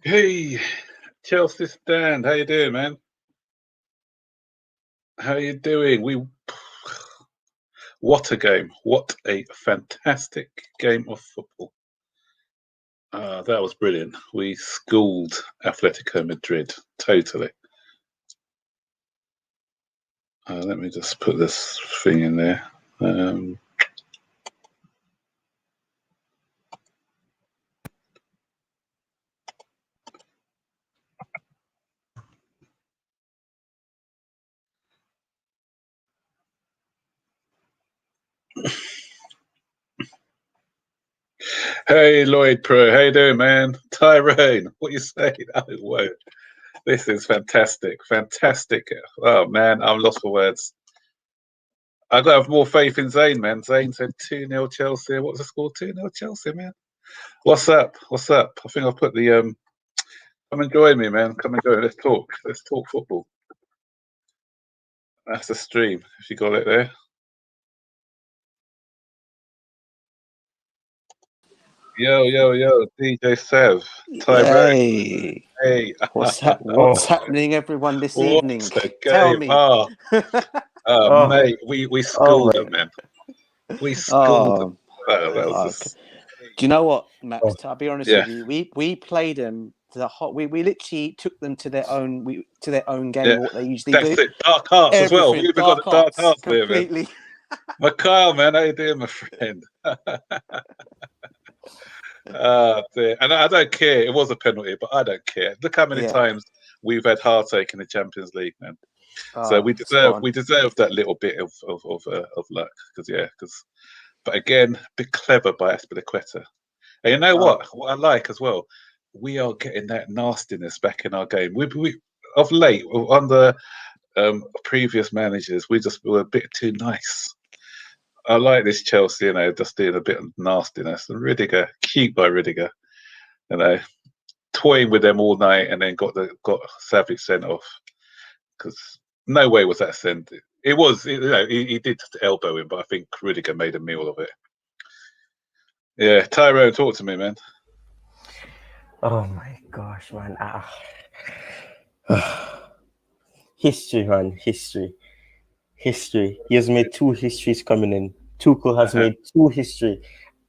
Hey, Chelsea stand. How you doing, man? How you doing? What a game! What a fantastic game of football. That was brilliant. We schooled Atletico Madrid totally. Let me just put this thing in there. Um, hey, Lloyd Pro. How you doing, man? Tyrone, what you saying? Oh, whoa. This is fantastic. Fantastic. Oh, man, I'm lost for words. I got to have more faith in Zane, man. Zane said 2-0 Chelsea. What's the score? 2-0 Chelsea, man. What's up? What's up? I think I've put the come and join me, man. Come and join. Let's talk. Let's talk football. That's the stream. If you got it there. Yo, yo, yo, DJ Sev, Tyrone. Hey, Hey, what's happening, everyone, this evening? What a Tell game! me. Mate, we schooled them, man. We schooled them. Oh, that was just... Do you know what, Max? To be honest Yeah. with you, we played them to the hot. We literally took them to their own game. What they usually do. That's it. Dark hearts as well. We've got the dark hearts there, man. Completely. Mikhail, man, how you doing, my friend? Dear. And I don't care. It was a penalty, but I don't care. Look how many times we've had heartache in the Champions League, man. So we deserve that little bit of luck, but again, a bit clever by Aspilicueta. And you know what I like as well, we are getting that nastiness back in our game. We of late under previous managers, we just were a bit too nice. I like this Chelsea, just doing a bit of nastiness. And Rudiger, cute by Rudiger, toying with them all night, and then got Savic sent off because no way was that sent. It was, he did elbow him, but I think Rudiger made a meal of it. Yeah, Tyrone, talk to me, man. Oh my gosh, man! History, man, history. He has made 2 histories coming in. Tuchel has made 2 history.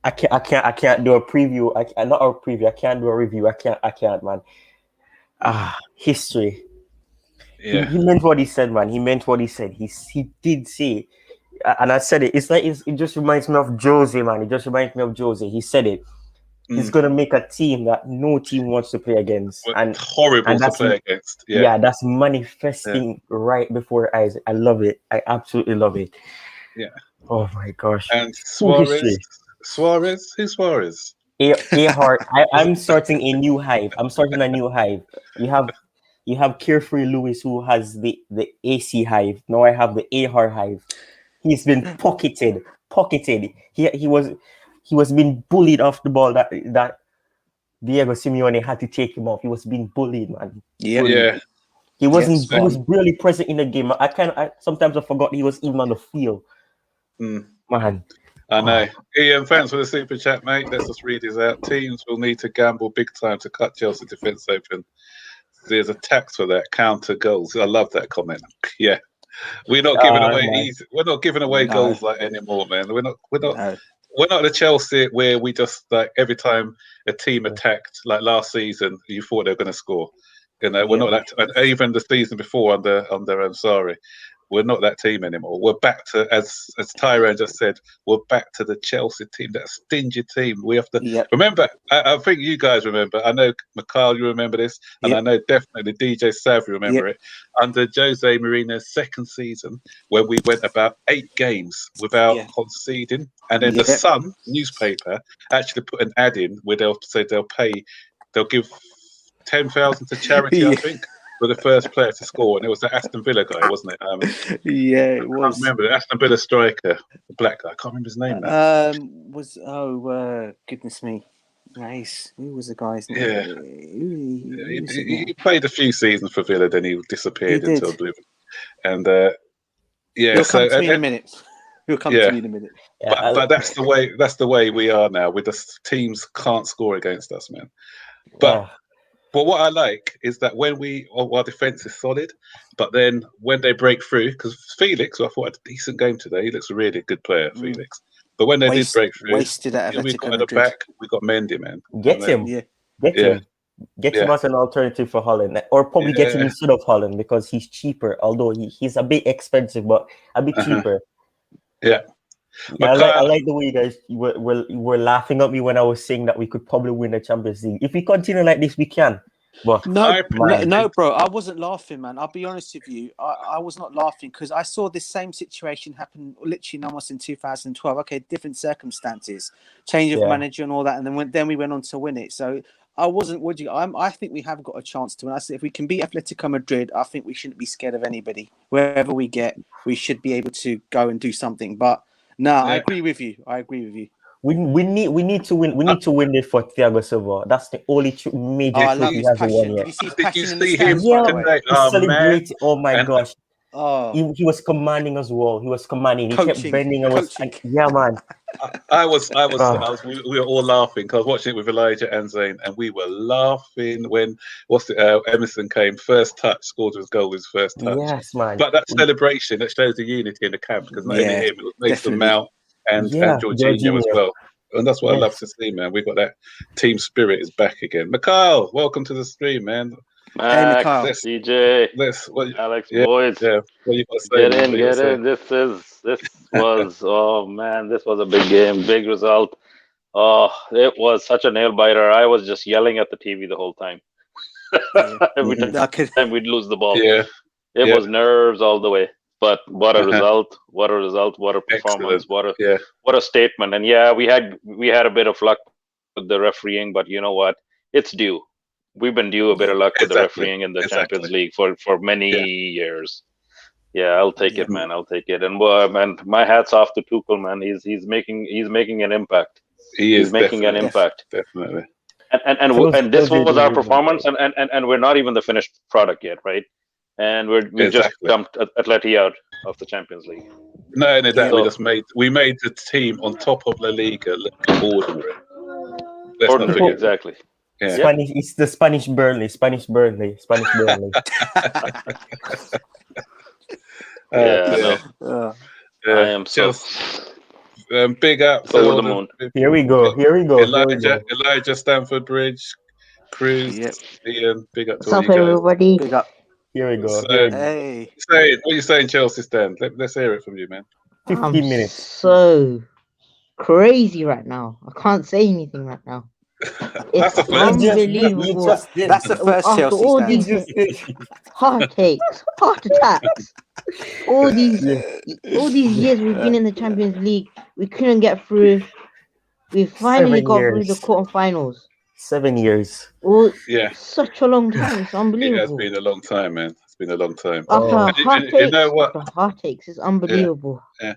I can't do a preview. Not a preview. I can't do a review. I can't, man. History. Yeah. He meant what he said, man. He meant what he said. He did say, and I said it. It's like it just reminds me of Jose, man. It just reminds me of Jose. He said it. He's gonna make a team that no team wants to play against, and horrible to play against. Yeah, that's manifesting right before our eyes. I love it. I absolutely love it. Yeah. Oh my gosh. And Suarez. Who's Suarez? Hart. I'm starting a new hive. You have Carefree Lewis, who has the AC hive. Now I have the AR hive. He's been pocketed. He was being bullied off the ball that Diego Simeone had to take him off. He was being bullied, man. Yeah. He wasn't. He was really present in the game. Sometimes I forgot he was even on the field. Man. I know. Ian, thanks for the super chat, mate. Let's just read these out. Teams will need to gamble big time to cut Chelsea defence open. There's a tax for that. Counter goals. I love that comment. Yeah. We're not giving away easy. We're not giving away goals like anymore, man. We're not the Chelsea where we just, like, every time a team attacked, like last season, you thought they were going to score. We're not that. And even the season before under Ansari, we're not that team anymore. We're back to, as Tyrone just said, we're back to the Chelsea team, that stingy team. We have to remember. I think you guys remember. I know, Mikhail, you remember this, and I know definitely DJ Sav remember it. Under Jose Mourinho's second season, when we went about 8 games without conceding, and then the Sun newspaper actually put an ad in where they'll say they'll give 10,000 to charity, I think, for the first player to score, and it was the Aston Villa guy, wasn't it? It was. I can't remember the Aston Villa striker, the black guy. I can't remember his name now. Goodness me, nice. Who was the guy's name? Yeah, he played a few seasons for Villa, then he disappeared into oblivion. And he'll come to me in a minute. He'll come to me in a minute. But that's the way. That's the way we are now. With the teams can't score against us, man. But But what I like is that when our defense is solid, but then when they break through, because Felix, who I thought had a decent game today, he looks a really good player, Felix. But when they did break through, wasted at we Atletico got at the Madrid. back, we got Mendy, man. Get him. Yeah. Get him. Get him as an alternative for Holland, or probably get him instead of Holland because he's cheaper. Although he's a bit expensive, but a bit cheaper. Yeah. I like the way you guys were laughing at me when I was saying that we could probably win the Champions League. If we continue like this, we can. But no, bro, I wasn't laughing, man. I'll be honest with you. I was not laughing because I saw this same situation happen literally almost in 2012. Okay, different circumstances, change of manager and all that, and then we went on to win it. So I wasn't. I think we have got a chance to win. I said if we can beat Atletico Madrid, I think we shouldn't be scared of anybody. Wherever we get, we should be able to go and do something. But no, I agree with you. We need to win. We need to win it for Thiago Silva. That's the only major trophy he hasn't won yet. Did you see him today? Celebrate! Oh my gosh! Oh, he was commanding as well. He was commanding. He kept bending and man. We were all laughing because I was watching it with Elijah and Zane, and we were laughing when Emerson came first touch, scored his goal, his first touch. Yes, man. But that celebration that shows the unity in the camp because not only him, it was Mason Mount and Jorginho as well. And that's what I love to see, man. We've got that team spirit is back again. Mikhail, welcome to the stream, man. Hey, Mikhail. DJ. Alex, boys. Yeah. What you got to say? Get in. This was, oh man, this was a big game, big result. Oh, it was such a nail biter. I was just yelling at the TV the whole time. Every time we'd lose the ball. Yeah. It was nerves all the way. But what a result! What a result! What a performance! Excellent. What a statement! And yeah, we had a bit of luck with the refereeing, but you know what? It's due. We've been due a bit of luck with the refereeing in the Champions League for many years. Yeah, I'll take it, man. I'll take it. And man, my hat's off to Tuchel, man. He's making an impact. He's making an impact. Definitely. And this was our performance, and we're not even the finished product yet, right? And we just dumped Atleti out of the Champions League. No, we made the team on top of La Liga look ordinary. Exactly. Yeah. Spanish, it's the Spanish Burnley. I am so big up. Over the moon. Here we go. Elijah, Stamford Bridge, Cruz, Ian. Big up to What's up, everybody? Big up. Here we go. So, hey. What are you saying, Chelsea Stan? Let's hear it from you, man. 15 minutes. So crazy right now. I can't say anything right now. It's unbelievable. That's the first After Chelsea all stand. these heartaches, heart attacks, all these years we've been in the Champions League, we couldn't get through. We finally got through the quarterfinals. 7 years. Such a long time. It's unbelievable. It has been a long time, man. It's been a long time. You know what? After heartaches, it's unbelievable. Yeah.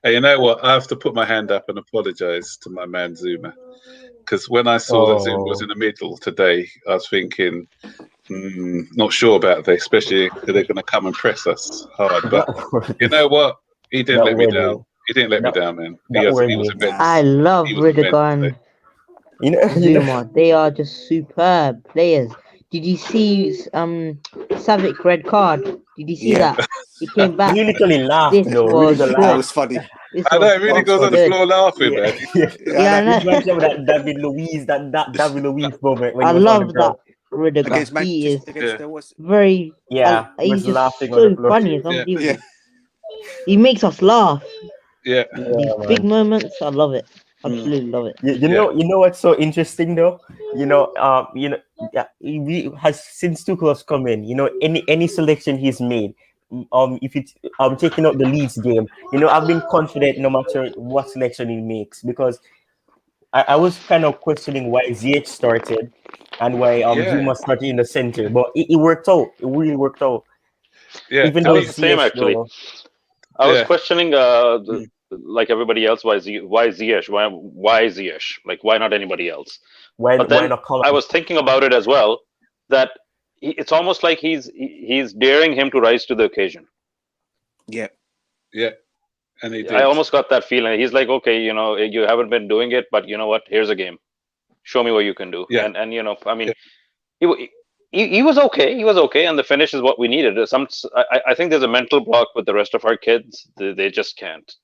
Hey, you know what? I have to put my hand up and apologize to my man Zuma. Because when I saw that Zuma was in the middle today, I was thinking, not sure about that, especially if they're going to come and press us hard. But you know what? He didn't let me down. He didn't let me down, man. He was immense. I love Rudiger and Zuma. They are just superb players. Did you see Savic red card? Did you see that? He came back. You literally laughed. That was funny. I know, it really goes on the floor laughing, man. That David Luiz moment. When I love that Rudiger. He is very. He's laughing so funny. It's unbelievable. He makes us laugh. Yeah. These big moments, I love it. Absolutely love it. You know what's so interesting though? He has since Tuchel has come in. Any selection he's made, if it's taking out the Leeds game, I've been confident no matter what selection he makes because I was kind of questioning why Ziyech started and why Zuma started in the center, but it worked out. It really worked out. Yeah, even though it's the same actually. I was questioning like everybody else, why Ziyech? Why Ziyech? Like, why not anybody else? Why not I was thinking about it as well, that it's almost like he's daring him to rise to the occasion. Yeah, and he did. I almost got that feeling. He's like, okay, you haven't been doing it, but you know what? Here's a game. Show me what you can do. Yeah. And he was okay. He was okay, and the finish is what we needed. I think there's a mental block with the rest of our kids. They just can't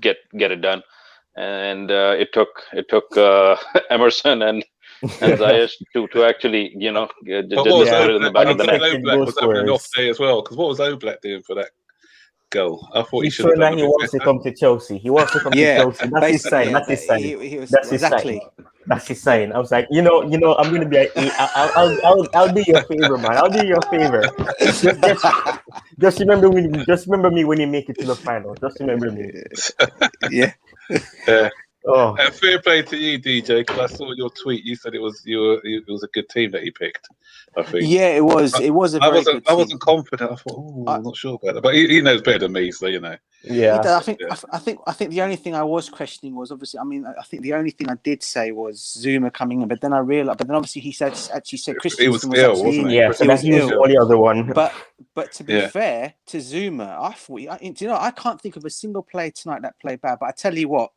get it done, and it took Emerson and Ziyech to actually just put it in the back of the net. Oblak was having an off day as well, because what was Oblak doing for that goal? I thought he should have done. He wants to come to Chelsea. He wants to come to Chelsea. That's his sign. That's his sign. That's his sign. That's his sign. I was like, I'm gonna be. I'll do you a favor, man. I'll do you a favor. Just remember me when you make it to the final. Just remember me. Yeah. Oh, fair play to you, DJ, because I saw your tweet. You said it was a good team that you picked. I think. Yeah, it was. It was a very good team. I wasn't confident. I thought, I'm not sure about that, but he knows better than me, so Yeah. I think the only thing I was questioning was obviously. I mean, I think the only thing I did say was Zuma coming in, but then I realized. But then obviously he actually said Christensen was ill, wasn't he? Yeah, so that's the only other one. But to be fair to Zuma, I thought. I can't think of a single player tonight that played bad. But I tell you what.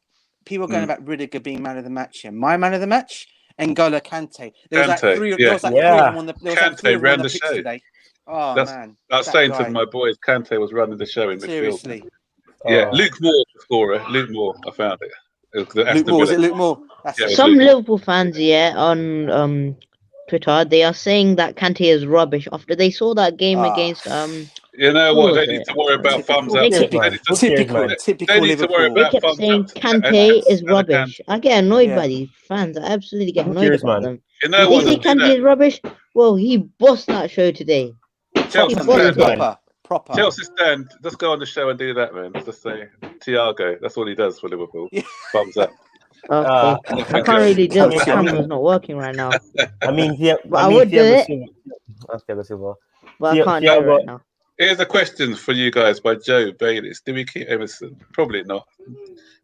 People are going about Rudiger being man of the match here. My man of the match, N'Golo Kante. There was like three of them on the Kante ran the show today. Oh, man. I was saying to my boys, Kante was running the show in midfield. Seriously. Yeah, Luke Moore, the scorer. Luke Moore, I found it. Was it Luke Moore? Some Liverpool fans, on Twitter, they are saying that Kante is rubbish after they saw that game against You know what? They need to worry about thumbs up. Typical They need to worry about they kept saying Kante is rubbish. I get annoyed by these fans. I absolutely get annoyed about them. You know what? They say Kante is rubbish. Well, he bossed that show today. Proper. Chelsea stand. Let's go on the show and do that, man. Just say Thiago. That's all he does for Liverpool. Thumbs up. I can't really do it. The camera's not working right now. I mean, I would do it. But I can't do it right now. Here's a question for you guys by Joe Bayliss. Do we keep Emerson? Probably not.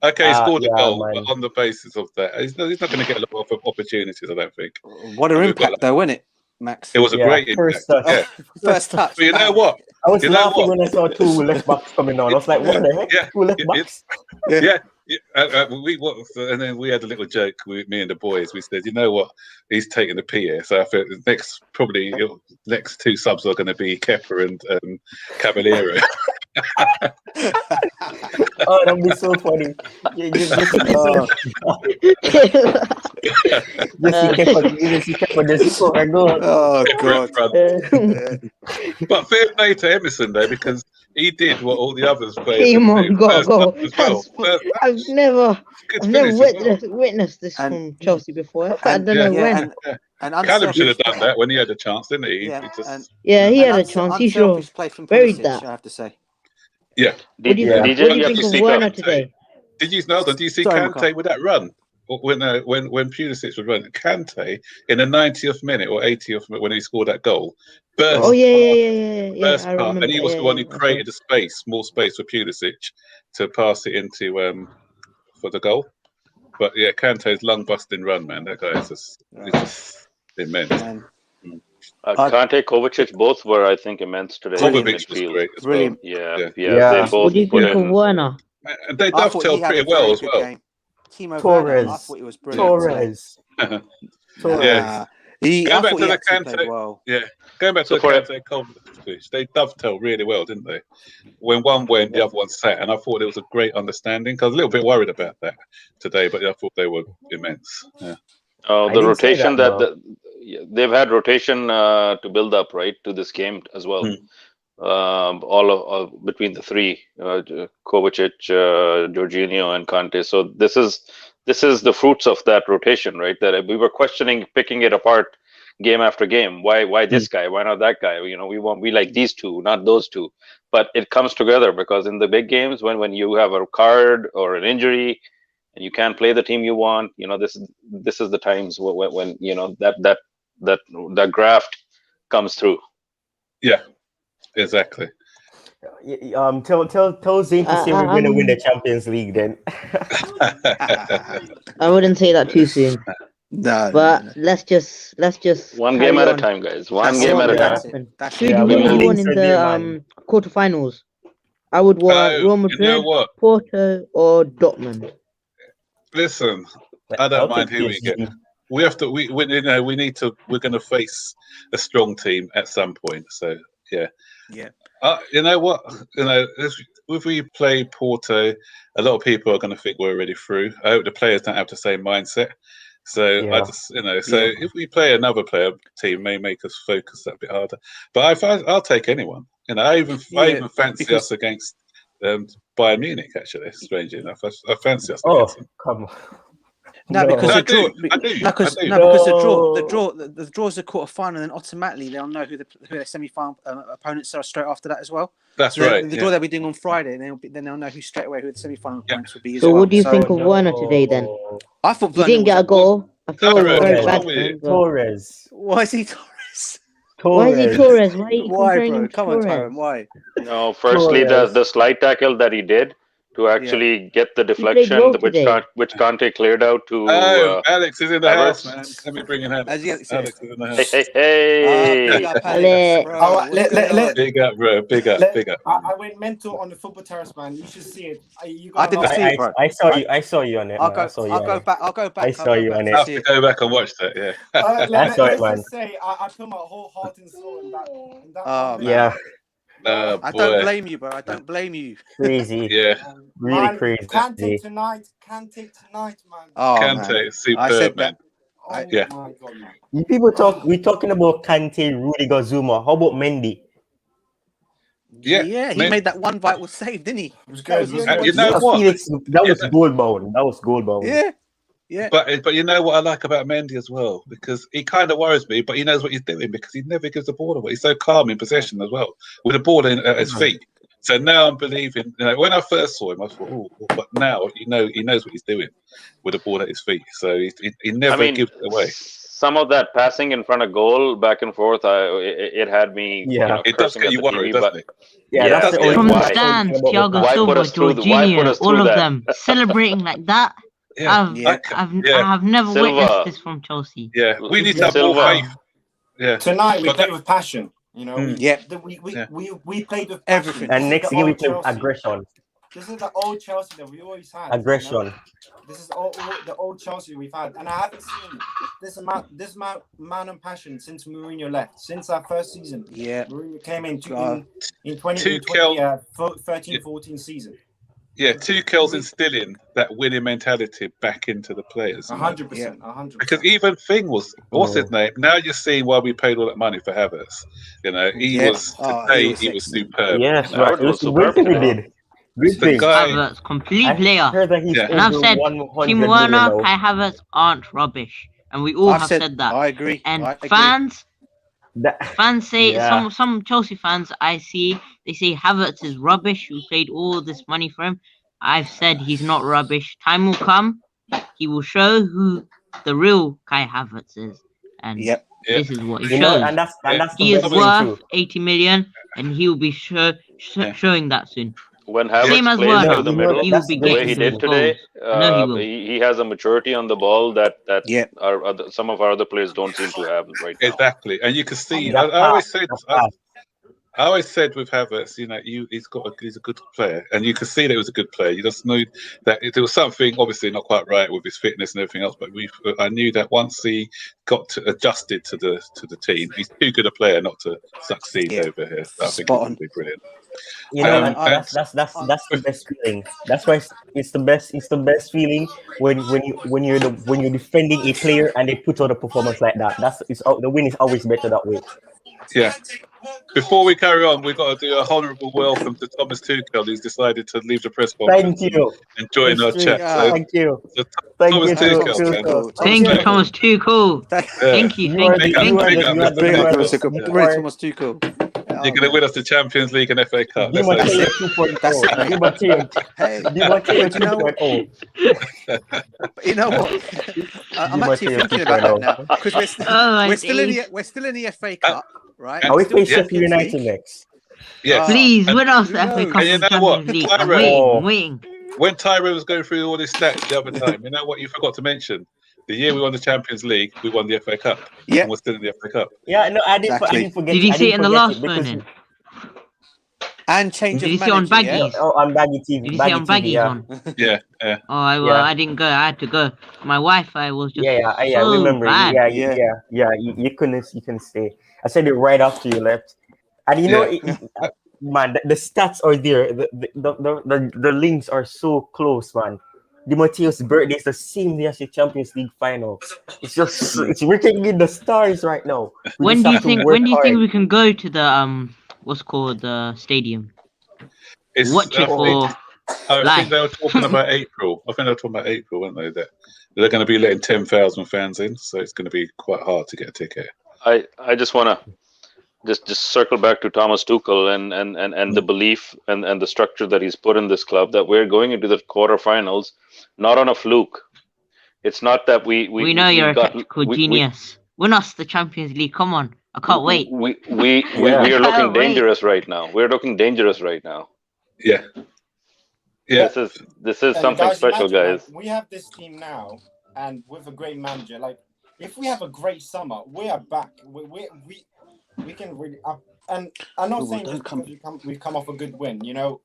Okay, he scored a goal, but on the basis of that, he's not going to get a lot of opportunities, I don't think. What an impact, though, wasn't it, Max? It was a great impact. First touch. But you know what? I was laughing when I saw two left backs coming on. I was like, what the heck? Two left backs? Yeah. And then we had a little joke with me and the boys. We said, you know what? He's taking the P here. So I think the next two subs are going to be Kepa and Caballero. Oh, that'd be so funny. Oh, God. But fair play to Emerson, though, because he did what all the others played. Come on, go. I've never witnessed this from Chelsea before. I don't know when. Callum should have done that when he had a chance, didn't he? He had a chance. He should have buried that. I have to say. Yeah. What do you think of Werner today? Did you see Kante with that run? When Pulisic was running, Kante in the 90th minute or 80th minute when he scored that goal, burst. Oh yeah. Burst part, and he was the one who created more space for Pulisic to pass it into for the goal. But yeah, Kante's lung busting run, man. That guy is just immense. Kante, Kovacic, both were, I think, immense today. Kovacic was great as well. Yeah. They both. What do you think of Werner? And they dovetailed pretty well as well. Torres. I thought he was brilliant. Torres. Yeah. Going back to the Kante Kovacic, they dovetailed really well, didn't they? When one went, the other one sat, and I thought there was a great understanding. Because I was a little bit worried about that today, but I thought they were immense. Yeah. The rotation they've had rotation to build up, right, to this game as well. All of between the three, Kovacic, Jorginho, and Kante. So this is the fruits of that rotation, right? That we were questioning, picking it apart game after game. Why this guy? Why not that guy? We like these two, not those two. But it comes together because in the big games, when you have a card or an injury and you can't play the team you want, this is the times when that graft comes through. Yeah. Exactly. Tell Zane to say we're going to win the Champions League then. I wouldn't say that too soon. No, but let's just one game at a time, guys. One game at a time. Who do we want in the quarterfinals? I would want Real Madrid, Porto, or Dortmund. Listen, I don't mind who we get. we have to. We you know we need to. We're going to face a strong team at some point. So yeah. You know what? You know, if we play Porto, a lot of people are going to think we're already through. I hope the players don't have the same mindset. So I just, you know, so if we play another team may make us focus that bit harder. But I'll take anyone. You know, I even fancy us against Bayern Munich. Actually, strangely enough, I fancy us against them. Come on. No, because I the draw. do. Because the draw is a quarter final, and then automatically they'll know who their semi-final opponents are straight after that as well. That's so right. The draw they'll be doing on Friday, then they'll know who straight away who the semi-final opponents will be. So what do you think of Werner today then? I thought he didn't get a goal. I thought it was very bad. Torres. Why is he Torres? Why is he Torres? Why are you comparing bro? him to Come on, Torres? Tyrone. Why? No, firstly, the slide tackle that he did to actually get the deflection, which Kante cleared out to. Alex is in the house, man. Let me bring in Alex. Alex is in the house. Hey. Big up, Alex. Big up, bro. Big up. I went mental on the football terrace, man. You should see it. I didn't see it, bro. I saw you on it. I'll go back. I saw you on it. I have to go back and watch that. Yeah. Let's just say I put my whole heart and soul in that. Yeah. I don't blame you, bro. I don't blame you. Crazy. Yeah. Really crazy. Kante tonight, man. Oh, Kante, superb, man. Oh, yeah. My God, man. You people we're talking about Kante, Rudiger, Zuma. How about Mendy? Yeah, he made that one vital save, didn't he? It was good. You know what? That was goal bound. That was goal bound. Yeah. But you know what I like about Mendy as well, because he kind of worries me, but he knows what he's doing because he never gives the ball away. He's so calm in possession as well, with the ball at his feet. So now I'm believing. You know, when I first saw him, I thought, oh, but now he knows what he's doing with the ball at his feet. So he never gives it away. Some of that passing in front of goal, back and forth, it had me. Yeah, it does get you worried, doesn't it? Yeah, that's from the stands. Thiago Silva, Jorginho, all of them celebrating like that. Yeah. I have never witnessed this from Chelsea. Yeah, we need to have more faith. Yeah, tonight we played with passion. You know, we played with everything. And next game we play with aggression. This is the old Chelsea that we always had. Aggression. You know? This is all the old Chelsea we've had, and I haven't seen this amount of passion since Mourinho left. Since our first season, Mourinho came in 13-14 season. Yeah, Tuchel's instilling that winning mentality back into the players. 100%, 100%. Because even Thing was, what's his name? Now you're seeing why we paid all that money for Havertz. You know, he was superb. Yes, you know? right. It was great thing we did. The guy, Havertz, complete player. And I've said Team Werner, Kai Havertz aren't rubbish, and we all have said that. I agree. And fans say some Chelsea fans I see, they say Havertz is rubbish. We paid all this money for him. I've said he's not rubbish. Time will come. He will show who the real Kai Havertz is, and this is what he shows. And that's he is worth 80 million, and he will be showing that soon. When Havertz plays through the middle, the way he did today, he has a maturity on the ball that some of our other players don't seem to have right now. Exactly, and you can see. I always said with Havertz, you know, he's a good player, and you can see that he was a good player. You just knew that there was something obviously not quite right with his fitness and everything else. But I knew that once he got adjusted to the team, he's too good a player not to succeed over here. So I think it would be brilliant. You know, that's the best feeling. That's why it's the best. It's the best feeling when you're defending a player and they put on a performance like that. The win is always better that way. Yeah. Before we carry on, we've got to do a honourable welcome to Thomas Tuchel, who's decided to leave the press conference and join our chat. So, thank you. Thomas Tuchel. Thank you, Thomas Tuchel. Thank you. Thomas Tuchel. You're going to win us the Champions League and FA Cup. You know what? I'm actually thinking about that now because we're still in the FA Cup, right? Are we playing Sheffield United next? Yeah. Please win us the FA Cup. And you know what? I'm waiting. When Tyrone was going through all his stats the other time, you know what you forgot to mention? The year we won the Champions League, we won the FA Cup. Yeah. And we're still in the FA Cup. Yeah, no, I didn't forget. Did you see it in the last one? And change Did of you see on manager, Baggies? Oh, on Baggy TV. Did you see Baggy on TV, Baggies yeah. on? Yeah. Oh, I didn't go. I had to go. My Wi-Fi was just I so remember. bad. You couldn't stay. I said it right after you left, and you know, man, the stats are there. The links are so close, man. Di Matteo's birthday is the same day as the Champions League final. It's just it's written in the stars right now. When do you think we can go to the what's called the stadium? Watch it for I think they were talking about April. I think they were talking about April, weren't they? That they're going to be letting 10,000 fans in, so it's going to be quite hard to get a ticket. I just want to just circle back to Thomas Tuchel and the belief and the structure that he's put in this club, that we're going into the quarterfinals not on a fluke. It's not that we know you're a tactical genius. Win us the Champions League. Come on, I can't wait. We are looking dangerous right now. We're looking dangerous right now. Yeah. This is something special, guys. We have this team now, and with a great manager. Like, if we have a great summer, we are back. We can really up. And I'm not saying this because we've come off a good win. You know,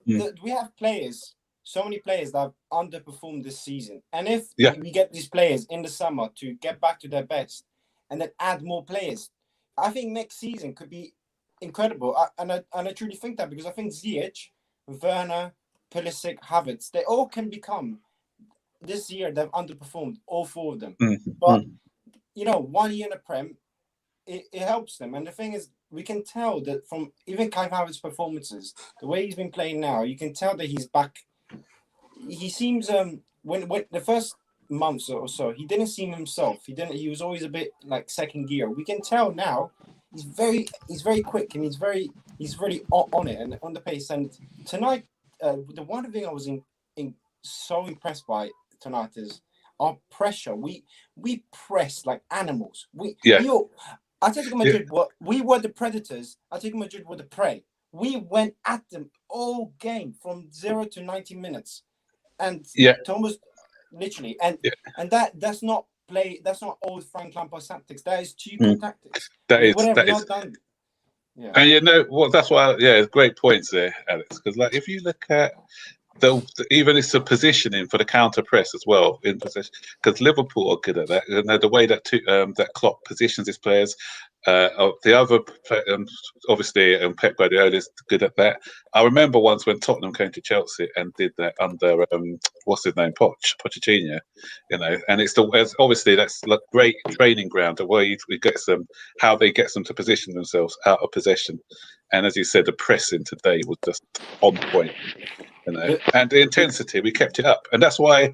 we have players, so many players that have underperformed this season. And if we get these players in the summer to get back to their best, and then add more players, I think next season could be incredible. I truly think that, because I think Ziyech, Werner, Pulisic, Havertz, they all can become. This year they've underperformed, all four of them. But you know, 1 year in the Prem, it helps them. And the thing is, we can tell that from even Kai Havertz's performances, the way he's been playing now, you can tell that he's back. He seems when the first months or so, he didn't seem himself. He was always a bit like second gear. We can tell now he's very quick, and he's really on it and on the pace. And tonight, the one thing I was so impressed by tonight is our pressure. We press like animals. Atletico Madrid we were the predators. Atletico Madrid were the prey. We went at them all game from 0 to 90 minutes, and Thomas literally and that's not play. That's not old Frank Lampard tactics. That is Tuchel tactics. That is. Done. Yeah. And you know what? That's why. Great points there, Alex. Because like, if you look at even it's a positioning for the counter press as well in possession, because Liverpool are good at that. And the way that that Klopp positions his players, the other obviously Pep Guardiola is good at that. I remember once when Tottenham came to Chelsea and did that under what's his name, Pochettino, you know, and it's obviously that's like great training ground, the way he gets them, how they get them to position themselves out of possession, and as you said, the pressing today was just on point. You know, and the intensity, we kept it up, and that's why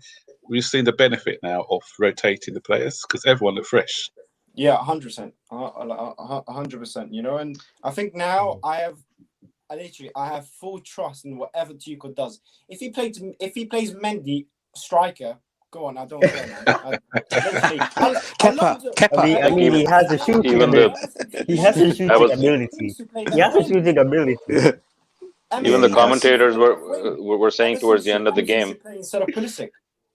we've seen the benefit now of rotating the players, because everyone looked fresh. Yeah, 100%, 100%. You know, and I think now I have full trust in whatever Tuchel does. If he plays Mendy striker, go on. I don't care, man. I mean, he has a shooting ability. He has a shooting ability. Even the commentators were saying towards the end of the game, instead of Pulisic,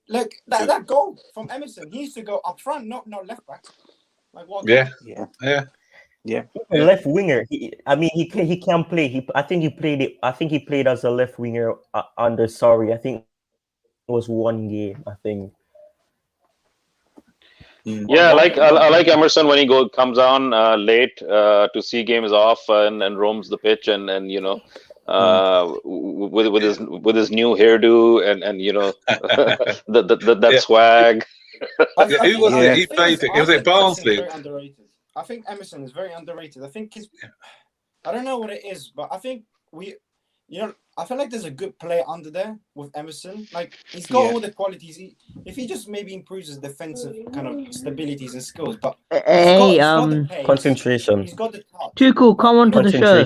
look that goal from Emerson, he used to go up front, not left back. Like what? Yeah. Left winger. He can play. I think he played as a left winger under Sarri. I think it was one game. I think. Yeah, I like Emerson when he comes on late to see games off and roams the pitch and you know. With his new hairdo and you know that swag. Who was it? He played it. Was it Barnsley? I think Emerson is very underrated. I think I don't know what it is, but I think I feel like there's a good player under there with Emerson. Like he's got all the qualities. If he just maybe improves his defensive kind of stabilities and skills, but he's got the pace, concentration. He's got the touch. Tuchel, come on to the show.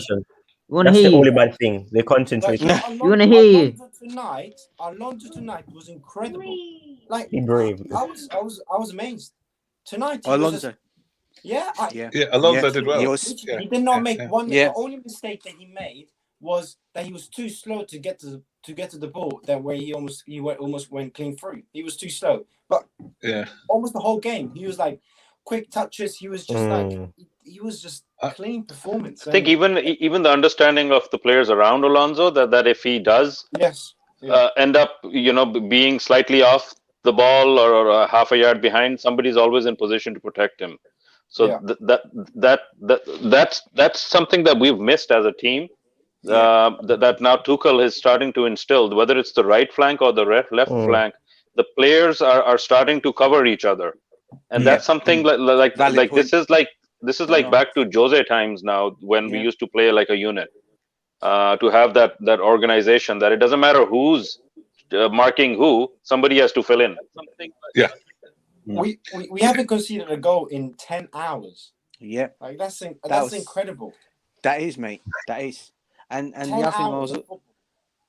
That's the only bad thing. The concentration. You want to hear you? Alonso tonight was incredible. Like he brave. I was amazed tonight. Alonso. Alonso did well. He did not make one. The only mistake that he made was that he was too slow to get to the ball. That way he almost went clean through. He was too slow. But almost the whole game he was like quick touches. He was just like he was just clean performance. I think even the understanding of the players around Alonso that if he does end up being slightly off the ball or a half a yard behind, somebody's always in position to protect him. So that's something that we've missed as a team. That now Tuchel is starting to instill, whether it's the right flank or the left flank, the players are starting to cover each other, and that's something like this is like back to Jose times now when we used to play like a unit. To have that organization that it doesn't matter who's marking who, somebody has to fill in. We haven't conceded a goal in 10 hours. Yeah, like that's incredible. That is, mate. That is. And the other thing was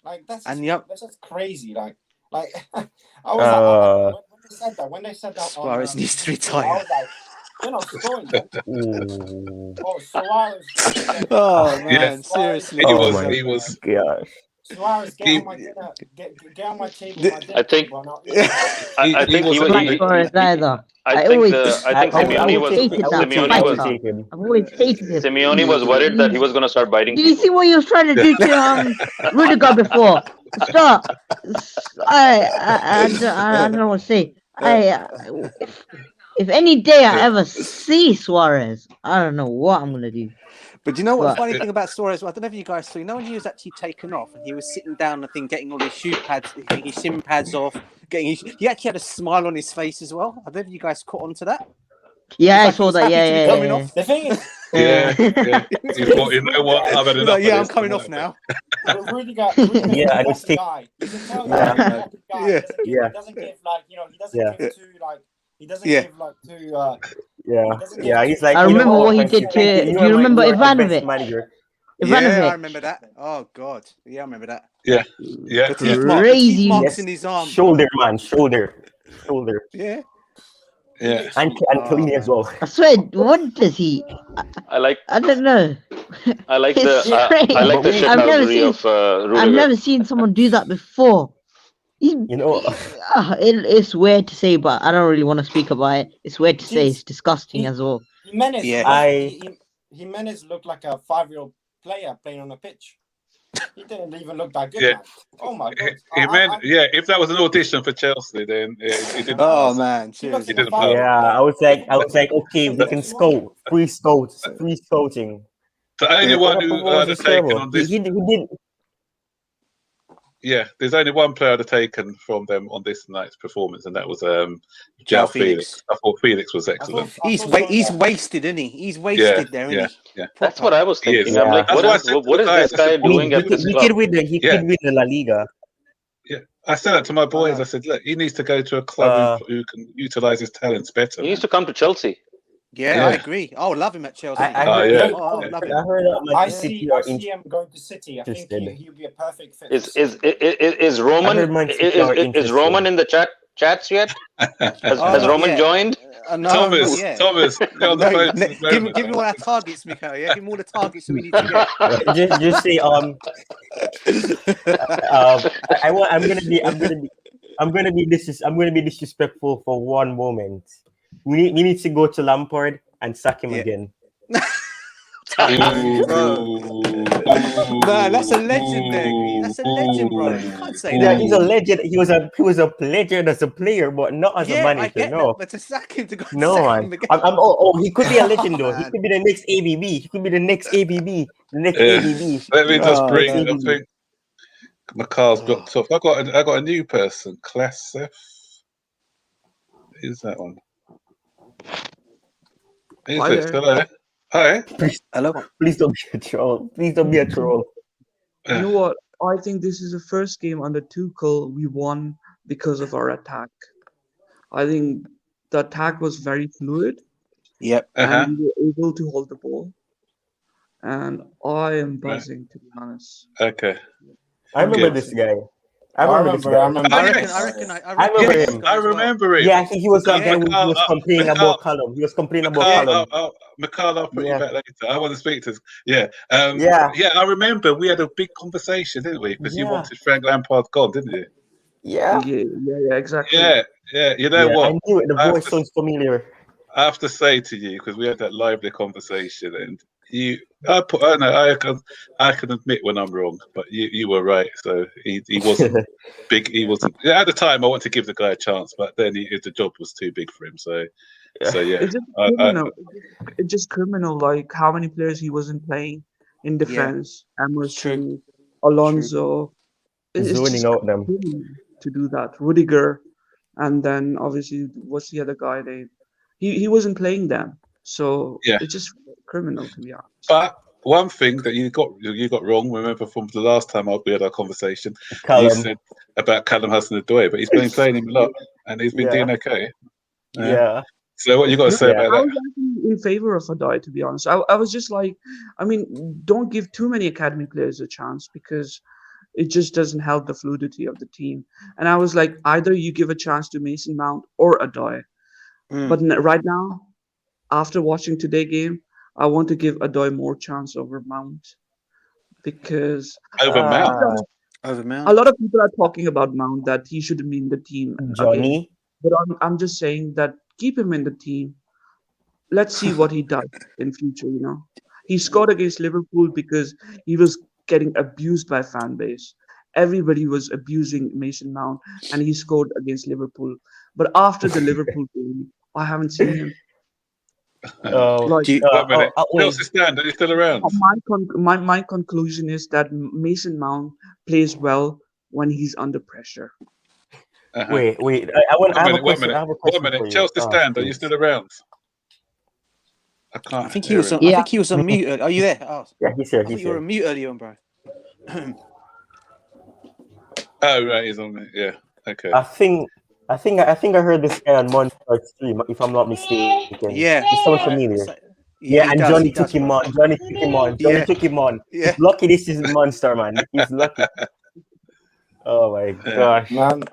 like that's just crazy. Like I was like, when they said that Suarez needs to retire. I was like, they're not scoring. Suarez. Oh man, seriously. He was. Gosh. Suarez, get on my table. I think Simeone was worried that he was going to start biting. Do you see what he was trying to do to Rudiger before? Stop. I don't know what to say. If any day I ever see Suarez, I don't know what I'm gonna do. But do you know what the funny thing about Suarez? I don't know if you guys saw. You know when he was actually taken off and he was sitting down, I think, getting all his shoe pads, his shin pads off, he actually had a smile on his face as well. I don't know if you guys caught on to that. Yeah, I saw that. Yeah. The thing is, You know what? I've had enough. I'm coming off now. Rudiger, I that's the guy. You can tell he doesn't give like he doesn't give to like. He doesn't give like to he's like. I remember what he did to. Do you remember Ivanovic? Yeah, I remember that. Oh God, yeah, I remember that. Yeah. Crazy marks in his arm. Shoulder. Yeah. And clean as well. I swear, what does he? I don't know. I like the shithousery of Rudiger. I've never seen someone do that before. It's weird to say, but I don't really want to speak about it. It's weird to say. It's disgusting as well. Jimenez looked like a 5-year-old player playing on the pitch. He didn't even look that good. Man. Oh my god! If that was an audition for Chelsea, then he didn't. Oh man, seriously. He didn't. I was like, okay, we can scout, free scouting. The only one who had taken on this. He didn't. Yeah, there's only one player I'd have taken from them on this night's performance, and that was João Felix. I thought Felix was excellent. He's wasted, isn't he? He's wasted there, isn't he? That's what I was thinking. I'm like, what is this guy doing at this club? He could win the La Liga. Yeah, I said that to my boys. I said, look, he needs to go to a club who can utilize his talents better. He needs to come to Chelsea. Yeah, I agree. I would love him at Chelsea. I see him going to City. I think he'll be a perfect fit. Is Roman in the chats yet? Has Roman joined? Thomas, give me all our targets, Mikael. Yeah, give me all the targets that we need to get. just say I'm gonna be disrespectful for one moment. We need to go to Lampard and sack him again. Man, that's a legend there. That's a legend, bro. You can't say that. He's a legend. He was a legend as a player, but not as a manager. I get no, that, but to sack him to go. No, sack man. Him again. He could be a legend though. He could be the next ABB. He could be the next ABB. ABB. Let me just bring. I think McCar's dropped off. I got a new person. Classef. Who's that one? Hello. Hi. Hello. Please don't be a troll. Please don't be a troll. You know what? I think this is the first game under Tuchel we won because of our attack. I think the attack was very fluid. Yep. And we were able to hold the ball. And I am buzzing, to be honest. Okay. I remember this guy. I remember him. I remember him. Yeah, he was that guy who was complaining about Callum. He was complaining about Callum. McCall, I'll put you back later. I want to speak to. I remember we had a big conversation, didn't we? Because you wanted Frank Lampard gone, didn't you? Yeah, exactly. Yeah. You know what? I knew it. The voice sounds familiar. I have to say to you, because we had that lively conversation, and I can admit when I'm wrong, but you were right. So he wasn't big. He wasn't at the time. I want to give the guy a chance, but then the job was too big for him. So yeah. It's just criminal. It's just criminal. Like how many players he wasn't playing in defense. Emerson, Alonso. It's zoning just out them criminal to do that. Rudiger, and then obviously what's the other guy name? He wasn't playing them. So it's just criminal to be honest. But one thing that you got wrong, remember from the last time we had our conversation, Callum. you said about Callum Hudson-Odoi, but he's been playing him a lot and he's been doing okay. Yeah. So what you got to say about that? I was actually in favor of Odoi, to be honest. I was just like, I mean, don't give too many academy players a chance because it just doesn't help the fluidity of the team. And I was like, either you give a chance to Mason Mount or Odoi. But right now, after watching today's game, I want to give Odoi more chance over Mount because over Mount. A lot of people are talking about Mount that he shouldn't be in the team. Johnny. But I'm just saying that keep him in the team. Let's see what he does in future. He scored against Liverpool because he was getting abused by fan base. Everybody was abusing Mason Mount, and he scored against Liverpool. But after the Liverpool game, I haven't seen him. Chelsea stand, are you still around? My conclusion is that Mason Mount plays well when he's under pressure. Wait. I have a question. One minute. Chelsea stand, are you still around? I can't. I think he was on mute. Are you there? Oh, yeah, he's here. You were on mute earlier on, bro. Oh right, he's on mute. Yeah. Okay. I think I heard this guy on Monster stream, if I'm not mistaken. Yeah. He sounds familiar. And Johnny took him on. Johnny took him on. Yeah. He's lucky this is Monster, man. He's lucky. Oh my gosh. Man.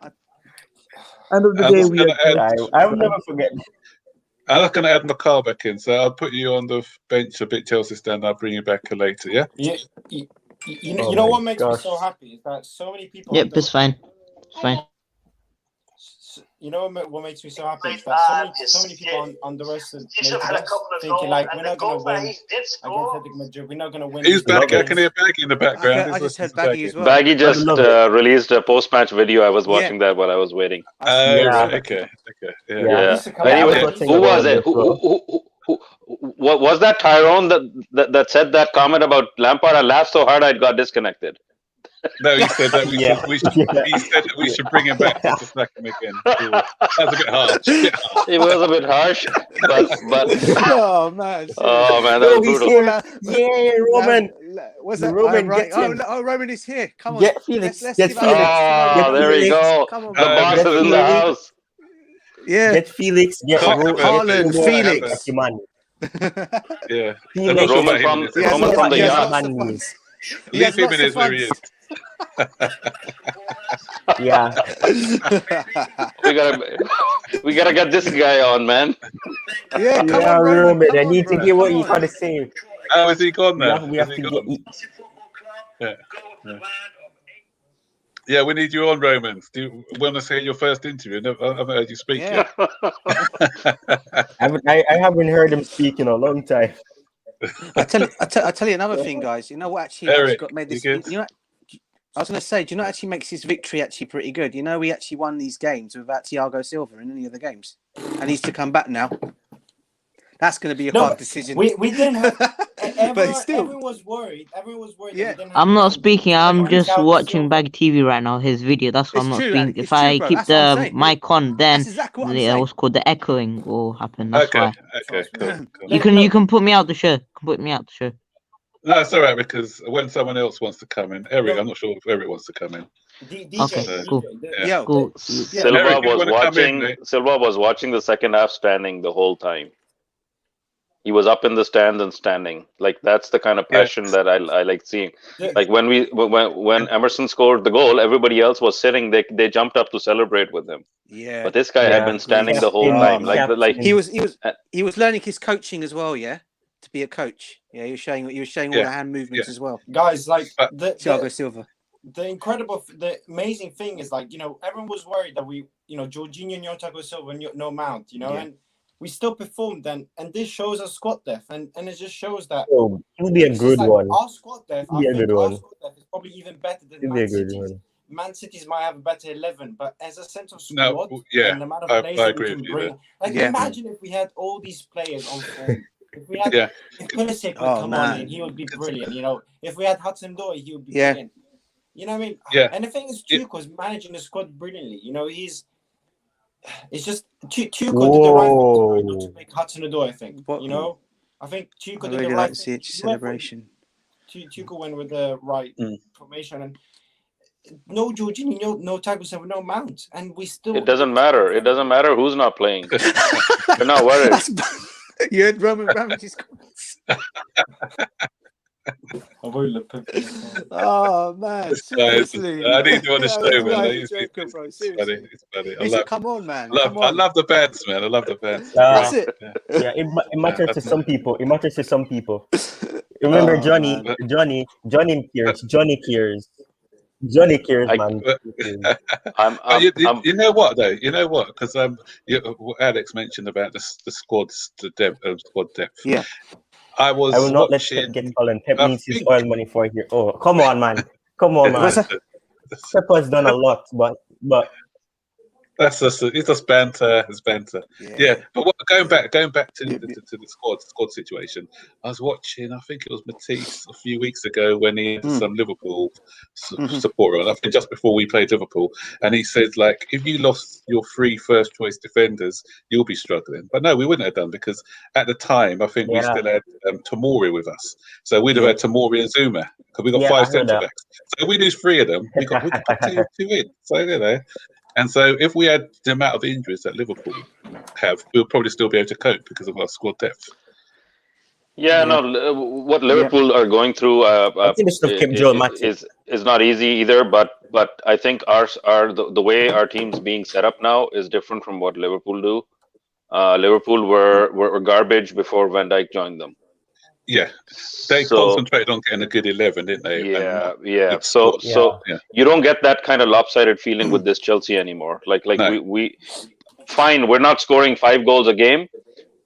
End of the day, I will never forget. I'm not going to add McCall back in, so I'll put you on the bench a bit, Chelsea stand. I'll bring you back later, yeah? You know what makes me so happy is that so many people... Yep, it's fine. It's fine. You know what makes me so happy is that so many people underestimate us, thinking like we're not going to win against Atletico Madrid. We're not going to win. He's back. I can hear Baggy in the background. I just heard Baggy as well. Baggy just released a post-match video. I was watching that while I was waiting. Right. Okay. Yeah. Anyway, who was it? What was that Tyrone that said that comment about Lampard? I laughed so hard I got disconnected. No, he said that we should bring him back to snack him again. That was a bit harsh. It was a bit harsh, but oh man, that was brutal. Yeah, Roman. What's that? Roman, Roman is here. Come on, get Felix. Let's get Felix. Oh, there we go. Come on, the boss is in the house. Yeah. Get Felix. Get Haaland. Felix. Yeah. Roman from the yacht. Leave him in his where he is. Yeah. we gotta get this guy on, man. Yeah, come on, Roman. I need to hear what he's got to say. Oh, is he gone now? We have to get. Yeah, we need you on, Roman. Do you want to say your first interview? I haven't heard you speak yet. I haven't heard him speak in a long time. I tell you another thing, guys. You know what actually made this? I was going to say, do you know what actually makes this victory actually pretty good? You know, we actually won these games without Thiago Silva in any of the games, and he's to come back now. That's going to be a hard decision. We didn't have, but still, everyone was worried. Yeah. I'm not speaking. I'm just watching Bag TV right now. His video. That's why I'm not speaking. If I keep the mic on, then what's called the echoing will happen. That's why. Okay, cool. You can put me out the show. No, it's all right because when someone else wants to come in, Eric, I'm not sure if Eric wants to come in. Okay, cool. Yeah. Cool. Silva was watching the second half standing the whole time. He was up in the stands and standing. Like that's the kind of passion that I like seeing. Like when Emerson scored the goal, everybody else was sitting. They jumped up to celebrate with him. Yeah. But this guy had been standing the whole time. Like he was learning his coaching as well. Yeah. To be a coach, he was showing all the hand movements as well. Guys, like Thiago Silva. The amazing thing is everyone was worried that Jorginho, no Thiago Silva, no Mount, and we still performed then, and this shows us squad depth, and it just shows that he'll be a good one. Our squad depth, I think our squad depth is probably even better than Man City's. Man City's might have a better 11, but as a centre of squad, and the amount of players that we can bring, imagine if we had all these players on form. If we had, if Pulisic would come on in, he would be brilliant. You know, if we had Hudson-Odoi, he would be brilliant. You know what I mean? Yeah. And the thing is, Tuchel's managing the squad brilliantly. You know, it's just Tuchel did the right thing not to make Hudson-Odoi, I think. You know, I think Tuchel did the right thing. Celebration. Tuchel went with the right formation, and no Jorginho, no Thiago Silva, no Mount, and we still. It doesn't matter. It doesn't matter who's not playing. You're not worried. You heard Roman Abramovich's comments. Oh man, seriously. I need you on the show, man. It's funny. Come on, man. I love the bands, man. I love the bands. That's it. Yeah, it matters to some people. It matters to some people. Remember Johnny cares, man. You know what though? You know what? Because Alex mentioned about the squad depth. Yeah. I will not let Pep get Colin. Pep needs his oil money for here. Oh, come on, man. Pep has done a lot, but it's just banter. It's banter. Yeah. But going back to the squad situation, I was watching. I think it was Matisse a few weeks ago when he had some Liverpool supporter. I think just before we played Liverpool, and he said like, if you lost your 3 first choice defenders, you'll be struggling. But no, we wouldn't have done, because at the time I think we still had Tomori with us, so we'd have had Tomori and Zuma, because we got 5 centre backs. So if we lose 3 of them, we got two in. So you know. And so if we had the amount of injuries that Liverpool have, we'll probably still be able to cope because of our squad depth. Yeah, no, what Liverpool are going through is not easy either. But I think the way our team's being set up now is different from what Liverpool do. Liverpool were garbage before Van Dijk joined them. Yeah, they concentrated on getting a good 11, didn't they? Yeah. So you don't get that kind of lopsided feeling with this Chelsea anymore. We fine, we're not scoring 5 goals a game,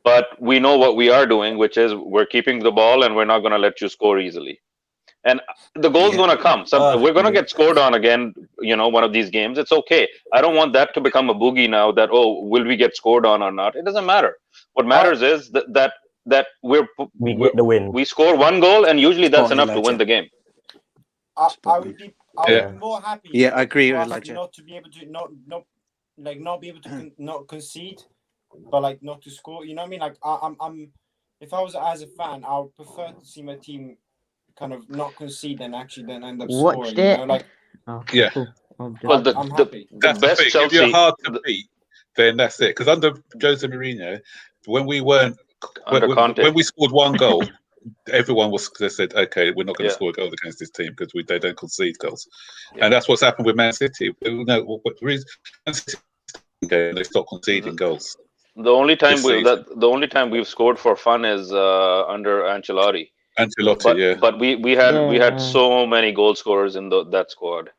but we know what we are doing, which is we're keeping the ball and we're not going to let you score easily. And the goal's going to come. So we're going to get scored on again, one of these games. It's okay. I don't want that to become a boogie now that, will we get scored on or not? It doesn't matter. What matters is that we get the win. We score 1 goal, and usually that's enough to win the game. I would be more happy. Yeah, I agree with Elijah. Not to be able to not be able to not concede, but not to score. You know what I mean? Like I'm if I was as a fan, I would prefer to see my team kind of not concede and actually then end up scoring. Well, I'm happy. That's the best thing. Chelsea. If you're hard to beat, then that's it. Because under Jose Mourinho, when we weren't. When we scored 1 goal, everyone said, "Okay, we're not going to score a goal against this team because they don't concede goals," and that's what's happened with Man City. They stopped conceding goals. The only time we've scored for fun is under Ancelotti. But we had so many goal scorers in that squad.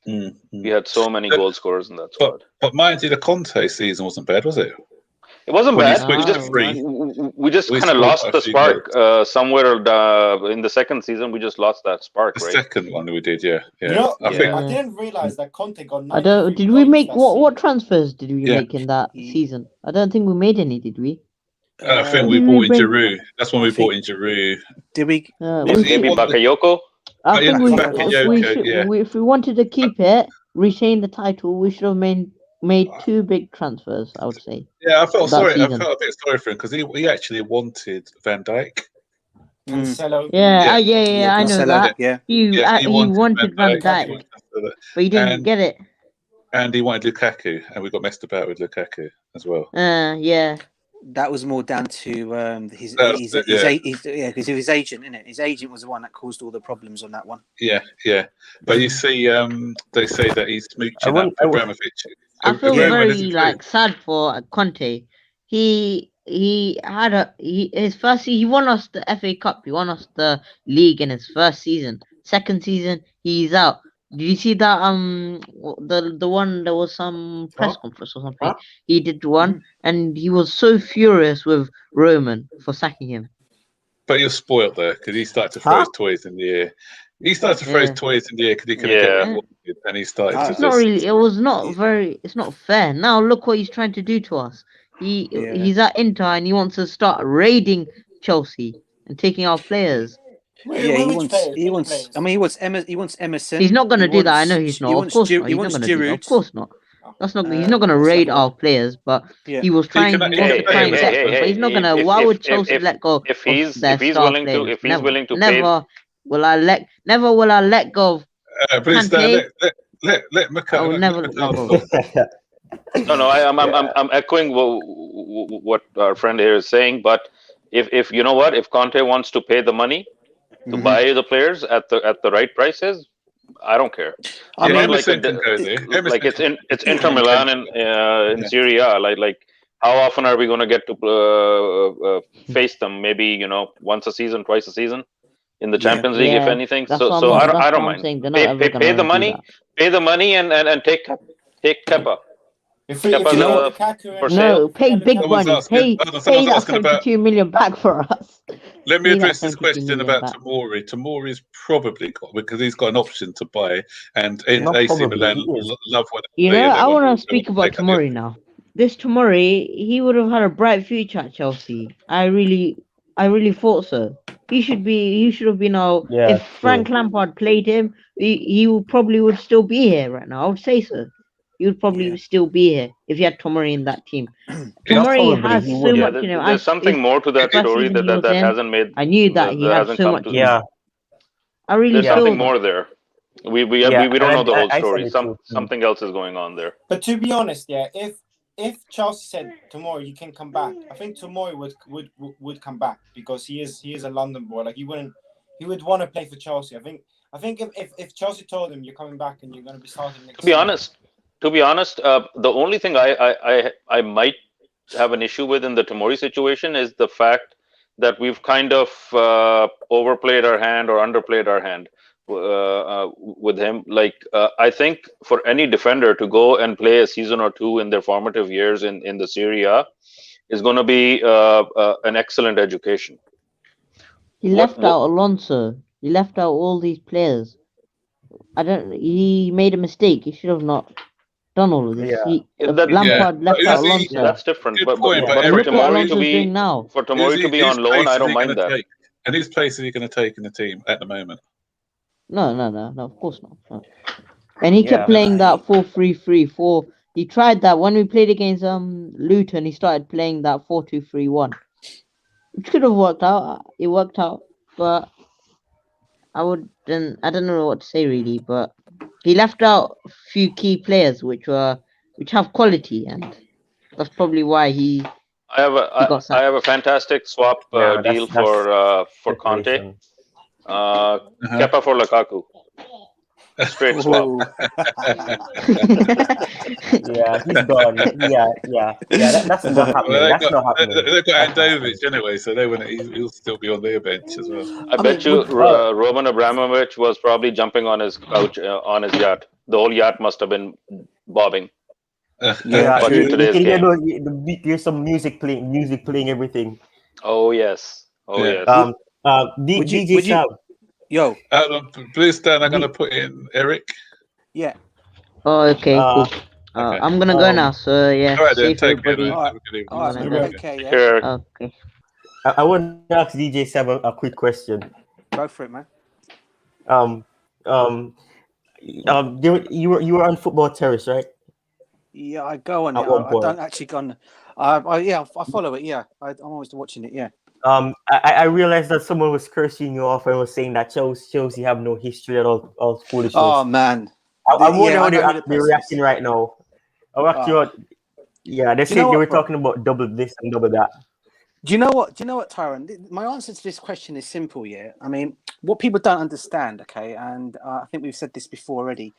We had so many goal scorers in that squad. But mind you, the Conte season wasn't bad, was it? It wasn't bad. We just kind of lost the spark somewhere in the second season. We just lost that spark. The second one we did, I didn't realize that Conte got. Did we make what transfers did we make in that season? I don't think we made any. Did we? I think we bought in Giroud. That's when we bought in Giroud. Did we? Maybe Bakayoko. I think if we wanted to keep it, retain the title, we should have made 2 big transfers, I would say. Yeah, I felt sorry. I felt a bit sorry for him because he actually wanted Van Dijk. Cancelo. I know that. Yeah. He wanted Van Dijk, but he didn't get it. And he wanted Lukaku, and we got messed about with Lukaku as well. That was more down to his agent, isn't it? His agent was the one that caused all the problems on that one. Yeah. But you see, they say that he's smooching up Abramovich. I feel very sad for Conte. He had his first season. He won us the FA Cup. He won us the league in his first season. Second season, he's out. Did you see that the one there was some press conference or something? He did one and he was so furious with Roman for sacking him. But you're spoiled there because he started to throw his toys in the air. He started to throw his toys in the air because he couldn't get what he wanted, and he started to It's not really. It was not very. It's not fair. Now look what he's trying to do to us. He's at Inter and he wants to start raiding Chelsea and taking our players. He wants. I mean, he wants Emerson. He's not going to do that. I know he's not. Of course not. He's not going to do that. Of course not. That's not. He's not going to raid our players. But he was trying. He wants to try and set us. But he's not going to. Why would Chelsea let go? If he's willing to never will I let go of. Please let McCall. I will never let go. No. I'm echoing what our friend here is saying. But if you know what, if Conte wants to pay the money to buy the players at the right prices, I don't care. I mean, like it's Inter Milan in Serie A. Like how often are we going to get to face them? Maybe once a season, twice a season in the Champions League, if anything. So I don't mind. Pay the money and take Kepa. Pay big money. Pay that 72 million back for us. Let me address this question about Tomori. Tomori's probably got, because he's got an option to buy, and AC Milan love what I want to speak about Tomori now. This Tomori, he would have had a bright future at Chelsea. I really thought so. He should have been out. If Frank Lampard played him, he probably would still be here right now. I would say so. He would probably still be here if he had Tomori in that team. Tomori has so much, There's something more to that story that hasn't made. I knew that he had so much. I really. There's something more there. We don't know the whole story. Something else is going on there. But to be honest, if Chelsea said Tomori you can come back, I think Tomori would come back because he is a London boy. Like he would want to play for Chelsea. I think if Chelsea told him you're coming back and you're going to be starting next season. To be honest, the only thing I might have an issue with in the Tomori situation is the fact that we've kind of overplayed our hand or underplayed our hand with him. Like I think for any defender to go and play a season or two in their formative years in the Serie A is going to be an excellent education. He left out Alonso. He left out all these players. He made a mistake. He should have not done all of this. Lampard left out Alonso. That's different. But for Tomori to be on loan, I don't mind that. And whose place is he going to take in the team at the moment? No, of course not. And he kept playing that 4-3-3-4. He tried that when we played against Luton. He started playing that 4-2-3-1, which could have worked out. It worked out, but I don't know what to say really. But he left out a few key players which have quality, and that's probably why I have a fantastic swap deal for Conte. Kepa for Lukaku. Straight swap. He's gone. That's not happening. They've got Andovic anyway, so he'll still be on their bench as well. I bet you Roman Abramovich was probably jumping on his couch on his yacht. The whole yacht must have been bobbing. There's some music playing everything. Oh yes. DJ Sam. Yo. Please, Dan, I'm going to put in Eric. Yeah. Oh, okay, cool. Okay. I'm going to go now, so yeah. All right, then, take care. Okay. I want to ask DJ Sam a quick question. Go for it, man. You were on Football Terrace, right? Yeah, I go on it. I don't actually go on. I follow it. Yeah, I'm always watching it. Yeah. I realized that someone was cursing you off and was saying that Chelsea have no history at all foolishness. Oh man, I'm wondering how they're reacting right now. They said they were talking about double this and double that. Do you know what, Tyron? My answer to this question is simple. Yeah, I mean, what people don't understand, okay, and I think we've said this before already.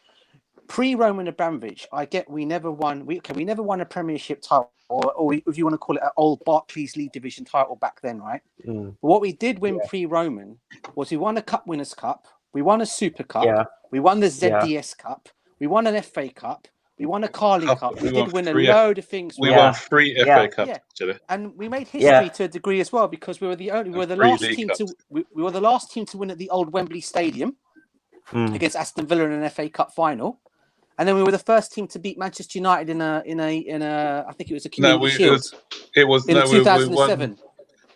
Pre-Roman Abramovich, I get we never won a Premiership title, or if you want to call it an old Barclays League Division title back then, right? But what we did win pre-Roman was we won a Cup Winners' Cup, We won a Super Cup. Yeah. We won the ZDS Cup. We won an FA Cup. We won a Carling Cup. We did win a load of things. We won 3 FA Cups, actually. And we made history to a degree as well because we were the last team to we were the last team to win at the old Wembley Stadium against Aston Villa in an FA Cup final. And then we were the first team to beat Manchester United in a I think it was a Community Shield. It was in 2007.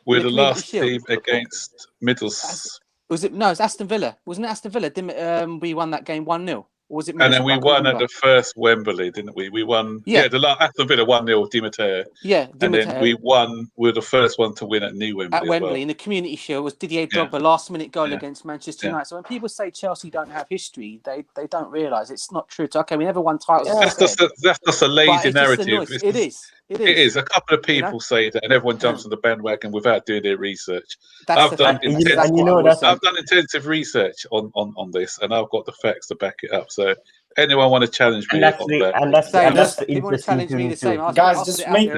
We're the last team against Middlesbrough. Was it? No, it's Aston Villa. Wasn't it Aston Villa? Didn't we won that game 1-0? Or was it? And then we won at the first Wembley, didn't we? We won. Yeah, the last Aston Villa 1-0, Di Matteo. Yeah, and then we won. We were the first one to win at New Wembley. At Wembley in the Community Shield was Didier Drogba last-minute goal against Manchester United. So when people say Chelsea don't have history, they don't realise it's not true. Okay, we never won titles. That's just a lazy narrative. It is. It is. A couple of people say that, and everyone jumps on the bandwagon without doing their research. I've done intensive research on this, and I've got the facts to back it up. So anyone want to challenge me on that? And that's the people want to challenge me the same. Guys, just make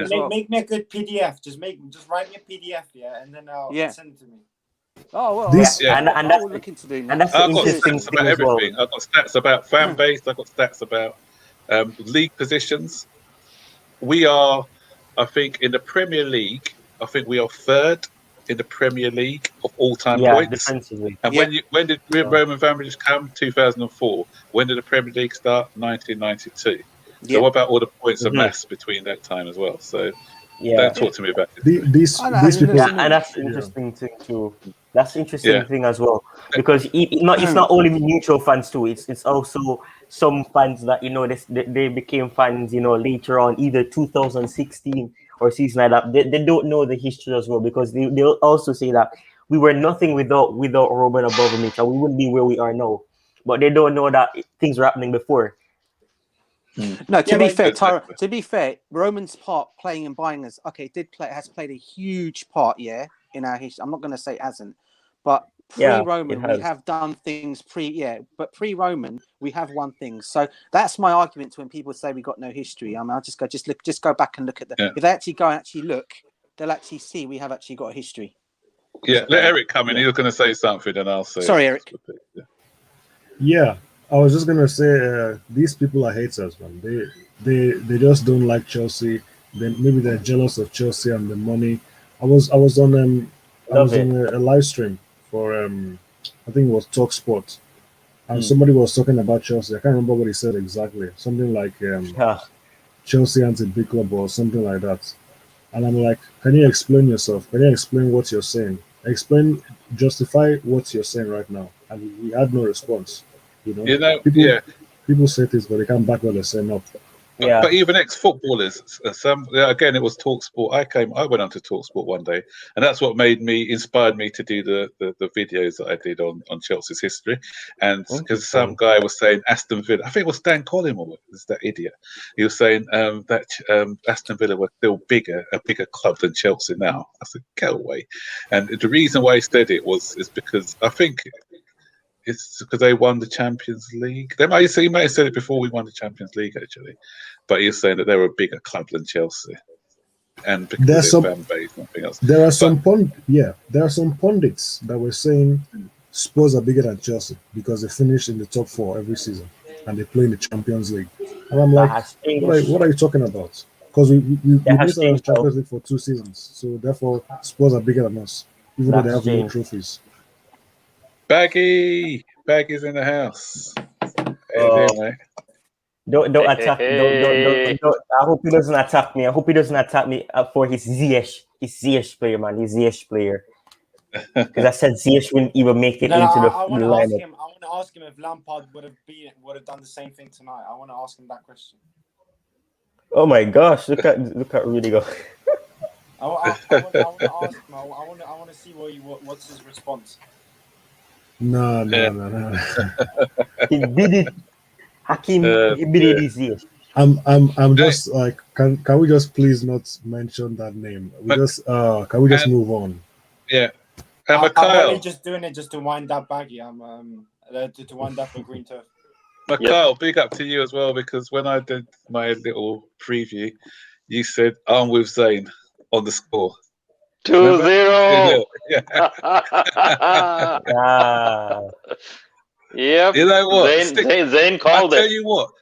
me a good PDF. Just write me a PDF, and then I'll send it to me. Oh well, and that's looking to do. And that's the interesting thing about everything. Well. I've got stats about fan base. I've got stats about league positions. We are, I think, in the Premier League. I think we are 3rd in the Premier League of all-time points. Defensively. And when did Roman Abramovich come? 2004. When did the Premier League start? 1992. So what about all the points amassed between that time as well? So don't talk to me about it. These people, and that's the interesting thing too. That's the interesting thing as well, because it's not only neutral fans too. It's also some fans that they became fans later on, either 2016 or season like that. They don't know the history as well, because they'll also say that we were nothing without Roman Abramovich, and we wouldn't be where we are now. But they don't know that things were happening before. No, to be fair, Roman's part playing and buying us has played a huge part in our history. I'm not going to say it hasn't, but pre-Roman we have done things but pre-Roman we have won things. So that's my argument to when people say we got no history. I mean, I'll just go back and look at if they actually go and actually look, they'll actually see we have actually got a history. Yeah, let Eric come in. He's going to say something, and I'll say. Sorry, Eric. Yeah, I was just gonna say these people are haters, man. They just don't like Chelsea. Maybe they're jealous of Chelsea and the money. I was on a live stream for I think it was Talk Sport, and somebody was talking about Chelsea. I can't remember what he said exactly. Something like Chelsea aren't a big club or something like that. And I'm like, can you explain yourself? Can you explain what you're saying? Justify what you're saying right now. And we had no response. People say things, but they can't back what they're saying up. Yeah. But even ex-footballers, again, it was TalkSport. I went on to TalkSport one day, and that's what inspired me to do the videos that I did on Chelsea's history. And because some guy was saying Aston Villa, I think it was Dan Collymore, was that idiot. He was saying that Aston Villa were still a bigger club than Chelsea now. I said, get away. And the reason why he said it is because I think it's because they won the Champions League. He might have said it before we won the Champions League, actually. But he's saying that they were a bigger club than Chelsea. And because of their fan base, nothing else. There are some pundits that were saying Spurs are bigger than Chelsea because they finish in the top 4 every season and they play in the Champions League. And I'm like, what are you talking about? Because we missed out on the Champions League for 2 seasons. So therefore, Spurs are bigger than us, even though they have no trophies. Baggy's in the house. Don't attack. Don't. I hope he doesn't attack me. I hope he doesn't attack me for his Ziyech player, man. His Ziyech player. Because I said Ziyech wouldn't even make it into the lineup. I want to ask him if Lampard would have done the same thing tonight. I want to ask him that question. Oh my gosh! Look at Rudiger. I want to ask him. I want to see what's his response. No. He did it. Hakim did it. I'm just like, can we just please not mention that name? Can we just move on? Yeah. I'm only just doing it just to wind up Baggy. I'm to wind up a green turf. Mikhail, big up to you as well, because when I did my little preview, you said I'm with Zayn on the score. 2-0. Yeah. Yep. You know what? Zayn called it.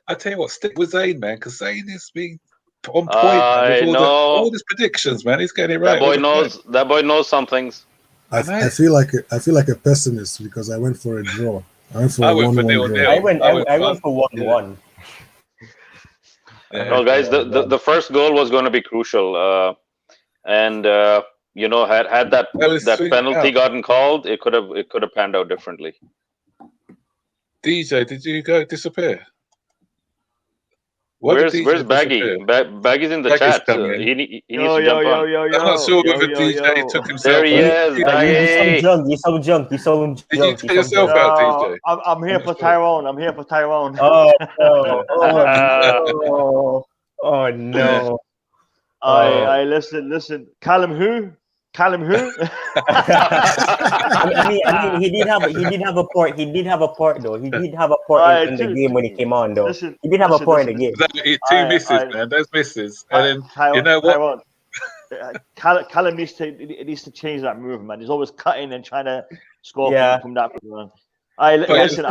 I tell you what, stick with Zayn, man, because Zayn is being on point I with know. all his predictions, man. He's getting it right. That boy knows some things. I feel like a pessimist because I went for a draw. I went for a 1-1 draw. I went for 1-1. No, guys, the first goal was going to be crucial, and had that penalty gotten called, it could have panned out differently. DJ, did you disappear? Where's Baggy? Baggy's in the chat. He needs to jump on. I'm not sure whether DJ took himself. There he is. You so drunk. Did you take yourself out, DJ? I'm here for Tyrone. Oh no. I listen. Callum who? I mean, he did have a part. He did have a part though. He did have a part in the game when he came on though. He did have a part in the game. Two misses, man. Those misses, and then you know what? Callum needs to change that move, man. He's always cutting and trying to score from that point. Listen.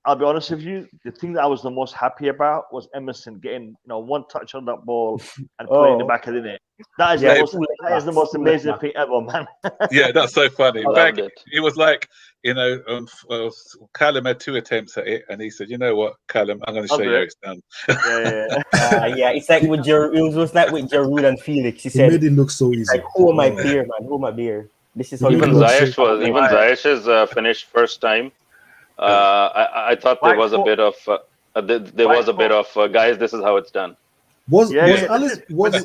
I'll be honest with you. The thing that I was the most happy about was Emerson getting one touch on that ball and putting it in the back of the net. That is the most amazing thing ever, man. Yeah, that's so funny. It was like Callum had 2 attempts at it, and he said, "You know what, Callum, I'm going to show you how it's done." It's like with it was like with Giroud and Felix. He said, "It made it look so easy." Like, hold my beer, man. Hold my beer. This is how even Ziyech's finished first time. I thought there was a bit of guys. This is how it's done. Was Alice? The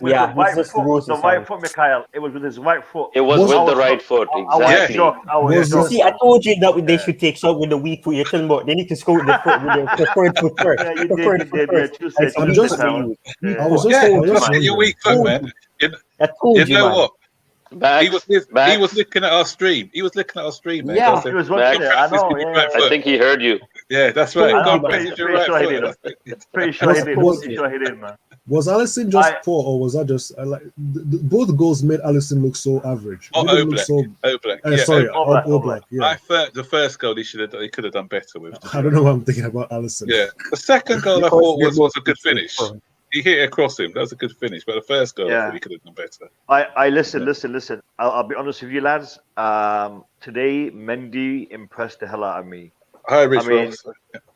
right foot, Mikhail. It was with his right foot. It was with the right foot. Exactly. I was shocked. See, I told you that they should take shot with the weak foot. You're telling me they need to score with the foot with the preferred foot first. Yeah, you did. I was just your weak foot, man. I told you, man. What? He was looking at our stream. Man. Yeah, he was watching it. I know. Yeah. I think he heard you. Yeah, that's right. Pretty sure he did, man. Was Alisson just poor, or was that just both goals made Alisson look so average? Oblak. Sorry, Oblak. Yeah. I thought the first goal he could have done better with. I don't know what I'm thinking about Alisson. Yeah, the second goal I thought was a good finish. He hit it across him. That was a good finish. But the first goal, I thought he could have done better. I listen. I'll be honest with you, lads. Today, Mendy impressed the hell out of me. Hi, Rich.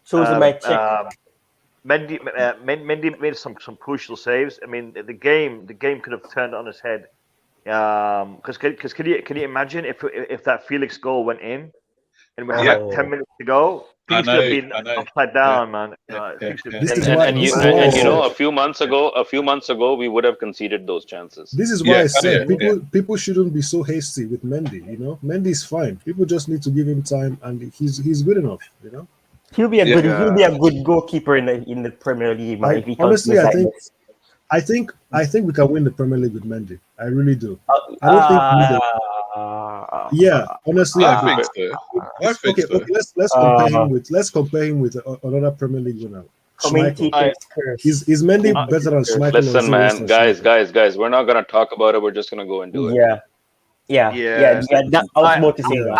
So was my check. Mendy made some crucial saves. I mean, the game could have turned on its head. Because can you imagine if that Felix goal went in, and we had 10 minutes to go? Things could have been upside down, man. And a few months ago, we would have conceded those chances. This is why I said people shouldn't be so hasty with Mendy. Mendy's fine. People just need to give him time, and he's good enough. He'll be a good goalkeeper in the Premier League. Honestly, I think we can win the Premier League with Mendy. I really do. I don't think we do. Honestly, I think so. Okay, let's compare him with another Premier League winner. Is Mendy better than Schmeichel? Listen, man, guys, we're not gonna talk about it. We're just gonna go and do it. Yeah. I was more to say that.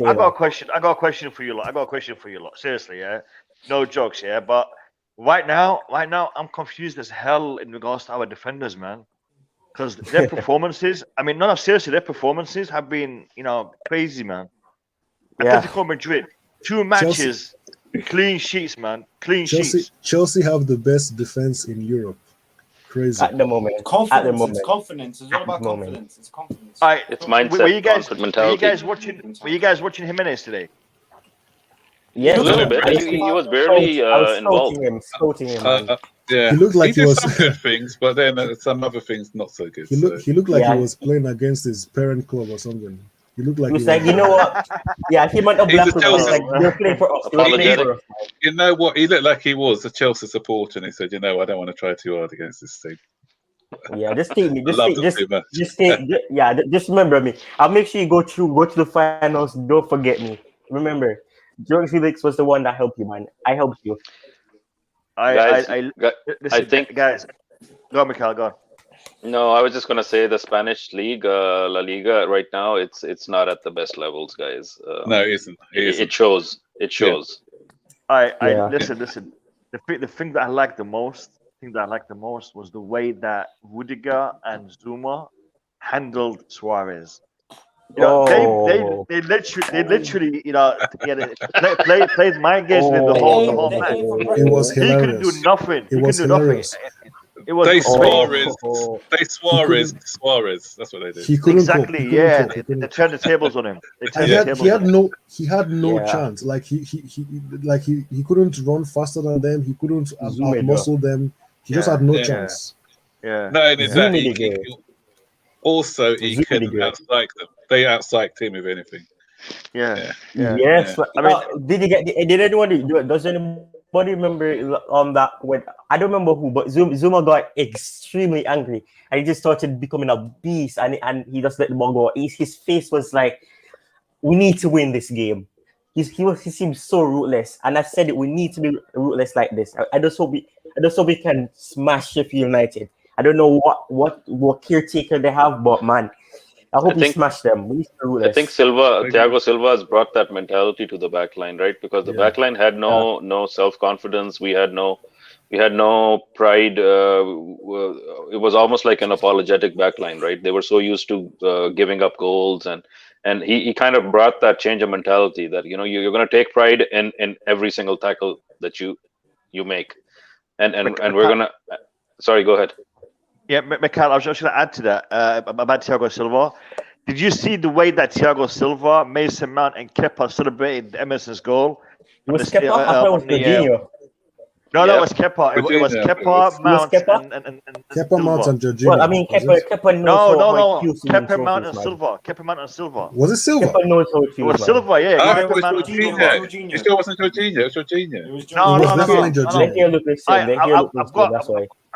I got a question for you lot. Seriously, yeah. No jokes, yeah. But right now, I'm confused as hell in regards to our defenders, man. Because their performances, seriously, their performances have been, crazy, man. Atletico Madrid, 2 matches, clean sheets, man. Sheets. Chelsea have the best defense in Europe. Crazy. At the moment. It's confidence. It's all about confidence. It's confidence. All right, it's mindset. Were you guys watching Jimenez today? Yeah, a little bit. He was barely involved. Scouting him. Yeah, he looked like he did some good things, but then some other things not so good. He looked like he was playing against his parent club or something. He looked like you know what? Yeah, he might have black you're playing for us. You know what? He looked like he was a Chelsea supporter, and he said, I don't want to try too hard against this team. Yeah, just take me. Just remember me. I'll make sure you go to the finals. Don't forget me. Remember, Jordan Felix was the one that helped you, man. I helped you. I think, guys. Go on, Mikhail. Go on. No, I was just gonna say the Spanish league, La Liga, right now it's not at the best levels, guys. No, it isn't. It shows. It shows. I listen. The thing that I like the most, was the way that Rudiger and Zuma handled Suarez. You know, they literally, you know, played mind games with the whole match. It was He couldn't do hilarious. nothing. It was hilarious. It was They great. Suarez. That's what they did. He couldn't Exactly. cope. Yeah, they turned the tables on him. They turned the tables on him. He had no Yeah. chance. Like he couldn't run faster than them. He couldn't muscle them. He just had no chance. Yeah. No, and Zoom that in the also he Zoom couldn't in the outstrike them. They outstriked him with anything. Yeah. Yes. I mean, did you get? Did anyone? Does anybody remember that when I don't remember who, but Zuma got extremely angry and he just started becoming a beast and he just let the ball go. His face was like, "We need to win this game." He seemed so ruthless, and I said it. We need to be ruthless like this. I just hope we can smash Sheffield United. I don't know what caretaker they have, but man, I hope we smash them. We need to be ruthless. I think Thiago Silva has brought that mentality to the back line, right? Because the back line had no self-confidence. We had no pride. It was almost like an apologetic back line, right? They were so used to giving up goals, and he kind of brought that change of mentality that, you know, you're going to take pride in every single tackle that you make, and we're gonna. Sorry, go ahead. Yeah, Mikhail, I was just going to add to that about Thiago Silva. Did you see the way that Thiago Silva, Mason Mount, and Kepa celebrated Emerson's goal? It was Kepa. I thought it was Jorginho. No, that was Kepa. It was Kepa, Mount, and Kepa, Mount, and Jorginho. Well, I mean, Kepa knows no. Kepa, Mount, and Silva. Kepa, Mount, and Silva. Was it Silva? Kepa knows how it feels. It was Silva, yeah. It was Jorginho. It still wasn't Jorginho. It was Jorginho. No.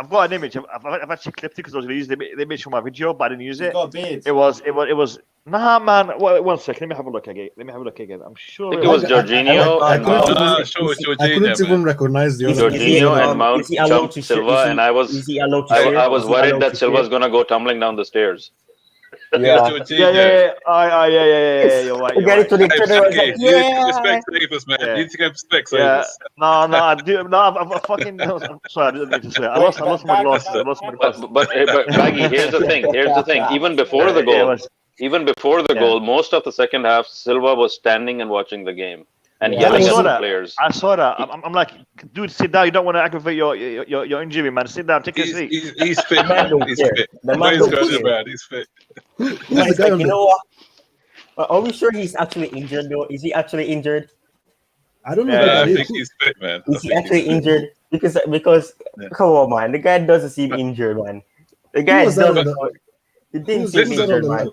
I've got an image. I've actually clipped it because I was going to use the image for my video, but I didn't use it. It was. Nah, man. One second. Let me have a look again. I'm sure I think it was Jorginho and Mount. I couldn't even recognize the other. Jorginho and Mount jumped Silva, and I was worried that Silva's gonna go tumbling down the stairs. Yeah. You're right. Respect Savers, man. You need to go respect Savers. No, I do. No, I'm fucking. Sorry, I didn't mean to say. I lost my glasses. But Baggy, here's the thing. Even before the goal, most of the second half, Silva was standing and watching the game and yelling at the players. I saw that. I'm like, dude, sit down. You don't want to aggravate your injury, man. Sit down. Take a seat. He's fit. He's fit. He's fit. You know what? Are we sure he's actually injured though? Is he actually injured? I don't know. I think he's fit, man. Is he actually injured? Because come on, man. The guy doesn't seem injured, man. The guy doesn't. He didn't seem injured, man.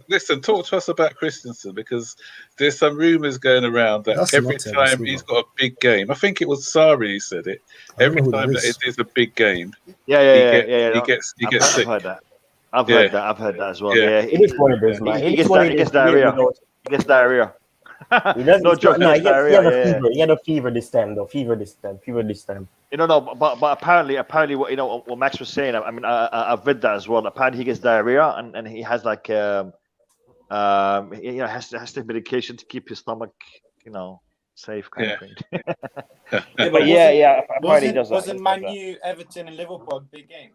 Listen, talk to us about Christensen, because there's some rumours going around that every time he's got a big game, I think it was Sari who said it. Every time that it is a big game, he gets sick. I've heard that as well. Yeah, it is one of those, man. He gets diarrhea. He gets diarrhea. No joke. No, he had a fever. He had a fever this time, though. Fever this time. No. But apparently, what Max was saying. I mean, I've read that as well. Apparently, he gets diarrhea, and he has like has to take medication to keep his stomach, safe kind of thing. But apparently he does that. Wasn't Man U, Everton, and Liverpool a big game?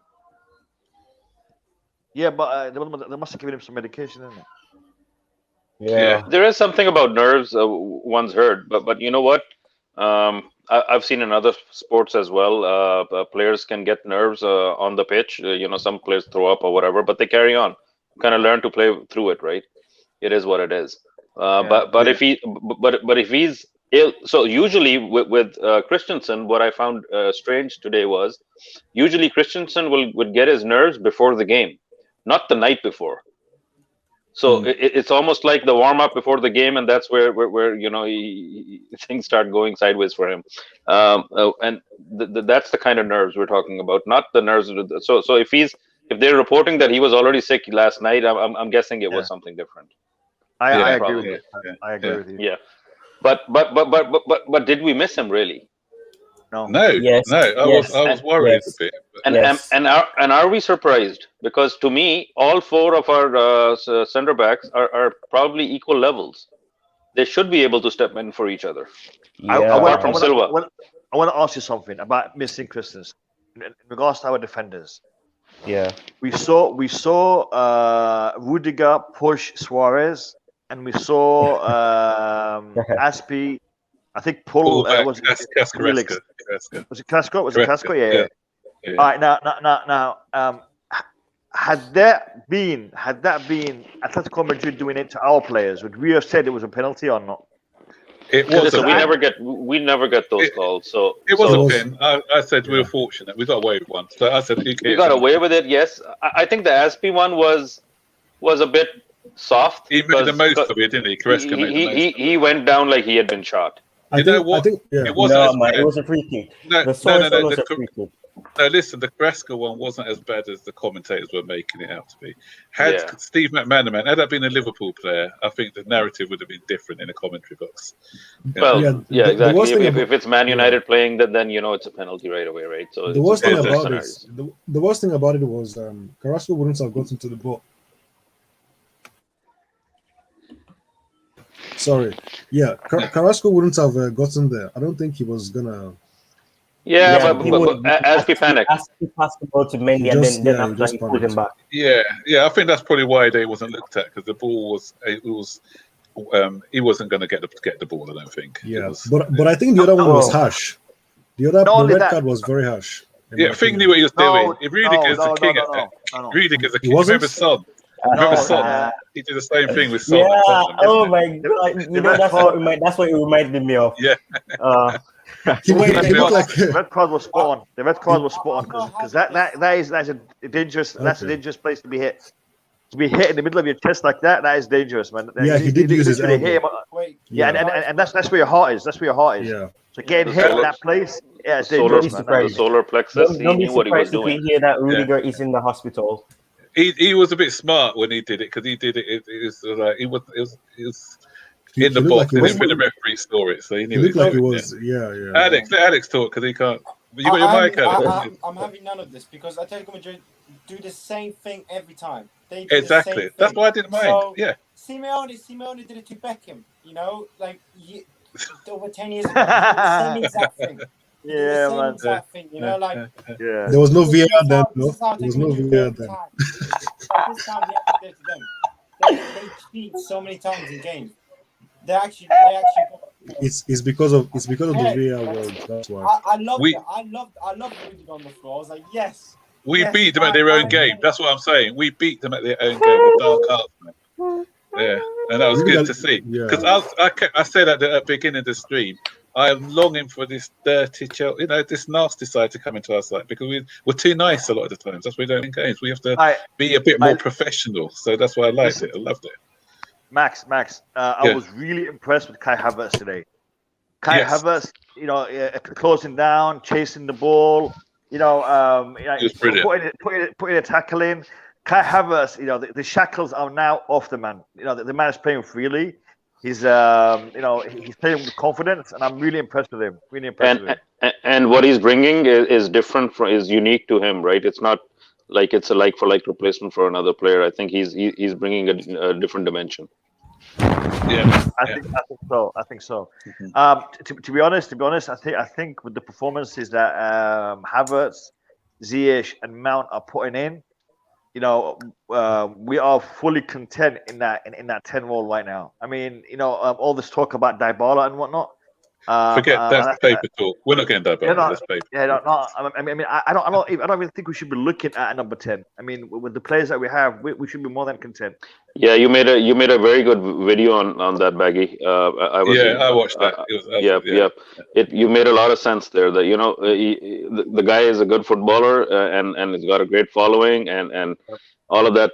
Yeah, but they must have given him some medication, isn't it? Yeah, there is something about nerves. One's heard, but you know what? I've seen in other sports as well. Players can get nerves on the pitch. Some players throw up or whatever, but they carry on. Kind of learn to play through it, right? It is what it is. But if he's ill, so usually with Christensen, what I found strange today was usually Christensen would get his nerves before the game, not the night before. So it's almost like the warm up before the game, and that's where things start going sideways for him. And that's the kind of nerves we're talking about, not the nerves. So if they're reporting that he was already sick last night, I'm guessing it was something different. I agree with you. I agree with you. Yeah, but did we miss him really? Yes. I was worried a bit. And are we surprised? Because to me, all four of our center backs are probably equal levels. They should be able to step in for each other. Apart from Silva. I want to ask you something about missing Christmas in regards to our defenders. Yeah. We saw Rudiger push Suarez, and we saw Aspi. I think pull was it Casco? Was it Casco? Yeah. All right, now, had that been Atletico Madrid doing it to our players, would we have said it was a penalty or not? It wasn't. We never get those calls. So it wasn't a pin. I said we were fortunate. We got away with one. So I said we got away with it. Yes, I think the Aspi one was a bit soft. He made the most of it, didn't he? Carrasco made the most. He went down like he had been shot. I think it was a free kick. No, listen, the Carrasco one wasn't as bad as the commentators were making it out to be. Had Steve McManaman, had that been a Liverpool player, I think the narrative would have been different in the commentary box. Well, exactly. If it's Man United playing, then it's a penalty right away, right? So the worst thing about it, the worst thing about it was Carrasco wouldn't have gotten to the ball. Sorry, Carrasco wouldn't have gotten there. I don't think he was gonna. Yeah, but Aspi panicked. Aspi passed the ball to Mendy, and then after he pulled him back. Yeah, I think that's probably why they wasn't looked at, because the ball was he wasn't going to get the ball. I don't think. Yeah, but I think the other one was harsh. The red card was very harsh. Yeah, Fink knew what he was doing. If Rudiger's the king at that, Rudiger's the king. Remember Son? He did the same thing with Son. Yeah. Oh my god! That's what it reminded me of. Yeah. The red card was spot on. The red card was spot on because that's a dangerous place to be hit. To be hit in the middle of your chest like that is dangerous, man. Yeah, he did use his elbow. Yeah, and that's where your heart is. That's where your heart is. Yeah. So getting hit in that place, it's dangerous. The solar plexus. Don't be surprised if we hear that Rudiger is in the hospital. He was a bit smart when he did it, because he did it. It was like it was in the box. Like the referee saw it, so he knew. He looked like he was. Yeah. Alex talk, because he can't. You got your mic, Alex. I'm having none of this because Atletico Madrid do the same thing every time. They do exactly. The same That's thing. why I didn't mind. So, yeah. Simeone did it to Beckham. Like over 10 years ago, the same exact thing. Yeah, man. Exact thing, There was no VAR then, no. There was no VAR then. This time we have to get to them. They cheat so many times in games. They actually. It's because of the VAR world. That's why. I love Rudiger on the floor. I was like, yes. We beat them at their own game. That's what I'm saying. We beat them at their own game with dark hearts, man. Yeah, and that was good to see. Because I said at the beginning of the stream, I am longing for this dirty, this nasty side to come into our side, because we're too nice a lot of the times. That's why we don't win games. We have to be a bit more professional. So that's why I liked it. I loved it. Max, I was really impressed with Kai Havertz today. Havertz, closing down, chasing the ball, putting a tackle in. Kai Havertz, the shackles are now off the man. The man is playing freely. He's he's playing with confidence, and I'm really impressed with him. And what he's bringing is different, is unique to him, right? It's not like it's a like-for-like replacement for another player. I think he's bringing a different dimension. Yeah, I think so. Mm-hmm. To be honest, I think with the performances that Havertz, Ziyech, and Mount are putting in, we are fully content in that 10 role right now. I mean, all this talk about Dybala and whatnot. Forget that's paper talk. We're not getting Dybala. That's paper. Yeah, I don't even think we should be looking at a number 10. I mean, with the players that we have, we should be more than content. Yeah, you made a very good video on that, Baggy. I watched that. You made a lot of sense there. That the guy is a good footballer and he's got a great following and all of that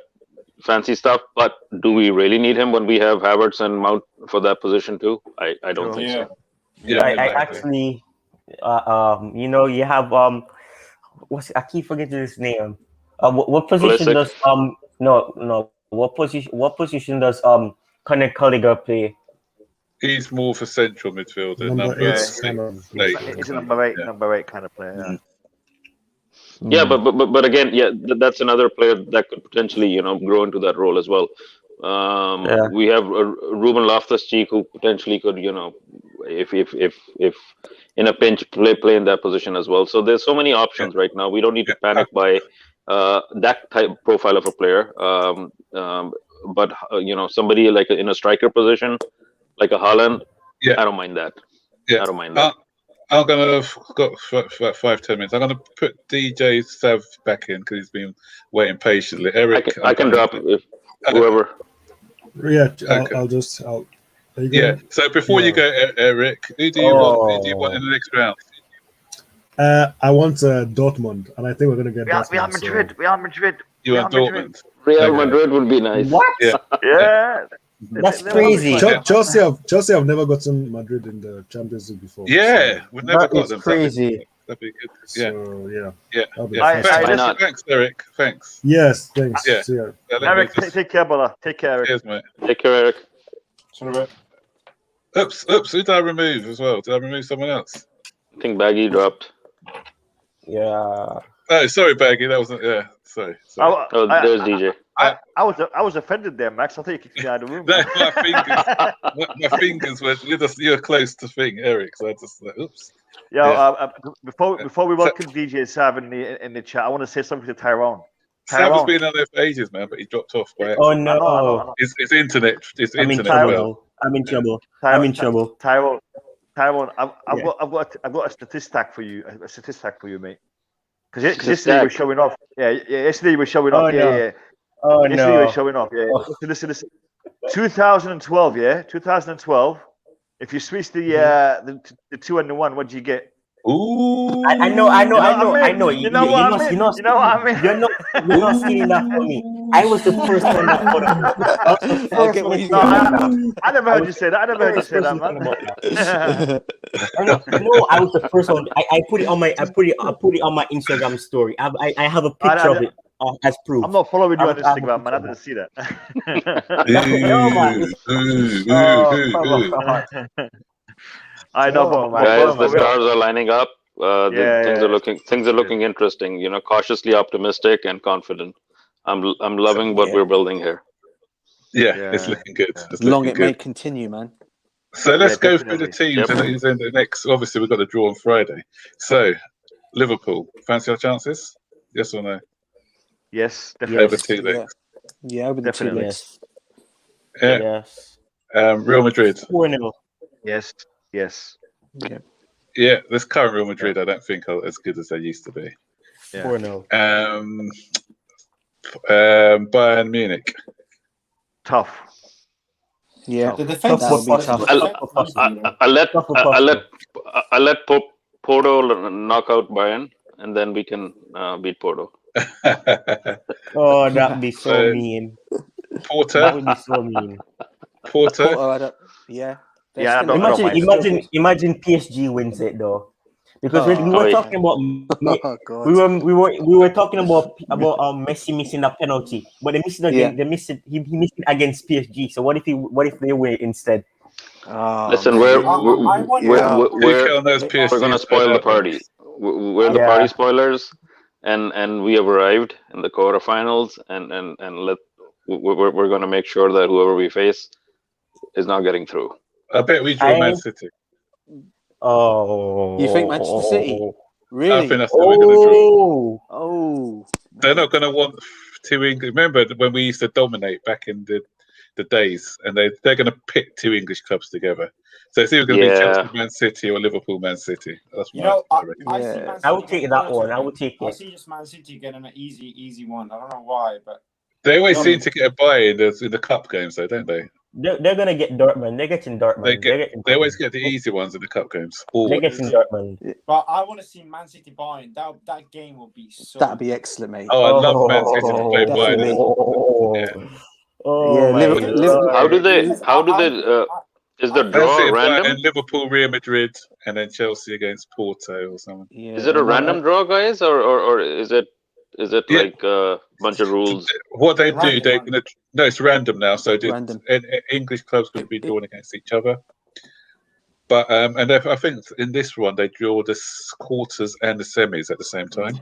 fancy stuff. But do we really need him when we have Havertz and Mount for that position too? I don't think so. Yeah, I actually, you have I keep forgetting his name. What position does What position does Conor Gallagher play? He's more for central midfielder. Number Number 8 six, kind of eight. It's a number 8, Yeah. number 8 kind of player. Yeah. Yeah, but again, yeah, that's another player that could potentially, grow into that role as well. We have Ruben Loftus-Cheek, who potentially could, if in a pinch play in that position as well. So there's so many options right now. We don't need to panic by that type profile of a player. But somebody like in a striker position, like a Haaland, I don't mind that. Yeah. I don't mind that. I'm gonna got about 5-10 minutes. I'm gonna put DJ Sav back in because he's been waiting patiently. Eric, I can drop if whoever. Yeah, Okay. I'll Yeah. So before you go, Eric, who do you want? Who do you want in the next round? I want Dortmund, and I think we're gonna get Dortmund. We are Madrid. We are Madrid. You want Dortmund? Real Madrid would be nice. What? Yeah. Yeah. That's crazy. Chelsea have never gotten Madrid in the Champions League before. Yeah, so we've never got is them. crazy. That'd be good. Yeah. So, yeah. Thanks, Eric. Thanks. Yes, thanks. Yeah. See ya. Eric, take care, brother. Take care, Eric. Cheers, mate. Take care, Eric. Oops. Who did I remove as well? Did I remove someone else? I think Baggy dropped. Yeah. Oh, sorry, Baggy. That wasn't. Yeah. Sorry. Oh, there's DJ. I was offended there, Max. I thought you kicked me out of the room. No, my fingers were. You're close to thing, Eric. So I just oops. Yeah. Before we welcome DJ Sav in the chat, I want to say something to Tyrone. Sav has been on there for ages, man, but he dropped off. By Oh accident. no. I know. His internet. I'm in trouble. I'm in trouble. Tyrone, I've got a statistic for you. A statistic for you, mate. Because yesterday you were showing off. Yeah. Yesterday you were showing off. Yeah. Oh yesterday no. you were showing off. Yeah. Listen. 2012. Yeah. 2012. If you switch the 2 and the 1, what do you get? Ooh. I know. You know what I mean? You're not stealing that from me. I was the first one that put it. I never heard you say that. Man. No, I was the first one. I put it on my Instagram story. I have a picture of it as proof. I'm not following you on Instagram, man. I didn't see that. I know, guys, the stars are lining up. Things are looking interesting. Cautiously optimistic and confident. I'm loving what we're building here. Yeah, it's looking good. Long it may continue, man. So let's go through the teams and then the next. Obviously, we've got the draw on Friday. So Liverpool, fancy our chances? Yes or no? Yes, definitely. Over 2 legs. Yeah, over the 2 legs. Yes. Real Madrid. 4-0. Yes. Yeah, this current Real Madrid, I don't think are as good as they used to be. 4-0. Bayern Munich. Tough. Yeah, the defense will be tough. I'll let Porto knock out Bayern, and then we can beat Porto. Oh, that'd be so mean. Porto. That would be so mean. Porto. Imagine PSG wins it though, because we were talking about we were talking about Messi missing a penalty, but they missed it. They missed it. He missed it against PSG. So what if they win instead? Listen, we're gonna spoil the party. We're the party spoilers, and we have arrived in the quarterfinals, and we're gonna make sure that whoever we face is not getting through. I bet we draw Man City. Oh, you think Manchester City? Really? I think that's what we're going to draw. Oh, they're not going to want 2 English. Remember when we used to dominate back in the days, and they're going to pick 2 English clubs together. So it's either going to be Chelsea Man City or Liverpool Man City. That's I would take that one. I would take it. I see just Man City getting an easy one. I don't know why, but they always seem to get a bye in the cup games, though, don't they? They're gonna get Dortmund. They're getting Dortmund. They always get the easy ones in the cup games. They're getting Dortmund. But I want to see Man City Bayern. That game will be so. That'd be excellent, mate. Oh, I love Man City to play Bayern. How do they? Is the draw random? And Liverpool, Real Madrid, and then Chelsea against Porto or something. Yeah. Is it a random draw, guys, or is it like a bunch of rules? What they do, it's random now. So English clubs could be drawn against each other. But and I think in this one they draw the quarters and the semis at the same time.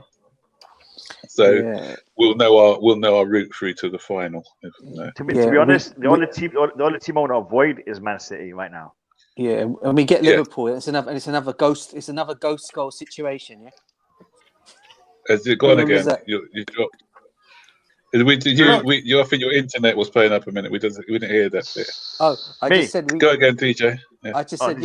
So we'll know our route through to the final. To be honest, the only team I want to avoid is Man City right now. Yeah, and we get Liverpool. It's another ghost. It's another ghost goal situation. Yeah. Has it gone again? You dropped. I think your internet was playing up a minute. We didn't hear that bit. Oh, just said go again, DJ. Yeah. I just said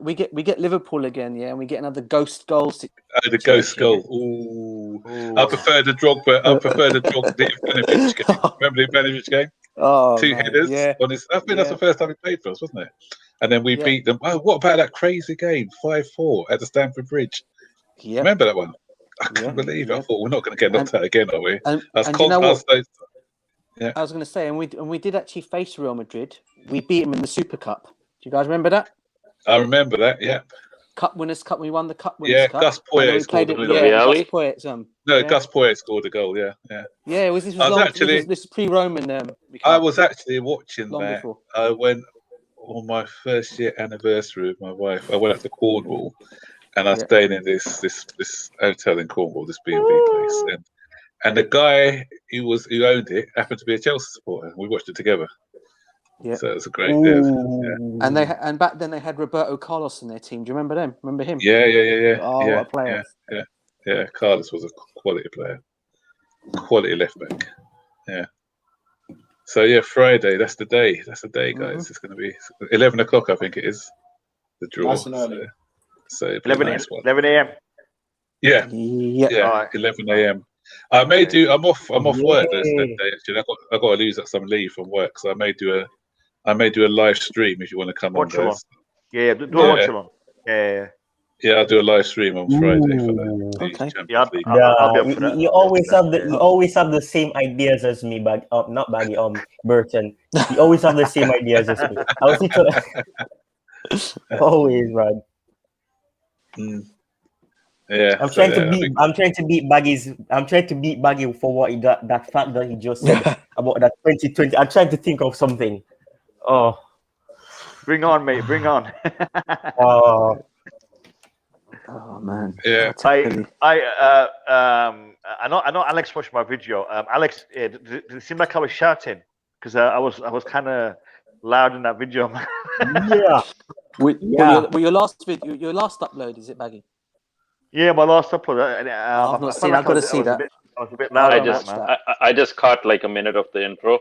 we get Liverpool again, yeah, and we get another ghost goal. The ghost goal. Ooh. I prefer the Drogba. I prefer the Ivanovic game. Remember the Ivanovic game? Oh, 2 headers. Yeah. I think that's the first time he played for us, wasn't it? And then we beat them. Oh, what about that crazy game, 5-4 at the Stamford Bridge? Yeah. Remember that one? I can't believe it. I thought we're not going to get knocked out again, are we? And you know what? I was going to say, and we did actually face Real Madrid. We beat them in the Super Cup. Do you guys remember that? I remember that. Yeah. Cup Winners' Cup. We won the Cup Winners' Cup. Gus Poyet scored a goal. Gus Poyet scored a goal. Yeah. Yeah. This is pre-Roman. I was actually watching that. Before. I went on my first year anniversary with my wife. I went up to Cornwall. And I stayed in this hotel in Cornwall, this B&B place, and the guy who owned it happened to be a Chelsea supporter. We watched it together. Yeah, so it was a great. And back then they had Roberto Carlos in their team. Do you remember them? Remember him? Yeah. Oh, what a player! Yeah. Carlos was a quality player, quality left back. Yeah. So yeah, Friday. That's the day. That's the day, guys. Mm-hmm. It's going to be 11 o'clock. I think it is the draw. Nice and early. So 11 a.m. Yeah. Right. 11 a.m. I may do. I'm off work that day. Actually, I got to lose some leave from work, so I may do a live stream if you want to come on. Yeah, do a watch along. Yeah, I'll do a live stream on Friday for that. Okay. I'll be up for that. You always have the same ideas as me, but not Baggy. Burton. You always have the same ideas as me. I was always right. Yeah, I'm trying to beat Baggy for what that fact that he just said about that 2020. I'm trying to think of something. Oh, bring on, mate! Bring on. Oh man. Yeah. I know Alex watched my video. Alex, did it seem like I was shouting because I was kind of loud in that video, man. Yeah. Your last upload, is it, Baggy? Yeah, my last upload. I've not seen. I've got to see that. I was a bit loud. I just caught like a minute of the intro.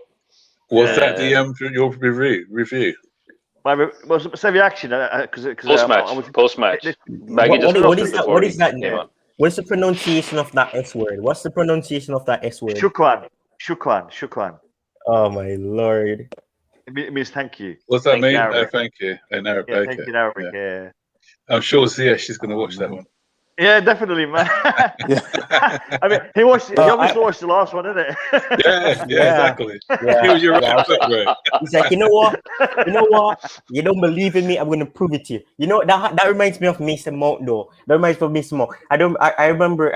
Was that your review? Was the reaction? Post-match. What is that? Yeah. What's the pronunciation of that S word? Shukran. Oh my lord. It means thank you. What's that mean? Thank you in Arabic. Yeah, thank you in Arabic. Yeah. I'm sure she's going to watch that one. Yeah, definitely, man. I mean, he obviously watched the last one, didn't it? Yeah, exactly. Yeah. He was your right foot, right? He's like, you know what? You don't believe in me. I'm going to prove it to you. You know that reminds me of Mason Mount, though. That reminds me of Mason Mount. I remember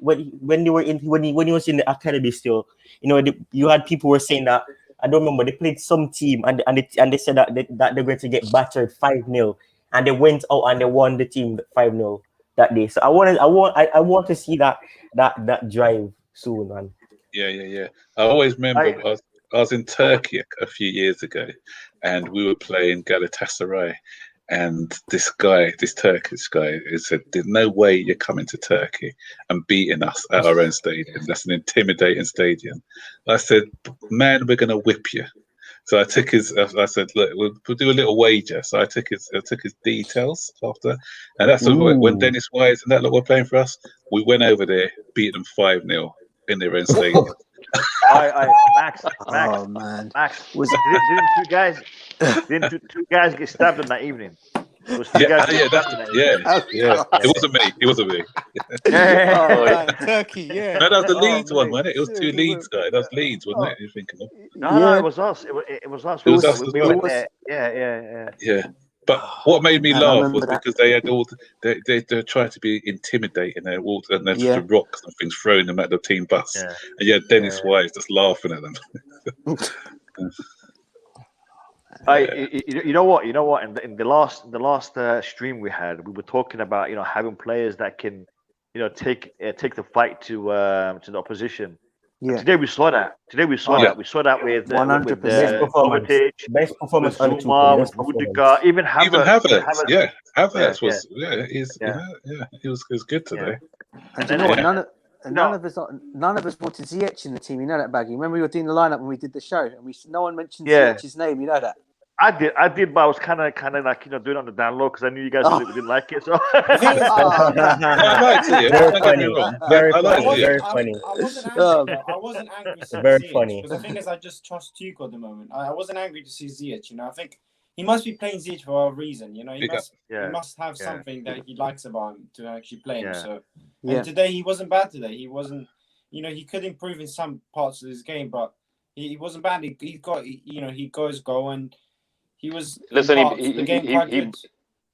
when he was in the academy still. You know, you had people were saying that. I don't remember. They played some team and they said that they're going to get battered 5-0, and they went out and they won the team 5-0 that day. So I want to see that drive soon, man. Yeah. I always remember I was in Turkey a few years ago, and we were playing Galatasaray, and this Turkish guy, said, "There's no way you're coming to Turkey and beating us at our own stadium. That's an intimidating stadium." I said, "Man, we're going to whip you." So I took I said, "Look, we'll do a little wager." So I took his details after, and that's when Dennis Wise and that lot were playing for us. We went over there, beat them 5-0 in their own stadium. Max. Oh man, Max. Didn't two guys get stabbed on that evening? It was yeah. It wasn't me. Turkey, yeah. No, that was the Leeds one, wasn't it? It was two Leeds guys. That was Leeds, wasn't it? You're thinking of? No, it was us. It was us. It was us. We went there. Yeah. But what made me laugh was because they had they tried to be intimidating. They all and then just rocks and things, throwing them at the team bus. Yeah. And Dennis Wise just laughing at them. You know what? In the last stream we had, we were talking about having players that can take the fight to the opposition. Yeah. Today we saw that. We saw that with 100%. Kovacic, Best performance with on Zuma, Tuchel. with Rudiger, even Havertz. Havertz was he was good today. And you know what? None of us wanted Ziyech in the team. You know that, Baggy. Remember we were doing the lineup when we did the show, and no one mentioned Ziyech's name. You know that. I did, but I was kind of like doing it on the down low because I knew you guys didn't like it. So I liked it. Don't get me wrong. Very I liked funny. it. Very funny. I wasn't angry to see Very Ziyech, funny. because the thing is, I just trust Tuchel at the moment. I wasn't angry to see Ziyech. I think he must be playing Ziyech for a reason. He must have something that he likes about him to actually play him. So, and today he wasn't bad. Today he wasn't. He could improve in some parts of his game, but he wasn't bad. He got his goal, and he was. Listen,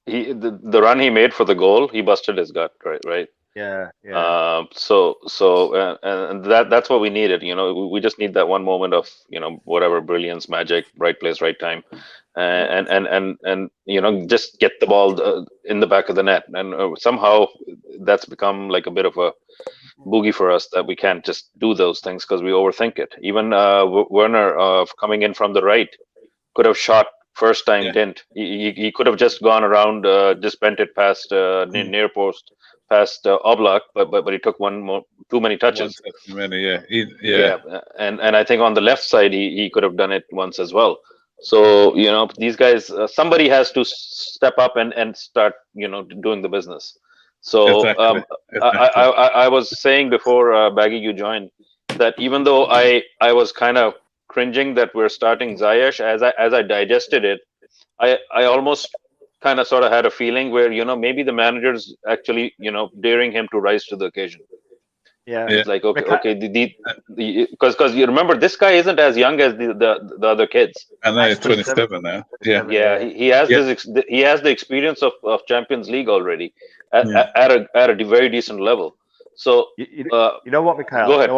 the run he made for the goal, he busted his gut, right? Yeah. So and that's what we needed. We just need that one moment of whatever brilliance, magic, right place, right time, and just get the ball in the back of the net. And somehow that's become like a bit of a boogie for us, that we can't just do those things because we overthink it. Even Werner coming in from the right could have shot first time, didn't. He could have just gone around, just bent it past near post, past Oblak, but he took too many touches. And I think on the left side he could have done it once as well. So these guys, somebody has to step up and start doing the business. So exactly. I was saying before Baggy you joined that even though I was kind of cringing that we're starting Ziyech, as I digested it, I almost kind of sort of had a feeling where maybe the manager's actually daring him to rise to the occasion. It's like okay, because you remember this guy isn't as young as the other kids. And now he's 27 now. He has he has the experience of Champions League already at a very decent level. So you know what, Mikhail? Go ahead.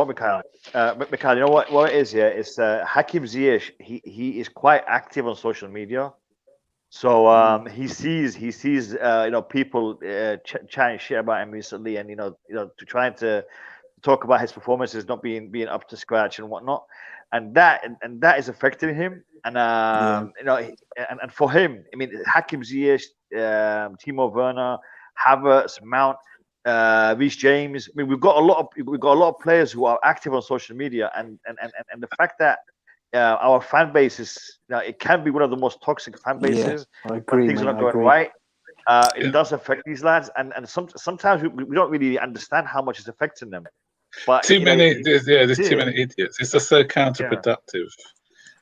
Mikhail, you know what it is? It's Hakim Ziyech. He is quite active on social media. So he sees people chatting shit about him recently, and trying to talk about his performances not being up to scratch and whatnot, and that is affecting him. And and for him, I mean, Hakim Ziyech, Timo Werner, Havertz, Mount, Reece James. I mean, we've got a lot of players who are active on social media, and the fact that our fan base is it can be one of the most toxic fan bases when things are not going right. It does affect these lads, and sometimes we don't really understand how much it's affecting them. But there's too many idiots. It's just so counterproductive.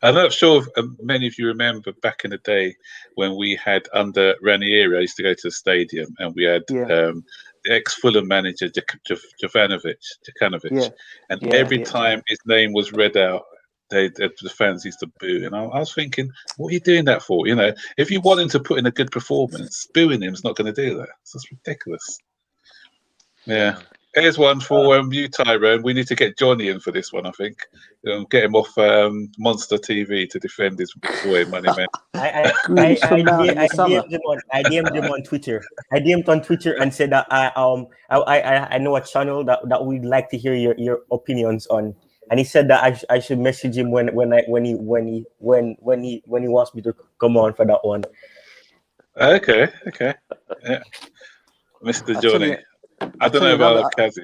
I'm not sure if many of you remember back in the day when we had under Ranieri, I used to go to the stadium and we had the ex-Fulham manager Jokanovic, and every time his name was read out, the fans used to boo. And I was thinking, what are you doing that for? If you want him to put in a good performance, booing him's not going to do that. It's just ridiculous. Yeah. Here's one for you, Tyrone. We need to get Johnny in for this one, I think. Get him off Monster TV to defend his boy, Money Man. I DM'd him on Twitter. I DM'd on Twitter and said that I know a channel that we'd like to hear your opinions on. And he said that I should message him when he wants me to come on for that one. Okay. Yeah. Mr. Johnny. I don't know about Kazi.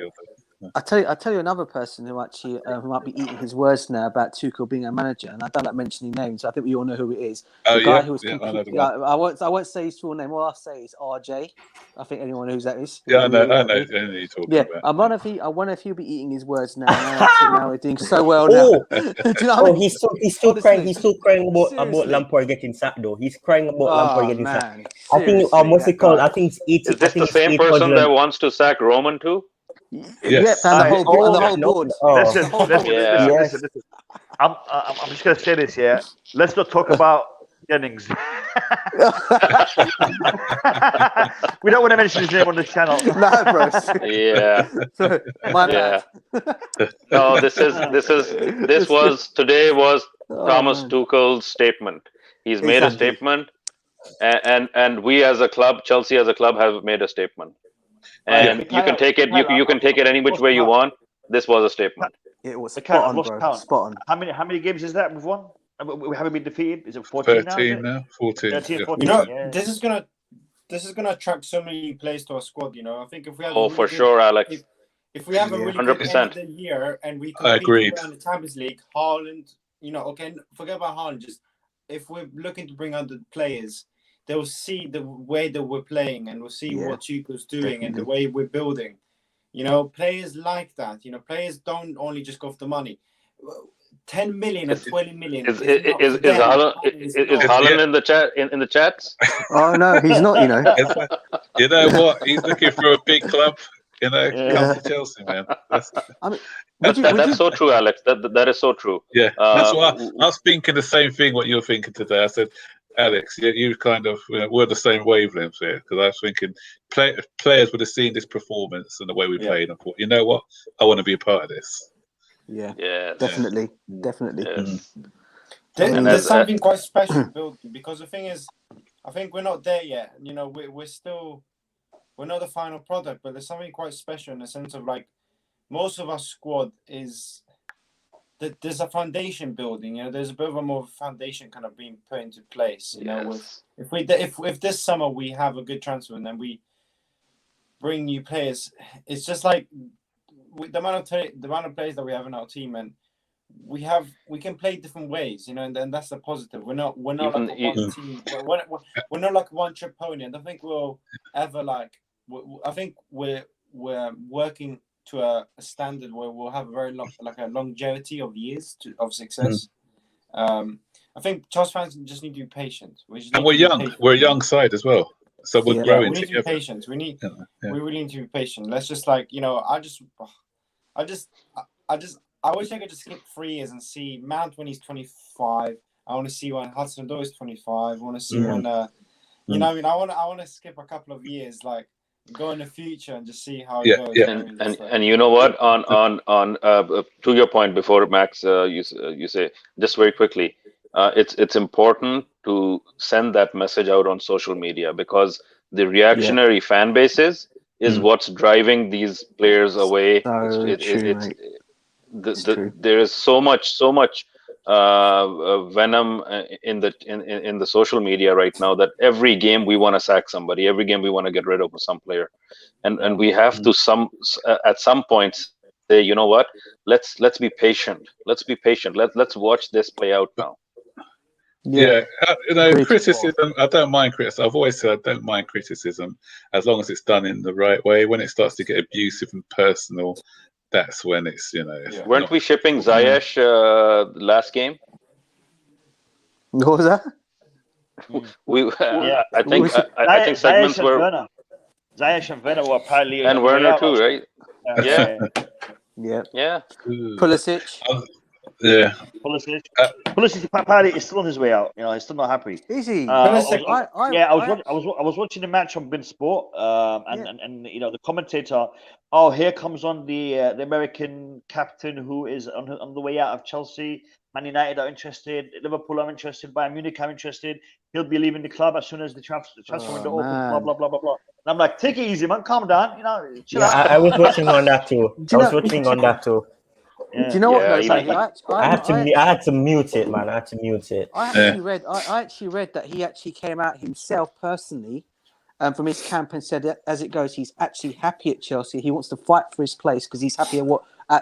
I tell you another person who actually might be eating his words now about Tuchel being a manager, and I don't like mentioning names. I think we all know who it is. The guy who was I won't say his full name. All I'll say is RJ. I think anyone knows that is. Yeah, I know who you're talking about. I wonder if he'll be eating his words now. Now we're doing so well now. Do you know what I mean? He's still crying. He's still crying about Lampard getting sacked, though. He's crying about Lampard getting sacked. I think what's it called? I think it's 80. Is this the same person that wants to sack Roman too? Yes. And the whole board. Listen. I'm just gonna say this. Yeah, let's not talk about Jennings. We don't want to mention his name on the channel. No, bro. Yeah. No, today was Thomas Tuchel's statement. He's made a statement, and we as a club, Chelsea as a club, have made a statement. And you can take it. You can take it any which way you want. This was a statement. It was spot on, bro. Spot on. How many games is that we've won? We haven't been defeated. Is it 14 now? 13 now. 14. 13, 14. You know, yeah. this is gonna attract so many players to our squad. You know, I think if we have for sure, Alex. If we have a really 100%. good end of the year and we compete around the Champions League, Haaland, you know, okay, forget about Haaland. Just if we're looking to bring on the players, they'll see the way that we're playing and we'll see what Tuchel's doing and the way we're building. You know, players like that. You know, players don't only just go for the money. 10 million or 20 million. Is Haaland in the chat? In the chats? Oh no, he's not. You know. You know what? He's looking for a big club. You know, come to Chelsea, man. That's so true, Alex. That is so true. Yeah, that's what I was thinking. The same thing. What you're thinking today. I said, Alex, you kind of we're the same wavelength here, because I was thinking players would have seen this performance and the way we played and thought, you know what, I want to be a part of this. Yeah, definitely. Yes. There's something quite special built, because the thing is, I think we're not there yet. You know, we're not the final product, but there's something quite special in the sense of like most of our squad is that there's a foundation building. You know, there's a bit of a more foundation kind of being put into place. You know, if this summer we have a good transfer and then we bring new players, it's just like the amount of players that we have in our team, and we can play different ways, you know, and then that's the positive. We're not like one team. We're not like one trick pony. I don't think we'll ever like. I think we're working to a standard where we'll have a very long, like a longevity of years of success. I think Chelsea fans just need to be patient. We're young. We're a young side as well, so we're growing together. We need to be patient. We really need to be patient. Let's just like, you know, I wish I could just skip 3 years and see Mount when he's 25. I want to see when Hudson-Odoi is 25. I want to see when, you know, I mean, I want to skip a couple of years, like go in the future and just see how it goes. And you know what? On to your point before, Max, you say just very quickly, it's important to send that message out on social media, because the reactionary fan bases is what's driving these players away. There is so much venom in the social media right now that every game we want to sack somebody, every game we want to get rid of some player, and we have to at some point say, you know what, let's be patient. Let's watch this play out now. You know, criticism. I don't mind criticism. I've always said I don't mind criticism as long as it's done in the right way. When it starts to get abusive and personal, that's when it's, you know. Weren't we shipping Ziyech last game? What was that? I think segments were. Ziyech and Werner were apparently, and Werner too, right? Yeah. Pulisic. Pulisic apparently is still on his way out. You know, he's still not happy. Is he? I was watching the match on Bin Sport, and you know, the commentator. Oh, here comes on the American captain who is on the way out of Chelsea. Man United are interested. Liverpool are interested. Bayern Munich are interested. He'll be leaving the club as soon as the transfer window opens. Blah blah blah blah blah. And I'm like, take it easy, man. Calm down. You know, chill out. I was watching on that too. Do you know what? I had to mute it, man. I actually read that he actually came out himself personally from his camp and said that, as it goes, he's actually happy at Chelsea. He wants to fight for his place because he's happy at what. I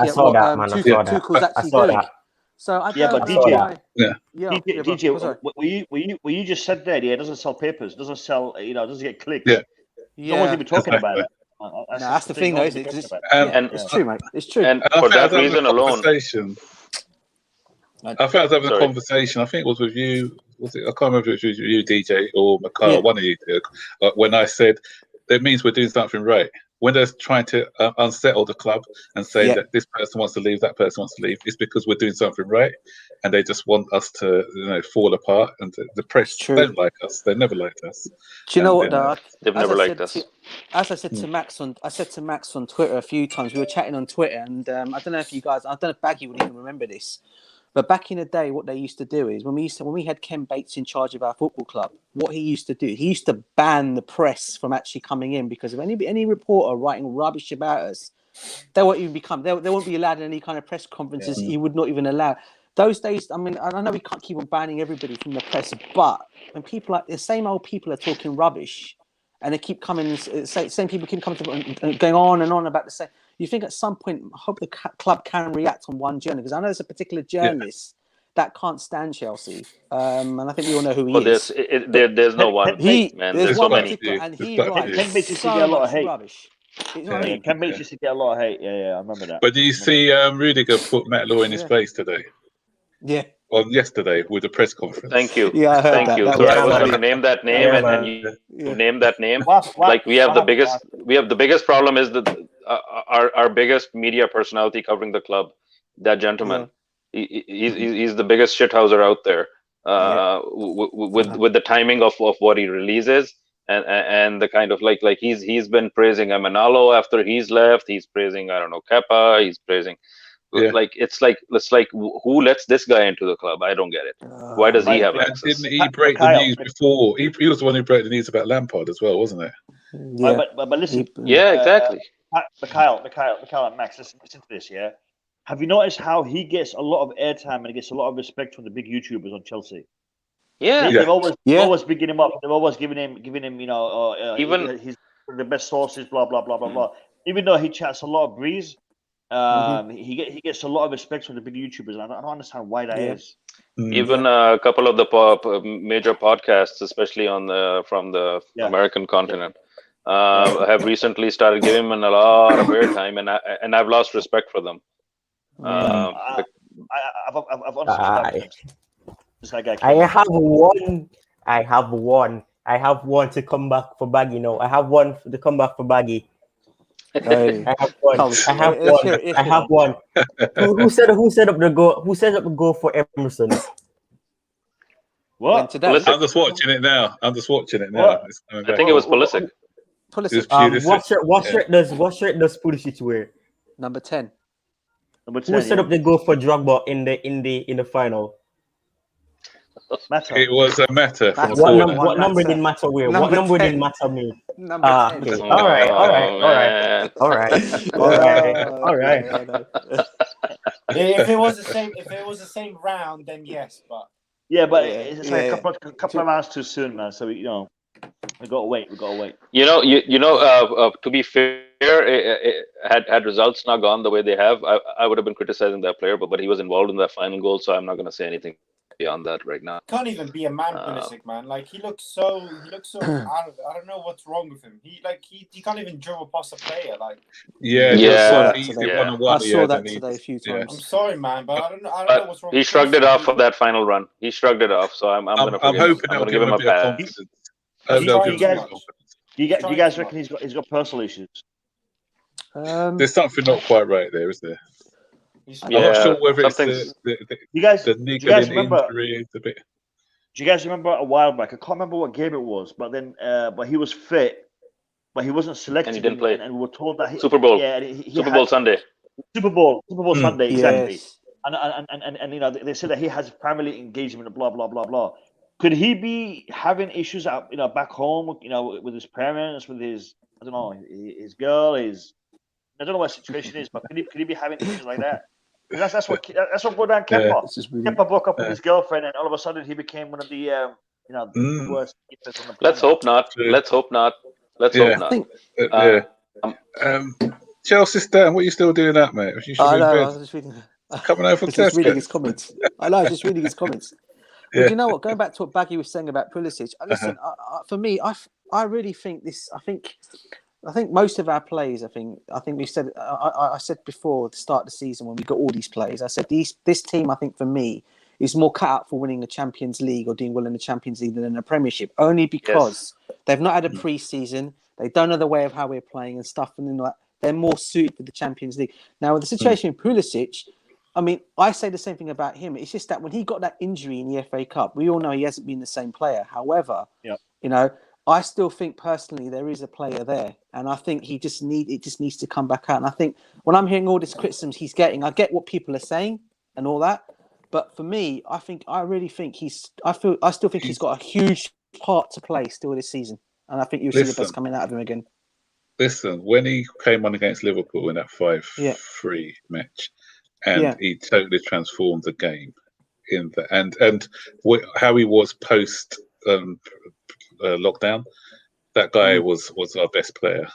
saw that, man. Tuchel's actually doing. So I don't know why. DJ, what you just said there, it doesn't sell papers, doesn't sell, you know, doesn't get clicks. No one's even talking about it. That's the thing, though, isn't it? It's true, mate. It's true. And for that reason alone, I felt I was having a conversation. I think it was with you. Was it? I can't remember if it was you, DJ, or Mikhail, one of you, when I said that means we're doing something right. When they're trying to unsettle the club and say that this person wants to leave, that person wants to leave, it's because we're doing something right, and they just want us to, you know, fall apart. And the press don't like us; they never liked us. Do you know what, Doug? They've never liked us. As I said to Max on Twitter a few times. We were chatting on Twitter, and I don't know if Baggy would even remember this. But back in the day, what they used to do is when we had Ken Bates in charge of our football club, what he used to do, he used to ban the press from actually coming in because of any reporter writing rubbish about us, they won't even they won't be allowed in any kind of press conferences. He would not even allow. Those days, I mean, I know we can't keep on banning everybody from the press, but when people like the same old people are talking rubbish, and they keep coming, same people keep coming to and going on and on about the same. You think at some point, I hope the club can react on one journalist, because I know there's a particular journalist that can't stand Chelsea, and I think we all know who he is. There's no one. There's so one many. particular, and he writes Ken Bates used to so get a lot of much hate. rubbish. You know what I mean? Ken Bates used to get a lot of hate. Yeah, I remember that. But do you see Rudiger put Matt Law in his place today? Yeah. On yesterday with the press conference. Thank you. Yeah, I heard Thank that. you. That So was I was funny. going to name that name, and you named that name. Like we have the biggest problem is that our biggest media personality covering the club, that gentleman. He's the biggest shithouser out there. With the timing of what he releases, and the kind of like he's been praising Emanalo after he's left. He's praising, I don't know, Kepa. He's praising. Like it's like who lets this guy into the club? I don't get it. Why does he have access? Didn't he break the news before? He was the one who broke the news about Lampard as well, wasn't it? Yeah. But listen. Yeah, exactly. Mikhail, and Max, listen to this. Yeah. Have you noticed how he gets a lot of airtime and he gets a lot of respect from the big YouTubers on Chelsea? Yeah. They've always bigging him up. They've always giving him, even he's the best sources. Blah blah blah blah blah. Even though he chats a lot of breeze. He gets a lot of respect from the big YouTubers, and I don't understand why that is. Even a couple of the major podcasts, especially from the American continent, have recently started giving him a lot of airtime, and I've lost respect for them. I've honestly I have one to come back for Baggy now. I have one to come back for Baggy. Hey. I have one. Who set up the goal? Who set up the goal for Emerson? What? I'm just watching it now. I think it was Pulisic. What shirt does Pulisic wear? Number 10. Who set up the goal for Drogba in the final? Mata. It was a Mata. What number did Mata wear? What number did Mata wear? Number 10. Okay. All right. If it was the same round, then yes, but it's like a couple of rounds too soon, man. So we gotta wait. To be fair, had results not gone the way they have, I would have been criticizing that player, but he was involved in that final goal, so I'm not going to say anything beyond that right now. Can't even be a man, Pulisic, man. Like he looks so out of it. I don't know what's wrong with him. He can't even dribble past a player. Like I saw that today a few times. I'm sorry, man, but I don't know what's wrong. He shrugged it off for that final run. He shrugged it off, so I'm going to give him a pass. Do you guys reckon he's got personal issues? There's something not quite right there, is there? I'm not sure whether it's the niggling injury. Do you guys remember a while back? I can't remember what game it was, but then but he was fit, but he wasn't selected, and he didn't play. And we were told that Super Bowl. Super Bowl Sunday. Super Bowl Sunday, exactly. Yes. And they said that he has family engagement, blah blah blah blah. Could he be having issues out, back home, with his parents, with his, I don't know, his girl, I don't know what the situation is, but could he be having issues like that? That's what brought down Kepa. Kepa broke up with his girlfriend, and all of a sudden he became one of the worst keepers on the planet. Let's hope not. Let's hope not. Chelsea Stan, what are you still doing that, mate? You should I was just reading. Coming over for just reading his comments. I know, just reading his comments. But you know what? Going back to what Baggy was saying about Pulisic, listen. For me, I really think this. I think most of our players. I think we said. I said before at the start of the season when we got all these players. I said this team. I think for me is more cut out for winning the Champions League or doing well in the Champions League than in the Premiership. Only because they've not had a pre-season. They don't know the way of how we're playing and stuff, and then they're more suited for the Champions League. Now with the situation with Pulisic. I mean, I say the same thing about him. It's just that when he got that injury in the FA Cup, we all know he hasn't been the same player. However, I still think personally there is a player there, and I think it just needs to come back out. And I think when I'm hearing all these criticisms he's getting, I get what people are saying and all that, But for me, I still think he's got a huge part to play still this season, and I think you'll see the best coming out of him again. Listen, when he came on against Liverpool in that 5-3 match, and he totally transformed the game in the and how he was post lockdown, that guy was our best player.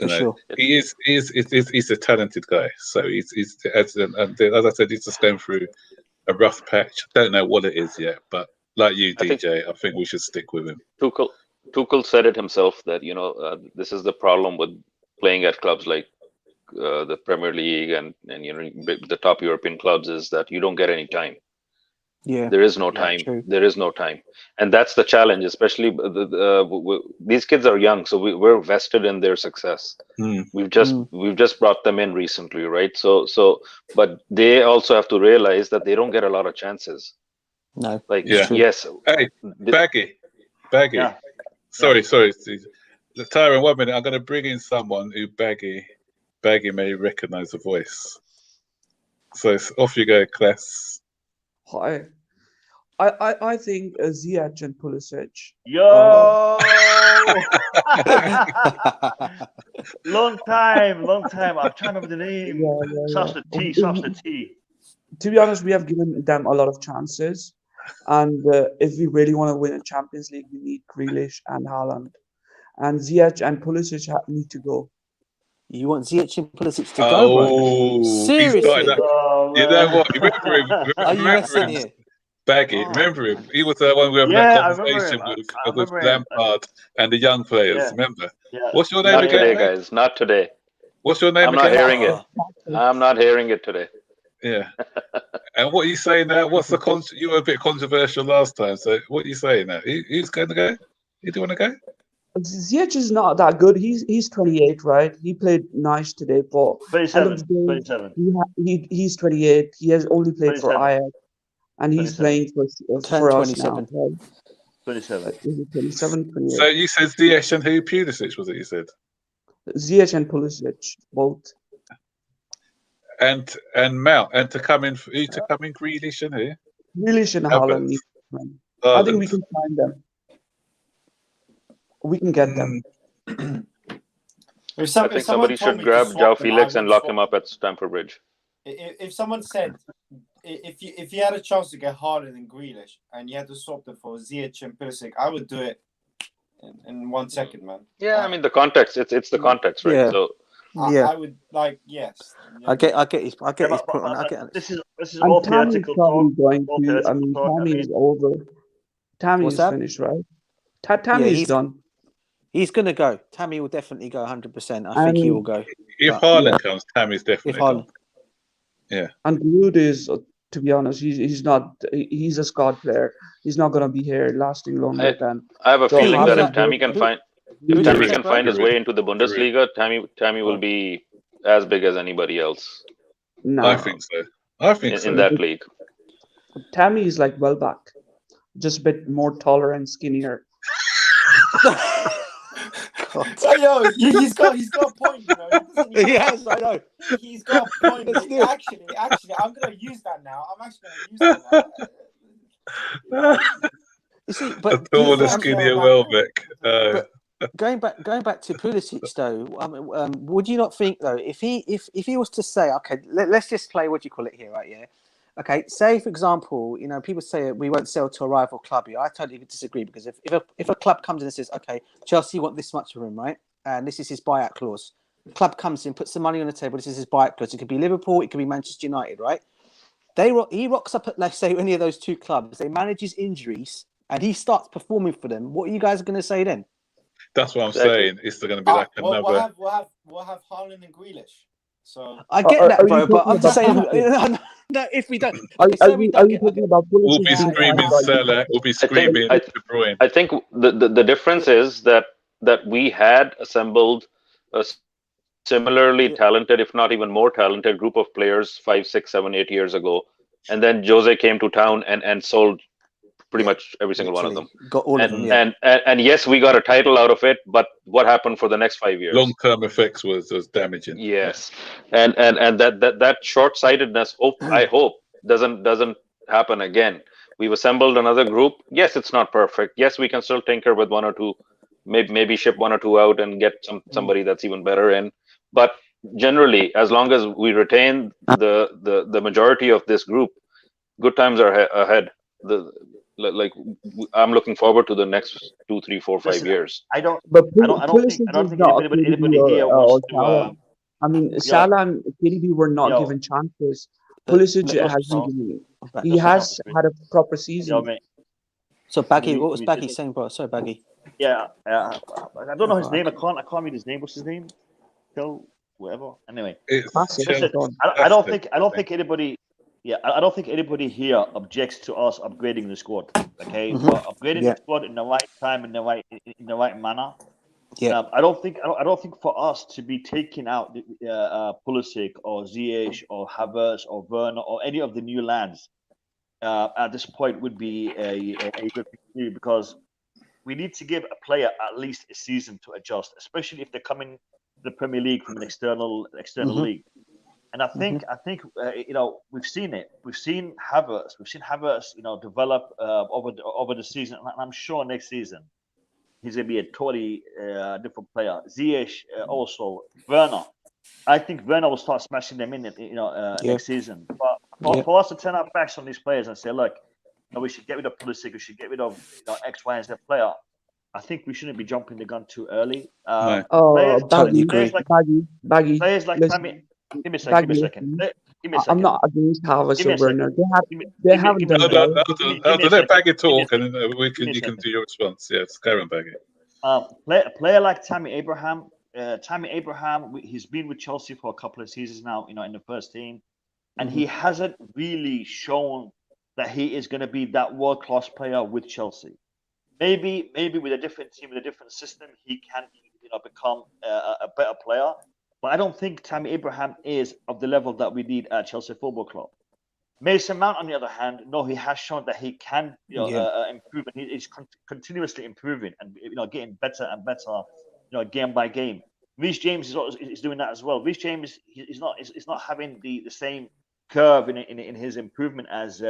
You know, sure. He's a talented guy. So he's as I said, he's just going through a rough patch. Don't know what it is yet, but like you, DJ, I think we should stick with him. Tuchel said it himself that this is the problem with playing at clubs like the Premier League and the top European clubs is that you don't get any time. Yeah, there is no time. There is no time, and that's the challenge. Especially these kids are young, so we're vested in their success. We've just brought them in recently, right? So, but they also have to realize that they don't get a lot of chances. No, yes. Hey, Baggy. Yeah. Sorry. Tyron, 1 minute. I'm going to bring in someone who Baggy may recognize the voice. So off you go, Class. Hi. I think Ziyech and Pulisic. Yo! long time. I'm trying to remember the name. Sauce the T. To be honest, we have given them a lot of chances. And if we really want to win a Champions League, we need Grealish and Haaland. And Ziyech and Pulisic need to go. You want Ziyech and Pulisic to go, bro? Seriously? You know what? Remember him? Are you messing here? Baggy, remember him? He was the one we were having that conversation with Lampard and the young players. Yeah. Remember? Yeah. What's your name not again? Today, guys. Not today. What's your name I'm again? Not hearing it. I'm not hearing it today. Yeah. And what are you saying now? What's the you were a bit controversial last time. So what are you saying now? Who's going to go? You do want to go? Ziyech is not that good. He's 28, right? He played nice today, but 27. He's 28. He has only played 27. For Ajax, and he's 27. Playing for us 27. Now. Right? 27. 28. So you said Ziyech and who? Pulisic was it? You said Ziyech and Pulisic both. And Mount and to come in Grealish and who? Grealish and Haaland. I think we can find them. We can get them. I think somebody should grab João Felix and lock him up at Stamford Bridge. If someone said if you had a chance to get Haaland and Grealish and you had to swap them for Ziyech and Pulisic, I would do it in 1 second, man. Yeah, I mean the context. It's the context, right? Yeah. So I would yes. I get his point on. I get this is all theoretical talk. Tammy is over. Tammy is finished, right? Tammy's done. He's going to go. Tammy will definitely go 100%. I think he will go. If Haaland comes, Tammy's definitely gone. Yeah. And Giroud is, to be honest, he's not. He's a squad player. He's not going to be here lasting longer than. I have a feeling that if Tammy can find his way into the Bundesliga, Tammy will be as big as anybody else. No, I think so. In that league. Tammy is like Welbeck, just a bit more taller and skinnier. Yo, he's got a point, you know. Yes, I know. He's got a point. Actually, I'm gonna use that now. I'm actually gonna use that. You see, but the skinnier Welbeck. Going back to Pulisic though, would you not think though, if he was to say, okay, let's just play what you call it here, right? Yeah. Okay, say for example, people say we won't sell to a rival club. I totally disagree because if a club comes in and says, okay, Chelsea want this much for him, right? And this is his buyout clause. The club comes in, puts some money on the table. This is his buyout clause. It could be Liverpool, it could be Manchester United, right? He rocks up at, let's say, any of those two clubs. They manage his injuries, and he starts performing for them. What are you guys going to say then? That's what I'm saying. It's going to be like another. We'll have Haaland and Grealish. So I get that, bro, but I'm just saying. No, if we don't, are you talking about we'll be screaming Salah. We'll be screaming De Bruyne. I think the difference is that we had assembled a similarly talented, if not even more talented, group of players 5, 6, 7, 8 years ago, and then Jose came to town and sold pretty much every single one of them. Got all of them. Yeah. And yes, we got a title out of it, but what happened for the next 5 years? Long-term effects was damaging. Yes, and that short-sightedness, I hope, doesn't happen again. We've assembled another group. Yes, it's not perfect. Yes, we can still tinker with one or two, maybe ship one or two out and get somebody that's even better in. But generally, as long as we retain the majority of this group, good times are ahead. I'm looking forward to the next 2, 3, 4, 5 years. I don't think anybody here wants to. I mean, Salah and KDB were not given chances. Pulisic has been given. He has had a proper season. So Baggy, what was Baggy saying, bro? Sorry, Baggy. Yeah, I don't know his name. I can't read his name. What's his name? Phil, whatever. Anyway, listen, I don't think anybody. Yeah, I don't think anybody here objects to us upgrading the squad. Okay, but upgrading the squad in the right time, in the right manner. Yeah. I don't think for us to be taking out Pulisic or Ziyech or Havertz or Werner or any of the new lads at this point would be a good thing to do, because we need to give a player at least a season to adjust, especially if they're coming to the Premier League from an external league. And I think we've seen it. We've seen Havertz. Develop over the season, and I'm sure next season he's going to be a totally different player. Ziyech also. Werner. I think Werner will start smashing them in, next season. But for us to turn our backs on these players and say, look, we should get rid of Pulisic, we should get rid of X, Y, and Z player, I think we shouldn't be jumping the gun too early. Baggy. Players like Tammy. Give me a second. I'm not against Havertz or Werner. They haven't done well. Let Baggy talk, and then you can do your response. Yes, Karen Baggy. A player like Tammy Abraham. He's been with Chelsea for a couple of seasons now, in the first team, and he hasn't really shown that he is going to be that world-class player with Chelsea. Maybe with a different team, with a different system, he can, become a better player. But I don't think Tammy Abraham is of the level that we need at Chelsea Football Club. Mason Mount, on the other hand, he has shown that he can, improve, and he's continuously improving and getting better and better, game by game. Reece James is doing that as well. Reece James is not having the same curve in his improvement as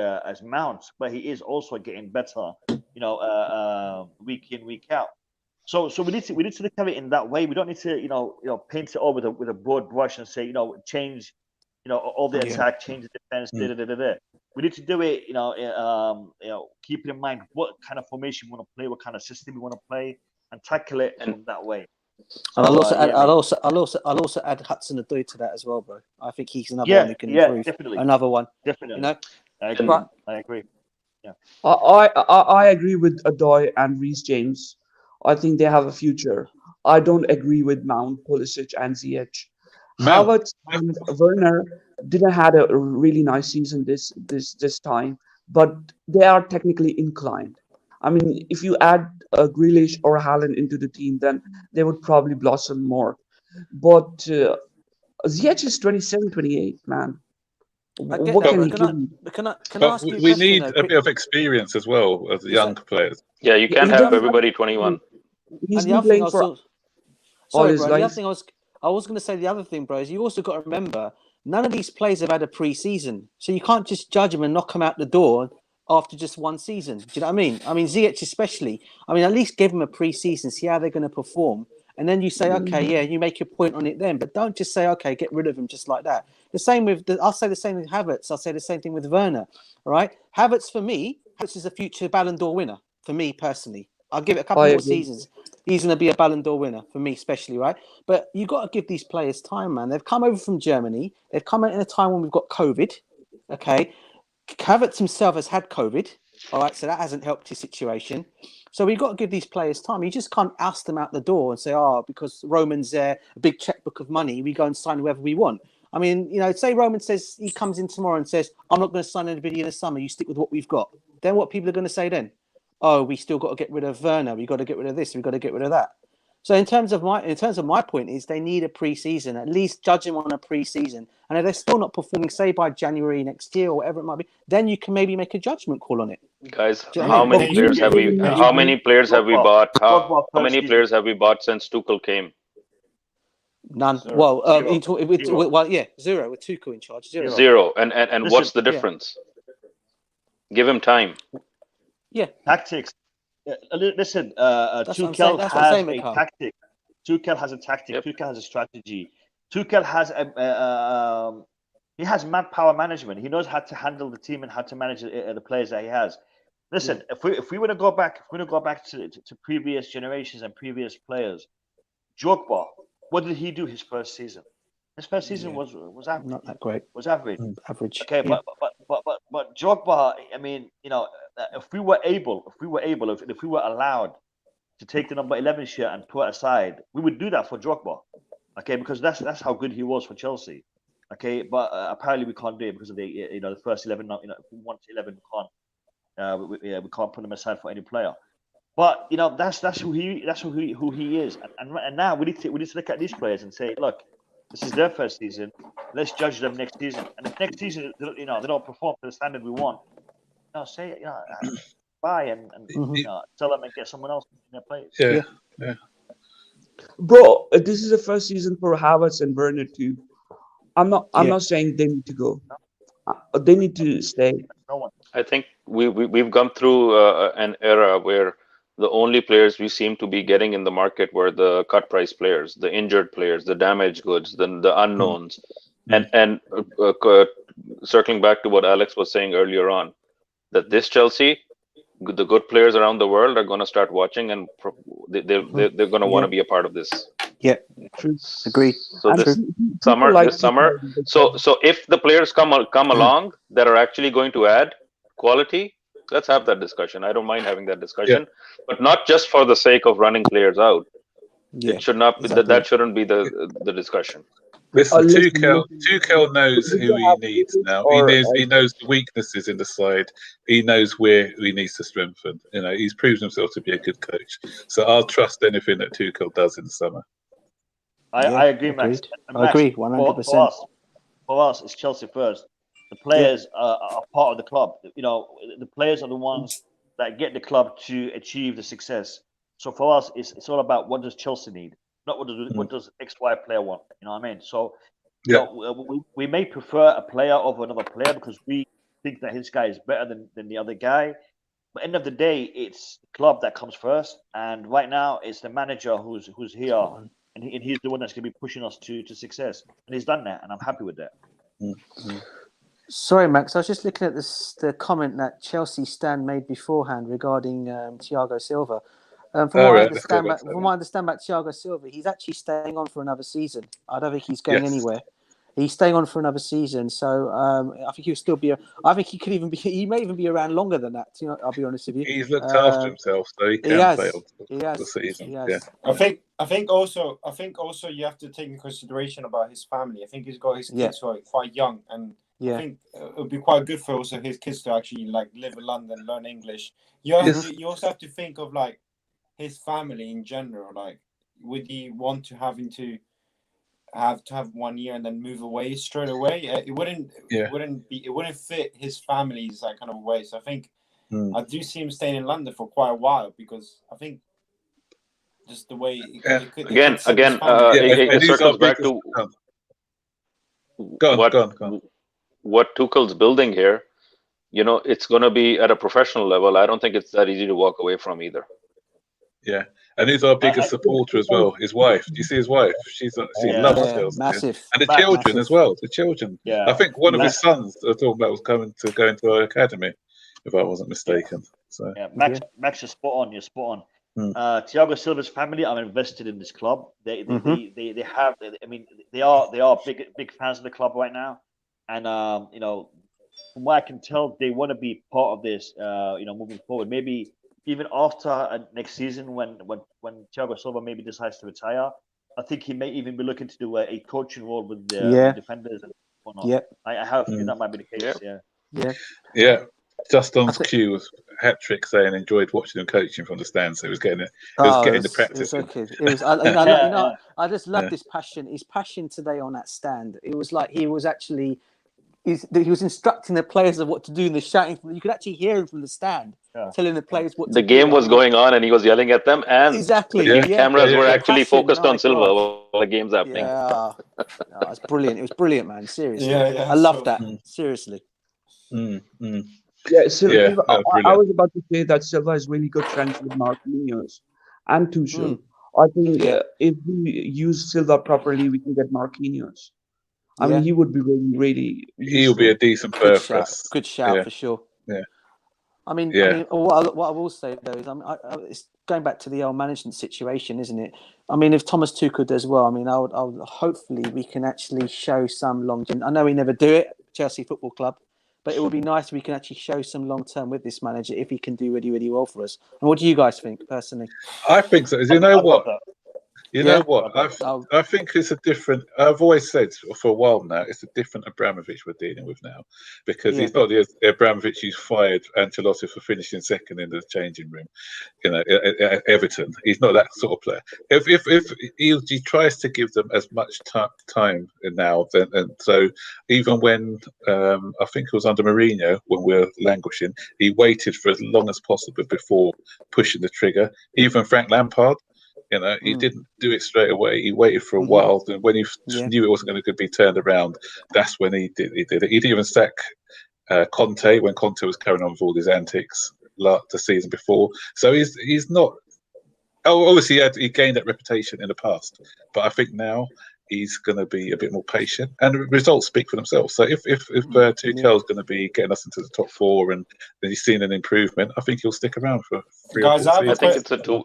Mount, but he is also getting better, week in, week out. So we need to look at it in that way. We don't need to paint it over with a broad brush and say change all the attack, change the defense. We need to do it keeping in mind what kind of formation we want to play, what kind of system we want to play, and tackle it in that way. And I'll also add Hudson-Odoi to that as well, bro. I think he's another one who can improve. Definitely. Another one. Definitely. I agree. Yeah. I agree with Odoi and Reece James. I think they have a future. I don't agree with Mount, Pulisic, and Ziyech. Havertz and Werner didn't have a really nice season this time, but they are technically inclined. I mean, if you add Grealish or Haaland into the team, then they would probably blossom more. But Ziyech is 27, 28, man. What can he do? Can I ask you we need a bit of experience as well as young players. Yeah, you can't have everybody 21. He's been playing for all his life. I was going to say the other thing, bro, is you also got to remember, none of these players have had a pre-season. So you can't just judge them and knock them out the door after just one season. Do you know what I mean? I mean, Ziyech especially. I mean, at least give them a pre-season, see how they're going to perform. And then you say, okay, yeah, you make your point on it then. But don't just say, okay, get rid of him just like that. The same with, I'll say the same with Havertz. I'll say the same thing with Werner. All right? Havertz, for me, Havertz is a future Ballon d'Or winner, for me personally. I'll give it a couple more seasons. He's going to be a Ballon d'Or winner, for me especially, right? But you got to give these players time, man. They've come over from Germany. They've come out in a time when we've got COVID, okay? Havertz himself has had COVID, all right? So that hasn't helped his situation. So we've got to give these players time. You just can't oust them out the door and say, because Roman's there, a big checkbook of money, we go and sign whoever we want. I mean, say Roman says, he comes in tomorrow and says, I'm not going to sign anybody in the summer. You stick with what we've got. Then what people are going to say then? Oh, we still got to get rid of Werner. We got to get rid of this. We got to get rid of that. So in terms of my point is they need a pre-season. At least judge them on a pre-season. And if they're still not performing, say by January next year or whatever it might be, then you can maybe make a judgment call on it. Guys, how many players have we bought? How many players have we bought since Tuchel came? None. Zero. Well, zero with Tuchel in charge. Zero. And what's the difference? Give him time. Yeah. Tactics. Listen, That's what I'm saying. Tuchel That's what I'm has saying, a Mikhail. tactic. Tuchel has a tactic. Yep. Tuchel has a strategy. Tuchel has he has manpower management. He knows how to handle the team and how to manage the players that he has. Listen, if we were to go back, to previous generations and previous players, Drogba, what did he do his first season? His first season was average. Not that great. Was average. Average. Okay, Yeah. but Drogba, I mean, if we were allowed to take the number 11 shirt and put it aside, we would do that for Drogba. Okay, because that's how good he was for Chelsea. Okay, but apparently we can't do it because of the first 11. If we want 11, we can't put them aside for any player. But that's who he is. And now we need to look at these players and say, look, this is their first season. Let's judge them next season. And if next season they don't perform to the standard we want, say buy and sell them and get someone else in their place. Yeah. Bro, this is the first season for Havertz and Werner too. I'm not saying they need to go. They need to stay. I think we've gone through an era where the only players we seem to be getting in the market were the cut price players, the injured players, the damaged goods, the unknowns. And circling back to what Alex was saying earlier on, that this Chelsea, the good players around the world are going to start watching, and they're going to want to be a part of this. Yeah, true. Agreed. So this summer, so if the players come along that are actually going to add quality, let's have that discussion. I don't mind having that discussion, but not just for the sake of running players out. It should not be that shouldn't be the discussion. Listen, Tuchel knows who he needs now. He knows the weaknesses in the side. He knows where he needs to strengthen. He's proven himself to be a good coach. So I'll trust anything that Tuchel does in the summer. I agree, Max. I agree, 100%. For us, it's Chelsea first. The players are part of the club. The players are the ones that get the club to achieve the success. So for us, it's all about what does Chelsea need, not what does XY player want. You know what I mean? So we may prefer a player over another player because we think that his guy is better than the other guy. But end of the day, it's the club that comes first. And right now, it's the manager who's here, and he's the one that's going to be pushing us to success. And he's done that, and I'm happy with that. Sorry, Max. I was just looking at the comment that Chelsea Stan made beforehand regarding Thiago Silva. From what I understand about Thiago Silva, he's actually staying on for another season. I don't think he's going anywhere. He's staying on for another season, so I think he'll still be. I think he could even be. He may even be around longer than that. I'll be honest with you. He's looked after himself, so he can play on the season. I think also you have to take in consideration about his family. I think he's got his kids who are quite young, and I think it would be quite good for also his kids to actually live in London, learn English. You also have to think of his family in general. Would he want to have 1 year and then move away straight away? It wouldn't fit his family's kind of way. So I think I do see him staying in London for quite a while because I think just the way it circles back to what Tuchel's building here. It's going to be at a professional level. I don't think it's that easy to walk away from either. Yeah, and he's our biggest supporter as well. His wife. Do you see his wife? She loves Chelsea. Massive. And the children as well. The children. Yeah. I think one of his sons are talking about was going to our academy, if I wasn't mistaken. So Max, you're spot on. You're spot on. Thiago Silva's family are invested in this club. They have. I mean, they are big fans of the club right now, and from what I can tell, they want to be part of this. Moving forward, maybe even after next season, when Thiago Silva maybe decides to retire, I think he may even be looking to do a coaching role with the defenders and whatnot. Yeah, I have that might be the case. Yeah. Just on cue was hat trick saying enjoyed watching him coaching from the stands. So he was getting the practice. I just love this passion. His passion today on that stand. It was like he was actually. He was instructing the players of what to do, and the shouting. You could actually hear him from the stand, telling the players what to do. The game was going on, and he was yelling at them, and the cameras were actually focused on Silva while the game's happening. It's brilliant. It was brilliant, man. Seriously, I love that. Seriously. Yeah, Silva. I brilliant. was about to say that Silva has really good friends with Marquinhos and Tuchel. I think if we use Silva properly, we can get Marquinhos. I mean, he would be really, really useful. He'll be a decent good for shout. us. Good shout for sure. Yeah. I mean, what I will say though is, it's going back to the old management situation, isn't it? I mean, if Thomas Tuchel does well, I mean, I would hopefully we can actually show some long-term. I know we never do it, Chelsea Football Club, but it would be nice if we can actually show some long-term with this manager if he can do really, really well for us. And what do you guys think personally? I think so. You know what? You know what? I think it's a different. I've always said for a while now, it's a different Abramovich we're dealing with now, because he's not the Abramovich who's fired Ancelotti for finishing second in the changing room. You know, at Everton, he's not that sort of player. If he tries to give them as much time now, then and so even when I think it was under Mourinho when we were languishing, he waited for as long as possible before pushing the trigger. Even Frank Lampard. You know, he didn't do it straight away. He waited for a while, and when he knew it wasn't going to be turned around, that's when he did it. He didn't even sack Conte when Conte was carrying on with all his antics the season before. So he's not. Oh, obviously he gained that reputation in the past, but I think now he's going to be a bit more patient, and the results speak for themselves. So if Tuchel is going to be getting us into the top four, and then he's seen an improvement, I think he'll stick around for 3 or 4 seasons. I think it's a two.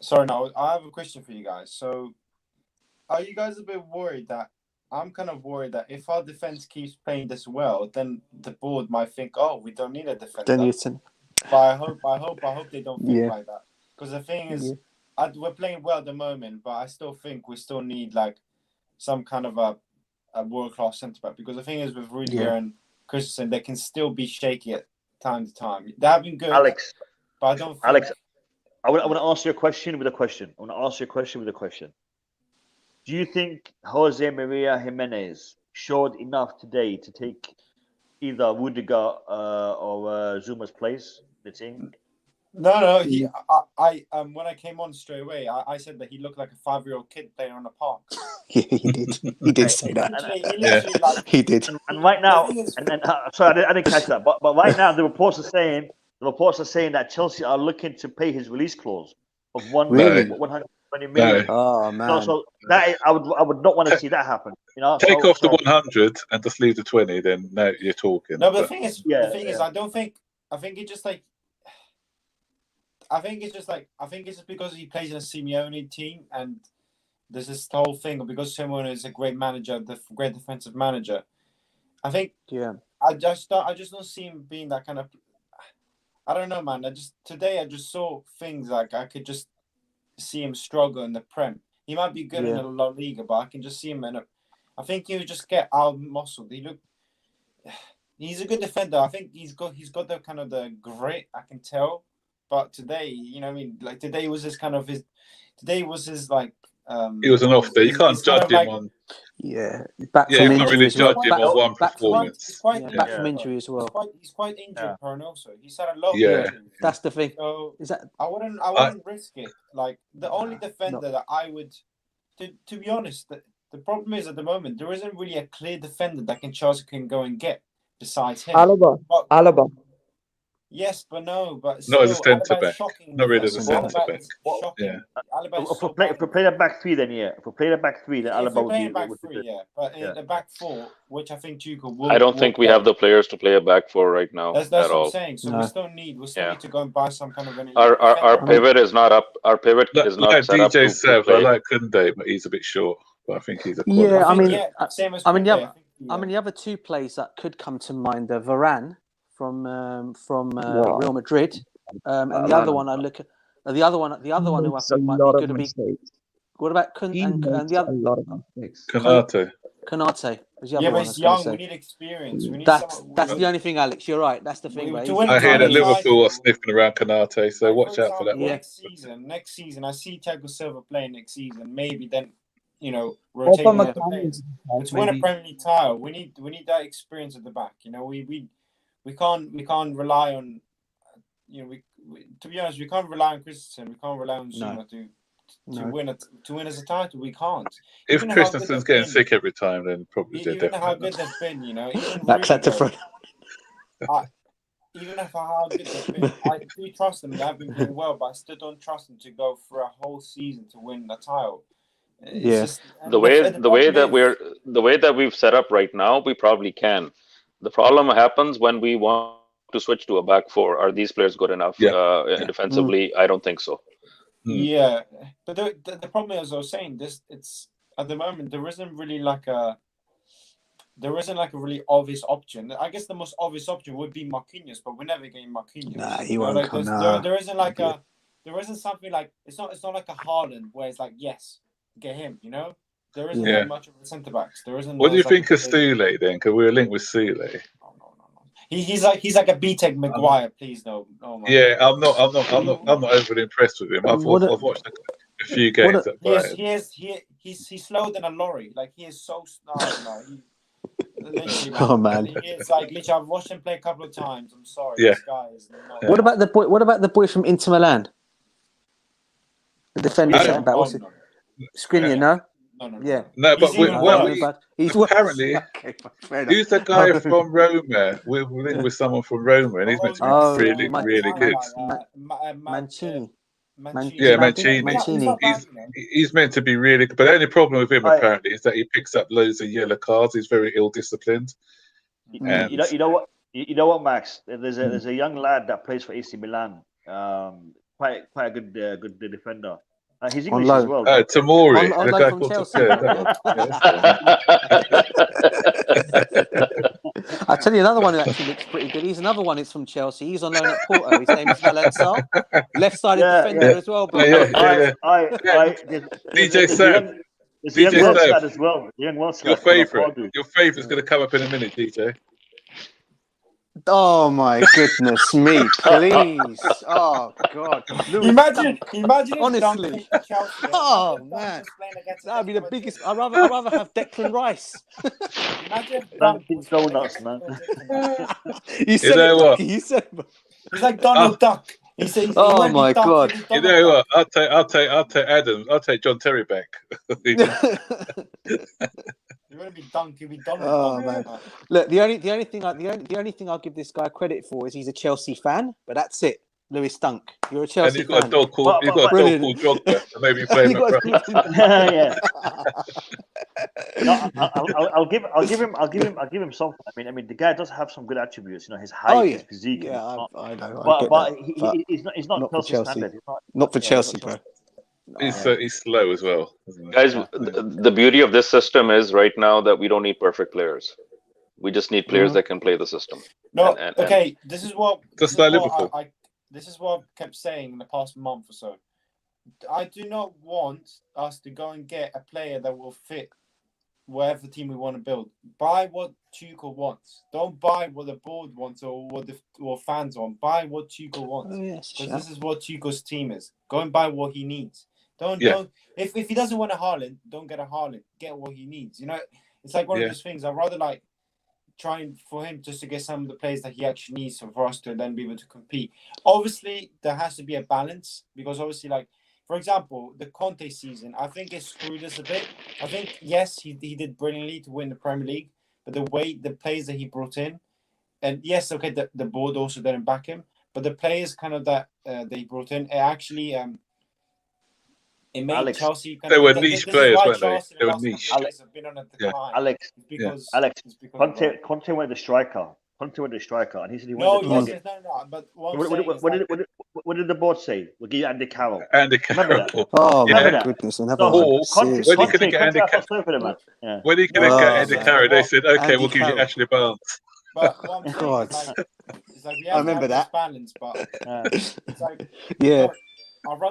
Sorry, no, I have a question for you guys. So, are you guys a bit worried that I'm kind of worried that if our defense keeps playing this well, then the board might think, oh, we don't need a defender. But I hope they don't think like that. Because the thing is, we're playing well at the moment, but I still think we still need like some kind of a world-class centre back. Because the thing is, with Rudiger and Christensen, they can still be shaky at time to time. They have been good, Alex. But I don't think... Alex, I want to ask you a question with a question. Do you think Jose Maria Jimenez showed enough today to take either Rudiger or Zuma's place? The team? No. I when I came on straight away, I said that he looked like a 5-year-old kid playing on a park. Yeah, he did. He did say that. He did. And right now, sorry, I didn't catch that. But right now, the reports are saying that Chelsea are looking to pay his release clause of 120 million. Oh man! So that I would not want to see that happen. You know, take off the 100 and just leave the 20. Then now you're talking. No, but the thing is, I think it's just because he plays in a Simeone team, and there's this whole thing of because Simeone is a great manager, great defensive manager. I think I just don't see him being that kind of. I don't know, man. I just saw things like I could just see him struggle in the Prem. He might be good in the La Liga, but I can just see him I think he would just get out muscled. He's a good defender. I think he's got the kind of the grit. I can tell. But today, you know what I mean? Like today was his like. He was an off day. You can't judge him on. Back from injury. You can't really judge him on one performance. Back from injury as well. He's quite injured prone also. He's had a lot of injuries. That's the thing. So I wouldn't risk it. Like the only defender that I would, to be honest, the problem is at the moment there isn't really a clear defender that Chelsea can go and get besides him. Alaba. Yes, but no, but not as a centre back. Not really as a centre back. Yeah. If we play the back three, then If we play the back three, then Alaba would be back three, But in the back four, which I think Tuchel will. I don't think we have the players to play a back four right now. That's at what all. I'm saying. So we still need to go and buy some kind of an. Our pivot is not up. Our pivot is not set up. DJ Sev, I like Koundé, but he's a bit short. But I think he's a quality. the other two plays that could come to mind are Varane from Real Madrid, and the other one I look at the other one who I think might be good to be. What about and the other? A lot of mistakes. Konate. But he's young. We need experience. That's the only thing, Alex. You're right. That's the thing. I hear that Liverpool are sniffing around Konate, so watch out for that one. Next season, I see Thiago Silva playing next season. Maybe then, rotating the players. To win a Premier League title, we need that experience at the back. We can't rely on, to be honest, we can't rely on Christensen. We can't rely on Zuma to win as a title. We can't. If Christensen's getting sick every time, then probably even how good they've been, That's at the front. even if how good they've been, I do trust them. They have been doing well, but I still don't trust them to go for a whole season to win the title. It's just the way that we've set up right now, we probably can. The problem happens when we want to switch to a back four. Are these players good enough defensively? I don't think so. Yeah, but the problem is, I was saying this. It's at the moment there isn't like a really obvious option. I guess the most obvious option would be Marquinhos, but we're never getting Marquinhos. Nah, he won't come now. There isn't something like it's not like a Haaland where it's like yes, get him. You know, there isn't that much of the centre backs. There isn't. What do you think of Sule then? Because we're linked with Sule. He's like a B-Tech Maguire, please no. Oh my God. I'm not overly impressed with him. I've watched a few games. He's slower than a lorry. Like he is so slow. Oh man! It's like literally, I've watched him play a couple of times. I'm sorry. Yeah. This guy is not... What about the boy? What about the boy from Inter Milan? The defender. Skriniar, no. No. Yeah. No, but apparently he's the guy from Roma. We're linked with someone from Roma, and he's meant to be really good. Mancini. Mancini. He's meant to be really good, but the only problem with him apparently is that he picks up loads of yellow cards. He's very ill-disciplined. You know what, Max? There's a young lad that plays for AC Milan. Quite a good defender. He's English as well. Tamori. On loan from Chelsea. I'll tell you another one who actually looks pretty good. He's another one who's from Chelsea. He's on loan at Porto. His name is Valençal. Left-sided defender as well. DJ Sam. There's a young Welsh lad as well. Your favourite's going to come up in a minute, DJ. Oh my goodness me, please. Oh God. Imagine honestly. Oh man. That would be the biggest. I'd rather have Declan Rice. Imagine Dunkin' Donuts, man. You said He's like Donald Duck. He said, oh my God. You know what? I'll take Adam. I'll take John Terry back. You're gonna be Dunk. You'll be Donald. Oh man! Look, the only thing I'll give this guy credit for is he's a Chelsea fan, but that's it. Lewis Dunk, you're a Chelsea fan. And he's got a dog called Drogba. So maybe you play him. No, I'll give him something. I mean, the guy does have some good attributes. You know, his height, his physique. Yeah, I know. But he's not Chelsea standard. Not for Chelsea, bro. He's slow as well, isn't guys. The beauty of this system is right now that we don't need perfect players. We just need players that can play the system. No, okay. This is what Liverpool. This is what I've kept saying in the past month or so. I do not want us to go and get a player that will fit whatever team we want to build. Buy what Tuchel wants. Don't buy what the board wants or what the fans want. Buy what Tuchel wants. Because this is what Tuchel's team is. Go and buy what he needs. Don't. If he doesn't want a Haaland, don't get a Haaland. Get what he needs. You know, it's like one of those things. I'd rather like trying for him just to get some of the players that he actually needs for us to then be able to compete. Obviously, there has to be a balance because obviously, like for example, the Conte season, I think it screwed us a bit. I think yes, he did brilliantly to win the Premier League, but the players that he brought in, and yes, okay, the board also didn't back him, but the players kind of that he brought in, it actually it made Chelsea kind they were niche players, weren't they? They were niche. Alex, Conte went the striker. And he said he wanted the target. No. But what did the board say? We'll give you Andy Carroll. Andy Carroll. Oh my goodness! When he couldn't get Andy Carroll, they said, "Okay, we'll give you Ashley Barnes." But what I'm saying is like we have I remember that balance, but it's like I'd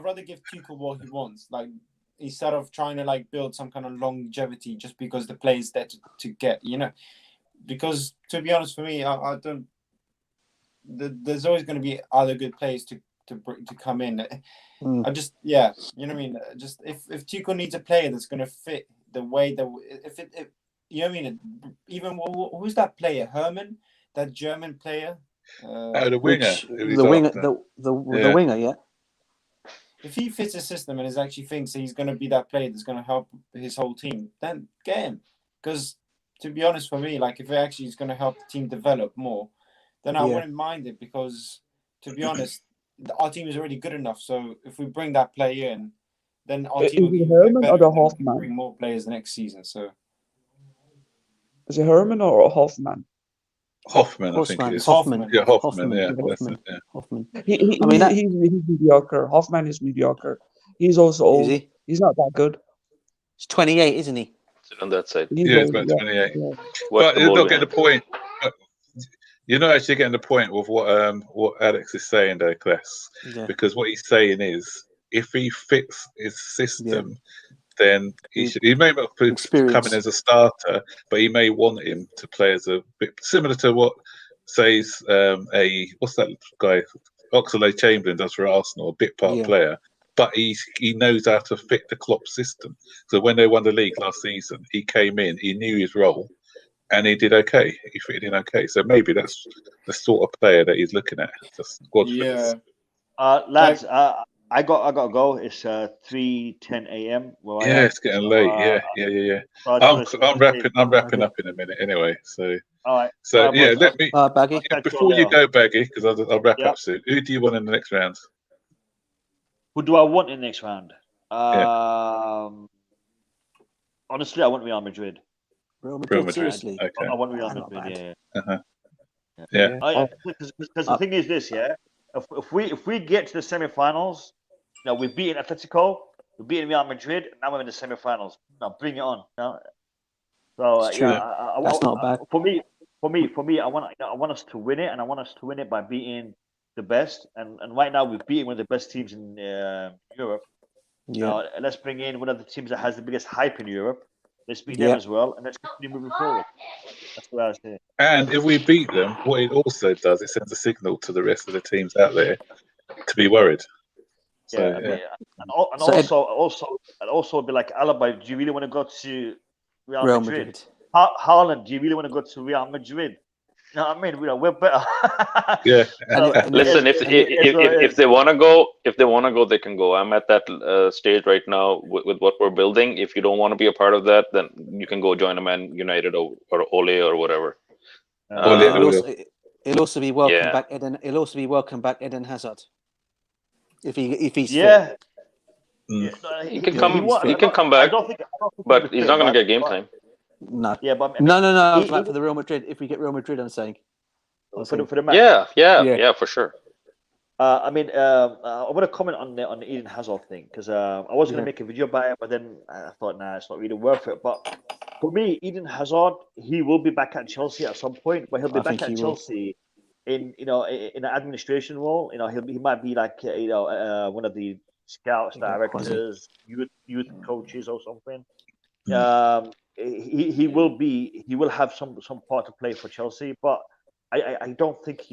rather give Tuchel what he wants, like instead of trying to like build some kind of longevity just because the players there to get, you know. Because to be honest, for me, I don't. There's always going to be other good players to come in. I just you know what I mean. Just if Tuchel needs a player that's going to fit the way that if you know what I mean. Even who's that player? Herman, that German player. The winger. The winger, yeah. If he fits the system and actually thinks that he's going to be that player that's going to help his whole team, then get him. Because to be honest, for me, like if it actually is going to help the team develop more, then I wouldn't mind it because, to be honest, our team is already good enough. So if we bring that player in, then our team will be Herman or better. the And we can Hoffman? bring more players next season. So is it Herman or Hoffman? Hoffman, I think it is. Hoffman. Yeah, Hoffman. Hoffman. Yeah, Hoffman. that's it, yeah. Hoffman. He's mediocre. Hoffman is mediocre. He's also old. Is he? He's not that good. He's 28, isn't he? Sit on that side. He's Yeah, it's old, about 28. yeah. But the you're ball not getting behind. the point. You're not actually getting the point with what Alex is saying there, Kless. Yeah. Because what he's saying is, if he fits his system, then he may not come in as a starter, but he may want him to play as a bit similar to what says what's that guy Oxlade-Chamberlain does for Arsenal, a bit part player. But he knows how to fit the Klopp system. So when they won the league last season, he came in, he knew his role, and he did okay. He fitted in okay. So maybe that's the sort of player that he's looking at. Just squad fitness. Lads, I got to go. It's 3:10 a.m. It's getting late. Yeah. I'm wrapping up in a minute anyway. So all right. So let me Baggy. before you go, Baggy, because I'll wrap up soon. Who do you want in the next round? Who do I want in the next round? Honestly, I want Real Madrid. Real Madrid. Seriously. Okay. I want Real Madrid. Yeah. Because the thing is this, if we get to the semi-finals, we've beaten Atletico, we've beaten Real Madrid, and now we're in the semi-finals. Now bring it on. So that's not bad. For me, I want us to win it, and I want us to win it by beating the best. And right now we've beaten one of the best teams in Europe. Yeah. Let's bring in one of the teams that has the biggest hype in Europe. Let's beat them as well, and let's continue moving forward. That's what I was saying. And if we beat them, what it also does, it sends a signal to the rest of the teams out there to be worried. So, and also be like, Alaba, do you really want to go to Real Madrid? Haaland, do you really want to go to Real Madrid? You know what I mean? We're better. Listen, if they want to go, they can go. I'm at that stage right now with what we're building. If you don't want to be a part of that, then you can go join a Man United or Ole or whatever. It'll also be welcome back Eden. It'll also be welcome back Eden Hazard. If he's fit. He can come. He can come back, but he's not going to get game time. No. Yeah, but No. For the Real Madrid, if we get Real Madrid, I'm saying. For the match. Yeah, for sure. I want to comment on the Eden Hazard thing because I was going to make a video about it, but then I thought, it's not really worth it. But for me, Eden Hazard, he will be back at Chelsea at some point, but he'll be back at Chelsea in an administration role. He might be like one of the scouts, directors, youth coaches or something. He will have some part to play for Chelsea, but I don't think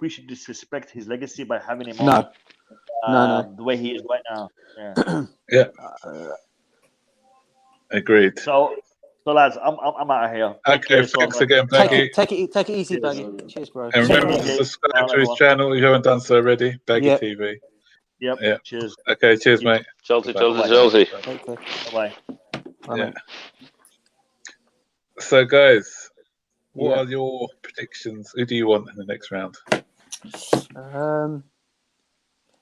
we should disrespect his legacy by having him on the way he is right now. Yeah. Agreed. So lads, I'm out of here. Okay, thanks again, Baggy. Take it easy, Baggy. Cheers, bro. And remember to subscribe to his channel if you haven't done so already. Baggy TV. Yep. Yeah. Cheers. Okay. Cheers, mate. Chelsea. Bye. Yeah. So, guys, what are your predictions? Who do you want in the next round?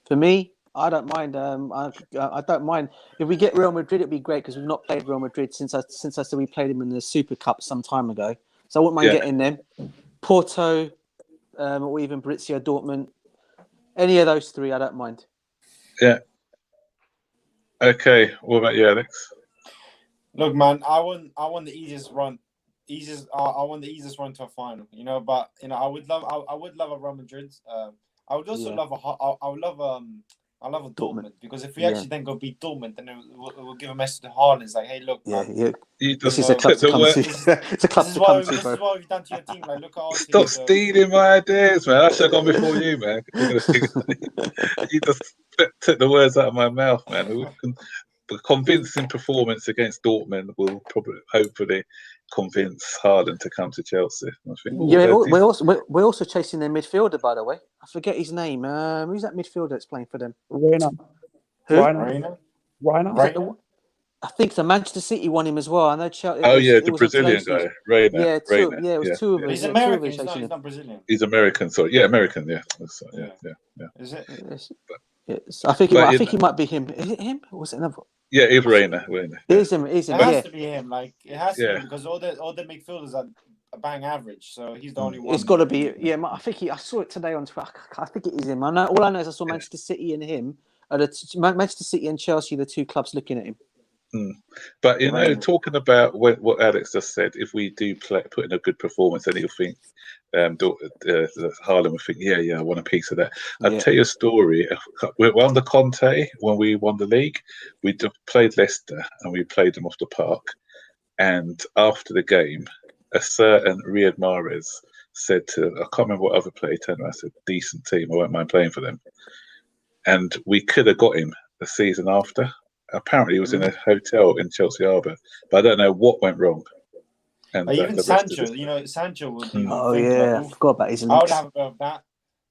For me, I don't mind. I don't mind if we get Real Madrid. It'd be great because we've not played Real Madrid since I said we played them in the Super Cup some time ago. So I wouldn't mind getting them. Porto, or even Borussia Dortmund. Any of those three, I don't mind. Yeah. Okay. What about you, Alex? Look, man, I want the easiest run. I want the easiest run to a final. But I would love a Real Madrid. I would also love a Dortmund because if we actually then go beat Dortmund, then we'll give a message to Haaland. It's like, hey, look, man, this is a club to come to. It's a club to come to, bro. This is what we've done to your team. Like, look at our Stop team, stealing my ideas, man. I should have gone before you, man. You just took the words out of my mouth, man. The convincing performance against Dortmund will hopefully convince Haaland to come to Chelsea. I think, we're also chasing their midfielder, by the way. I forget his name. Who's that midfielder that's playing for them? Reina. Who? Reina. I think the Manchester City won him as well. I know. The Brazilian guy, Reina. Yeah, it was two of us. He's American. He's not Brazilian. He's American. Sorry, yeah, American. Yeah. Is it? Yes. I think it might be him. Is it him? Or was it another? Yeah, it's Reina. It is him. It has to be him. Like it has to be because all the midfielders are a bang average. So he's the only one. It's got to be. Yeah, I think I saw it today on Twitter. I think it is him. All I know is I saw Manchester City and him. Manchester City and Chelsea, the two clubs looking at him. But talking about what Alex just said, if we do put in a good performance, then he'll think Haaland would think, I want a piece of that. I'll tell you a story. We're under Conte when we won the league. We played Leicester and we played them off the park. And after the game, a certain Riyad Mahrez said I can't remember what other player turned around. I said, decent team, I won't mind playing for them. And we could have got him the season after. Apparently, he was in a hotel in Chelsea Harbour, but I don't know what went wrong. And even Sancho, Sancho would. I forgot about his links. I would have a bit of that.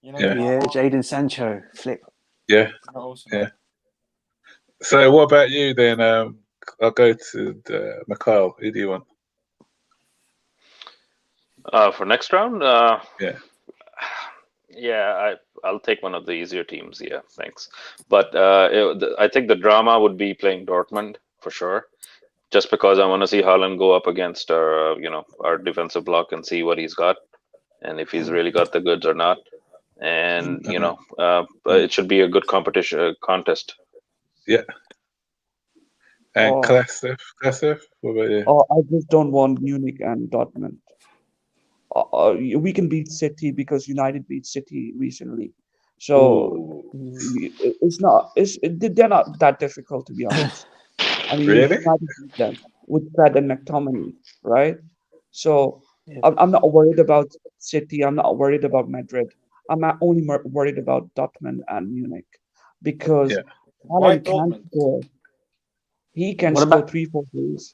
Jadon Sancho flip. Yeah, awesome. Yeah. So, what about you then? I'll go to Mikhail. Who do you want? For next round? I'll take one of the easier teams. Yeah, thanks. But I think the drama would be playing Dortmund for sure, just because I want to see Haaland go up against our defensive block and see what he's got, and if he's really got the goods or not. And it should be a good contest. Yeah. And Klasov, what about you? I just don't want Munich and Dortmund. We can beat City because United beat City recently, so they're not that difficult, to be honest. I mean, really? United beat them with Fred and McTominay, right? So I'm not worried about City. I'm not worried about Madrid. I'm not only worried about Dortmund and Munich because Haaland can score. He can score 3-4 goals.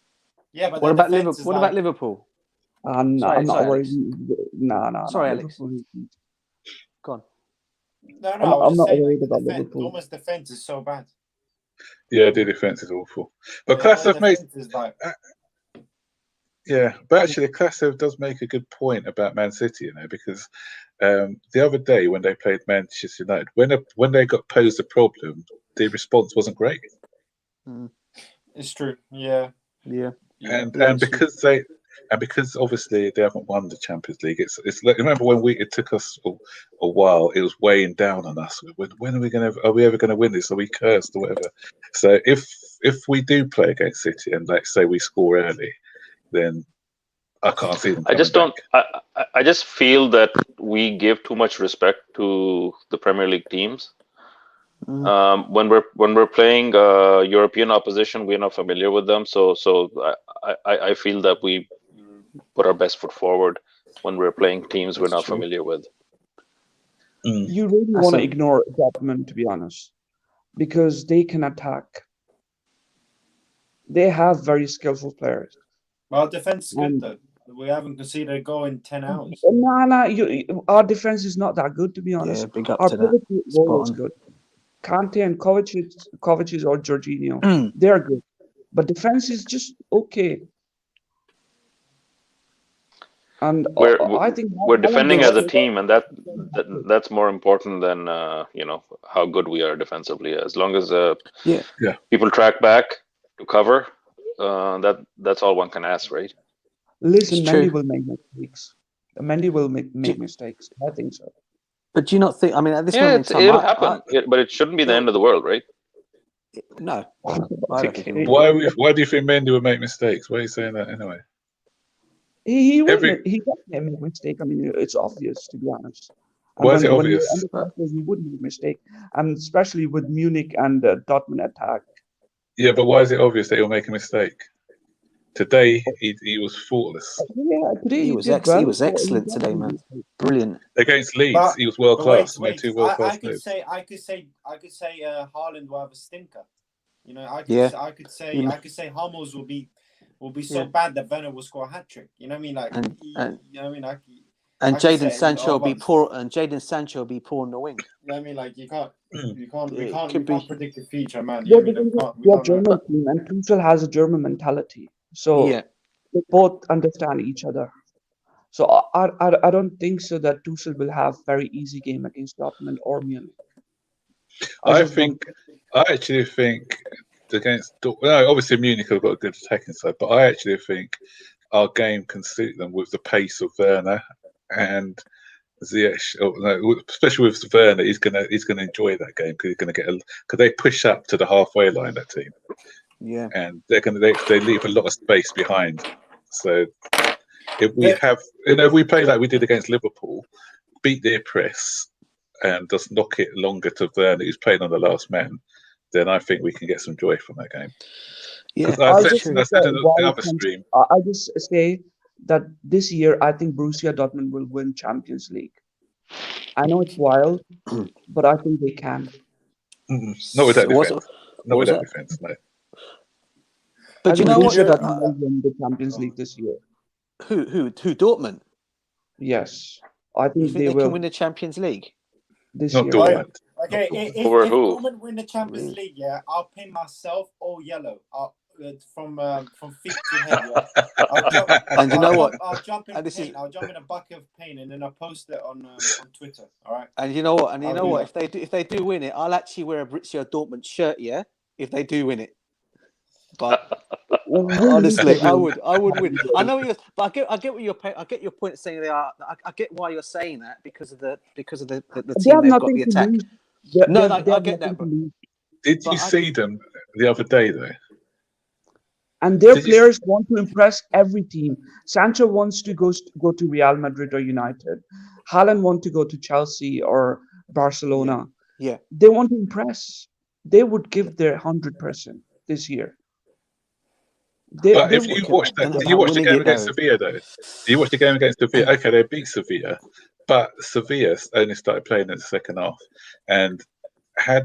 Yeah, but what about Liverpool? What about Liverpool? I'm not worried. No. Sorry, Alex. Go on. No, I'm not worried about Liverpool. Dortmund's defense is so bad. Yeah, their defense is awful. But Klasov makes. But actually, Klasov does make a good point about Man City, because the other day when they played Manchester United, when they got posed a problem, the response wasn't great. It's true. Yeah. And because obviously they haven't won the Champions League, it's like, remember when it took us a while, it was weighing down on us. When are we ever going to win this? Are we cursed or whatever? So if we do play against City and let's say we score early, then I can't see them. I just feel that we give too much respect to the Premier League teams. When we're playing European opposition, we're not familiar with them, so I feel that we put our best foot forward when we're playing teams we're not familiar with. You really want to ignore Dortmund, to be honest, because they can attack. They have very skillful players. Well, defense is good though. We haven't conceded a goal in 10 hours. Our defense is not that good, to be honest. Big up our to that. Goal is good. Kante and Kovacic or Jorginho, they're good, but defense is just okay. And I think we're defending as a team, and that's more important than how good we are defensively. As long as people track back to cover, that's all one can ask, right? Listen, Mendy will make mistakes. Mendy will make mistakes. I think so. But do you not think? I mean, at this moment in time, it'll happen. But it shouldn't be the end of the world, right? No. Why do you think Mendy would make mistakes? Why are you saying that anyway? He doesn't make a mistake. I mean, it's obvious, to be honest. Why is it obvious? He wouldn't make a mistake, and especially with Munich and Dortmund attack. Yeah, but why is it obvious that he'll make a mistake? Today he was faultless. Yeah, today he was excellent today, man. Brilliant. Against Leeds, he was world class. Made 2 world class moves. I could say Haaland will have a stinker. I could say Hummels will be so bad that Werner will score a hat trick. You know what I mean? Like, and Jadon Sancho will be poor. And Jadon Sancho will be poor on the wing. You know what I mean? Like, you can't. We can't predict the future, man. Yeah, they're a German team, and Tuchel has a German mentality. So they both understand each other. So I don't think so that Tuchel will have very easy game against Dortmund or Munich. I actually think against obviously Munich have got a good attacking side, but I actually think our game can suit them with the pace of Werner and Ziyech. Especially with Werner, he's gonna enjoy that game because he's gonna get because they push up to the halfway line, that team. Yeah, and they leave a lot of space behind. So if we play like we did against Liverpool, beat their press and just knock it longer to Werner, who's playing on the last man, then I think we can get some joy from that game. Yeah, I just say that this year I think Borussia Dortmund will win Champions League. I know it's wild, but I think they can. Not with that defense. Not with that defense, no. But you know what? Borussia Dortmund will win the Champions League this year. Who? Dortmund? Yes, I think they will. Can win the Champions League this year. Dortmund. Okay, if Dortmund win the Champions League, I'll paint myself all yellow. From feet to head. I'll jump in paint. I'll jump in a bucket of paint and then I'll post it on Twitter. All right. And you know what? If they do win it, I'll actually wear a Borussia Dortmund shirt. Yeah, if they do win it. But honestly, I would win. I know you, but I get what I get your point saying they are. I get why you're saying that because of the team they've got the attack. I get that. Bro. Did you see them the other day though? And their players want to impress every team. Sancho wants to go to Real Madrid or United. Haaland wants to go to Chelsea or Barcelona. Yeah. They want to impress. They would give their 100% this year. If you watch the game against Sevilla though? You watch the game against Sevilla. Okay, they beat Sevilla, but Sevilla only started playing in the second half, and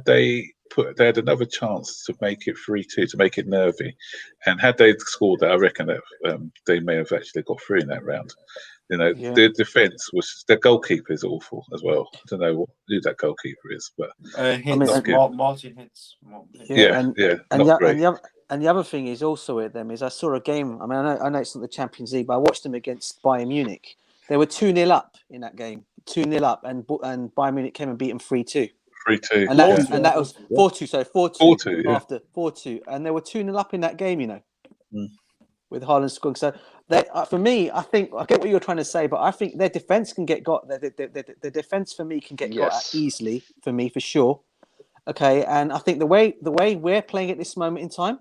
they had another chance to make it 3-2 to make it nervy, and had they scored that, I reckon that they may have actually got through in that round. Their defense their goalkeeper is awful as well. I don't know who that goalkeeper is, but Martin Hitz. And the other thing is also with them is I saw a game. I mean, I know it's not the Champions League, but I watched them against Bayern Munich. They were 2-0 up in that game, 2-0 up, and Bayern Munich came and beat them 3-2. 3-2. And that was 4-2. So 4-2 after 4-2, and they were 2-0 up in that game. With Haaland scoring. So for me, I think I get what you're trying to say, but I think their defense can get got. The defense for me can get got at easily for me for sure. Okay, and I think the way we're playing at this moment in time.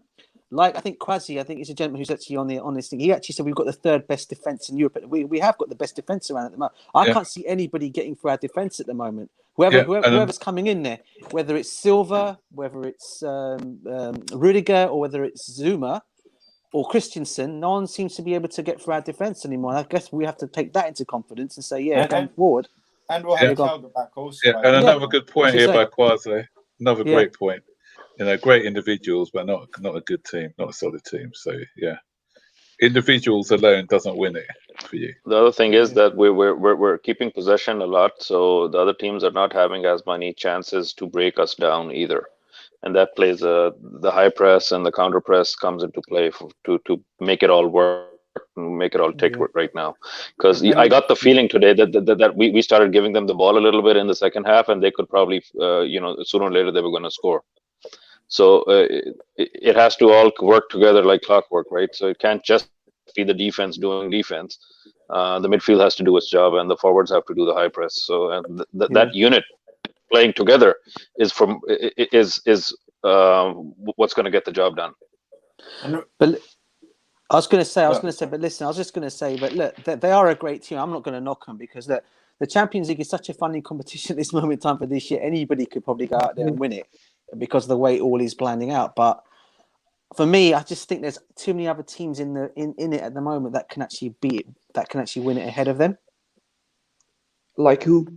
Like I think Kwasi, I think he's a gentleman who's actually on this thing. He actually said we've got the third best defense in Europe. We have got the best defense around at the moment. I can't see anybody getting through our defense at the moment. Whoever's coming in there, whether it's Silva, whether it's Rudiger, or whether it's Zuma or Christensen, no one seems to be able to get through our defense anymore. I guess we have to take that into confidence and say, going forward. And we'll have Thiago back also. Yeah, and another good point here by Kwasi. Another great point. Great individuals, but not a good team, not a solid team. So individuals alone doesn't win it for you. The other thing is that we're keeping possession a lot, so the other teams are not having as many chances to break us down either, and that plays the high press and the counter press comes into play to make it all work, make it all tick right now. Because I got the feeling today that we started giving them the ball a little bit in the second half, and they could probably sooner or later they were going to score. So it has to all work together like clockwork, right? So it can't just be the defense doing defense. The midfield has to do its job, and the forwards have to do the high press. So that unit playing together is what's going to get the job done. But I was going to say, but listen, I was just going to say, but look, they are a great team. I'm not going to knock them because the Champions League is such a funny competition at this moment in time for this year. Anybody could probably go out there and win it because of the way all is planning out. But for me, I just think there's too many other teams in it at the moment that can actually beat it, that can actually win it ahead of them. Like who?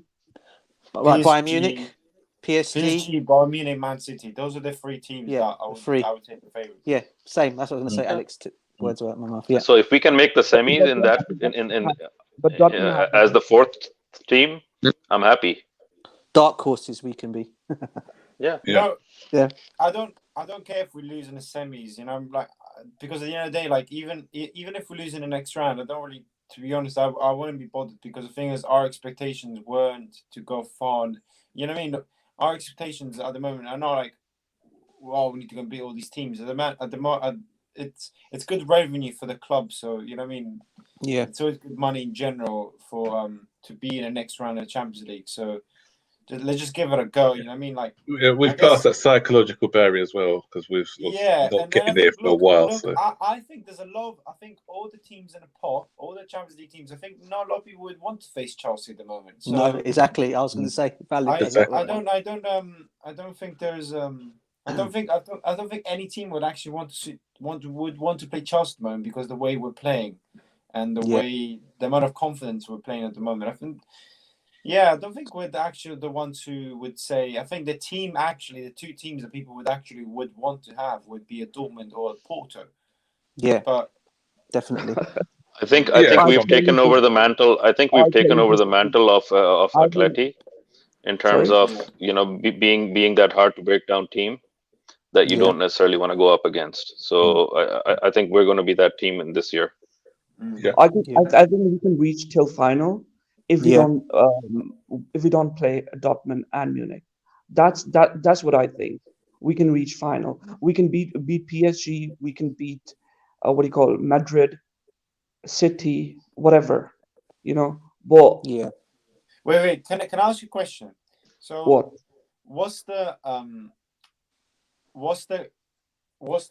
Like Bayern Munich, PSG, Bayern Munich, Man City. Those are the three teams that I would take the favourites. Yeah, same. That's what I was going to say, Alex. Words out of my mouth. Yeah. So if we can make the semis as the fourth team, I'm happy. Dark horses we can be. Yeah. No, yeah. I don't care if we lose in the semis. You know, like because at the end of the day, like even if we lose in the next round, I don't really. To be honest, I wouldn't be bothered because the thing is, our expectations weren't to go far. And, you know what I mean? Our expectations at the moment are not like, well, we need to go and beat all these teams. It's good revenue for the club, so you know what I mean. Yeah, it's always good money in general for to be in the next round of the Champions League. So let's just give it a go. You know what I mean? Like we've passed that psychological barrier as well because we've not getting there for a while. So I think there's a lot. I think all the teams in the pot, all the Champions League teams, I think not a lot of people would want to face Chelsea at the moment. So, no, exactly. I was going to say, I don't think there's I don't think any team would actually want to play Chelsea at the moment because the way we're playing and the amount of confidence we're playing at the moment. I think. Yeah, I don't think we're actually the ones who would say. I think the two teams that people would want to have would be a Dortmund or a Porto. Yeah, but definitely. I think we've taken over the mantle. I think we've taken over the mantle of Atleti in terms of being that hard to break down team that you don't necessarily want to go up against. So I think we're going to be that team in this year. Yeah, I think we can reach till final if we don't play Dortmund and Munich. That's what I think. We can reach final. We can beat PSG. We can beat Madrid, City, whatever, But wait. Can I ask you a question? So what? What's the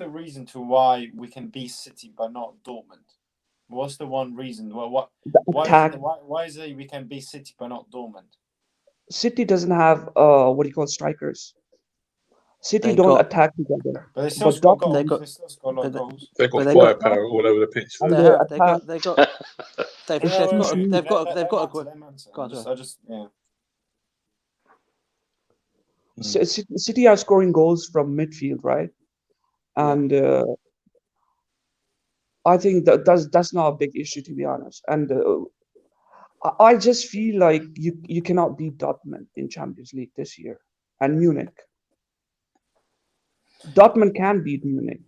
reason to why we can beat City but not Dortmund? What's the one reason? Well, why is it we can beat City but not Dortmund? City doesn't have strikers. City don't attack together. But they still score goals. They still score a lot of goals. They've got firepower all over the pitch. They've got City are scoring goals from midfield, right? And I think that's not a big issue, to be honest. And I just feel like you cannot beat Dortmund in Champions League this year and Munich. Dortmund can beat Munich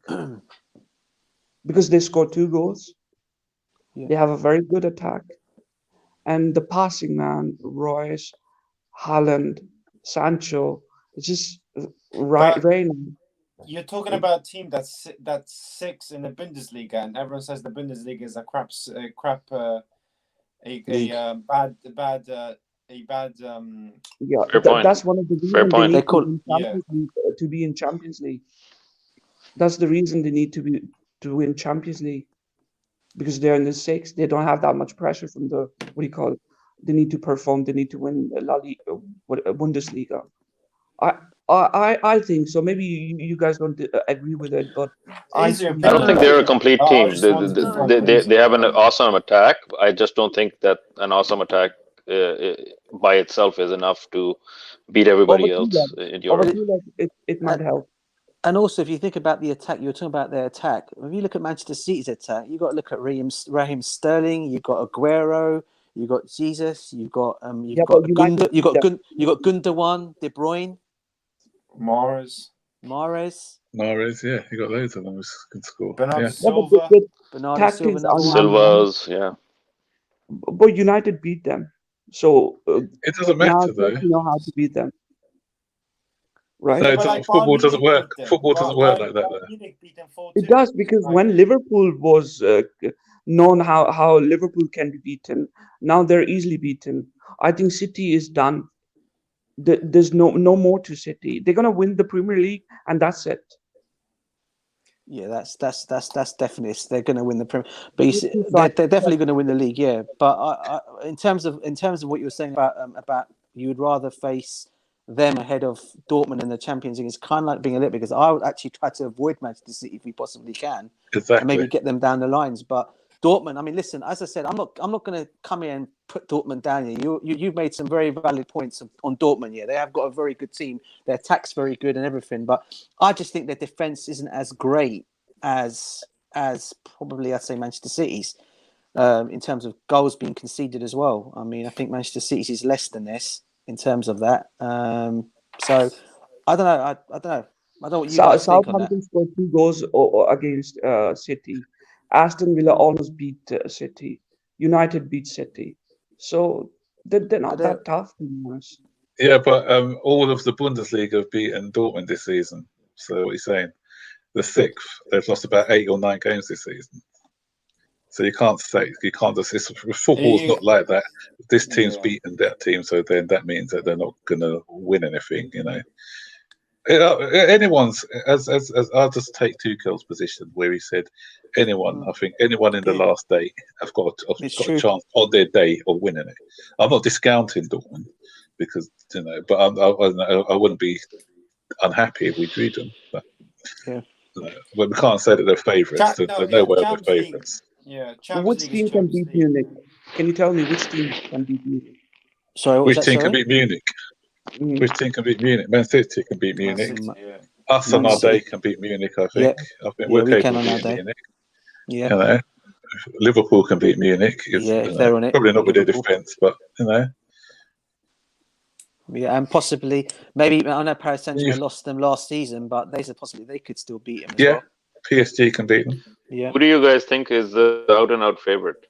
because they scored 2 goals. Yeah. They have a very good attack, and the passing man, Royce, Haaland, Sancho, it's just raining. You're talking about a team that's 6 in the Bundesliga, and everyone says the Bundesliga is a bad. Yeah, that's one of the reasons they need to be in Champions League. That's the reason they need to win Champions League, because they're in the 6th. They don't have that much pressure from the They need to perform. They need to win La Liga, Bundesliga. I think so. Maybe you guys don't agree with it, but I don't think they're a complete team. They have an awesome attack. I just don't think that an awesome attack by itself is enough to beat everybody else in Europe. It might help. And also, if you think about the attack, you were talking about their attack. If you look at Manchester City's attack, you've got to look at Raheem Sterling. You've got Aguero. You've got Jesus. You've got Gundogan, De Bruyne, Mahrez. Yeah, you got loads of them who can score. Bernardo Silva. Silva's, yeah. But United beat them, so it doesn't matter though. You know how to beat them, right? So football doesn't work. Football doesn't work like that. Though. It does, because when Liverpool was known how Liverpool can be beaten, now they're easily beaten. I think City is done. There's no more to City. They're gonna win the Premier League, and that's it. Yeah, that's definitely. They're going to win the Premier. But you see, they're definitely going to win the league. Yeah, but I, in terms of what you were saying about you would rather face them ahead of Dortmund in the Champions League, it's kind of like being a little bit, because I would actually try to avoid Manchester City if we possibly can, and maybe get them down the lines. But Dortmund, I mean, listen, as I said, I'm not going to come here and put Dortmund down here. You've made some very valid points on Dortmund. Yeah, they have got a very good team. Their attack's very good and everything, but I just think their defense isn't as great as probably I'd say Manchester City's in terms of goals being conceded as well. I mean, I think Manchester City's is less than this in terms of that. So I don't know. I don't know. I don't know what you guys think on that. Southampton scored 2 goals against City. Aston Villa almost beat City. United beat City. So they're not that tough, to be honest. Yeah, but all of the Bundesliga have beaten Dortmund this season. So what are you saying? The 6th, they've lost about 8 or 9 games this season. So you can't just. Football's not like that. This team's beaten that team, so then that means that they're not going to win anything. Anyone's as I'll just take Tuchel's position where he said anyone. I think anyone in the last day have got a chance on their day of winning it. I'm not discounting Dortmund because but I wouldn't be unhappy if we drew them. But, but we can't say that they're favourites. They're nowhere they're favourites. Yeah, which team can beat Munich? Can you tell me which team can beat Munich? Sorry, which team can beat Munich? Which team can beat Munich? Man City can beat Munich. Us on our day can beat Munich. I think. I think we're capable of beating Munich. Yeah. Liverpool can beat Munich. If they're on it. Probably not with their defence, but Yeah, and possibly maybe I know Paris Saint-Germain lost them last season, but there's a possibility they could still beat them. As well. PSG can beat them. Yeah. Who do you guys think is the out-and-out favorite?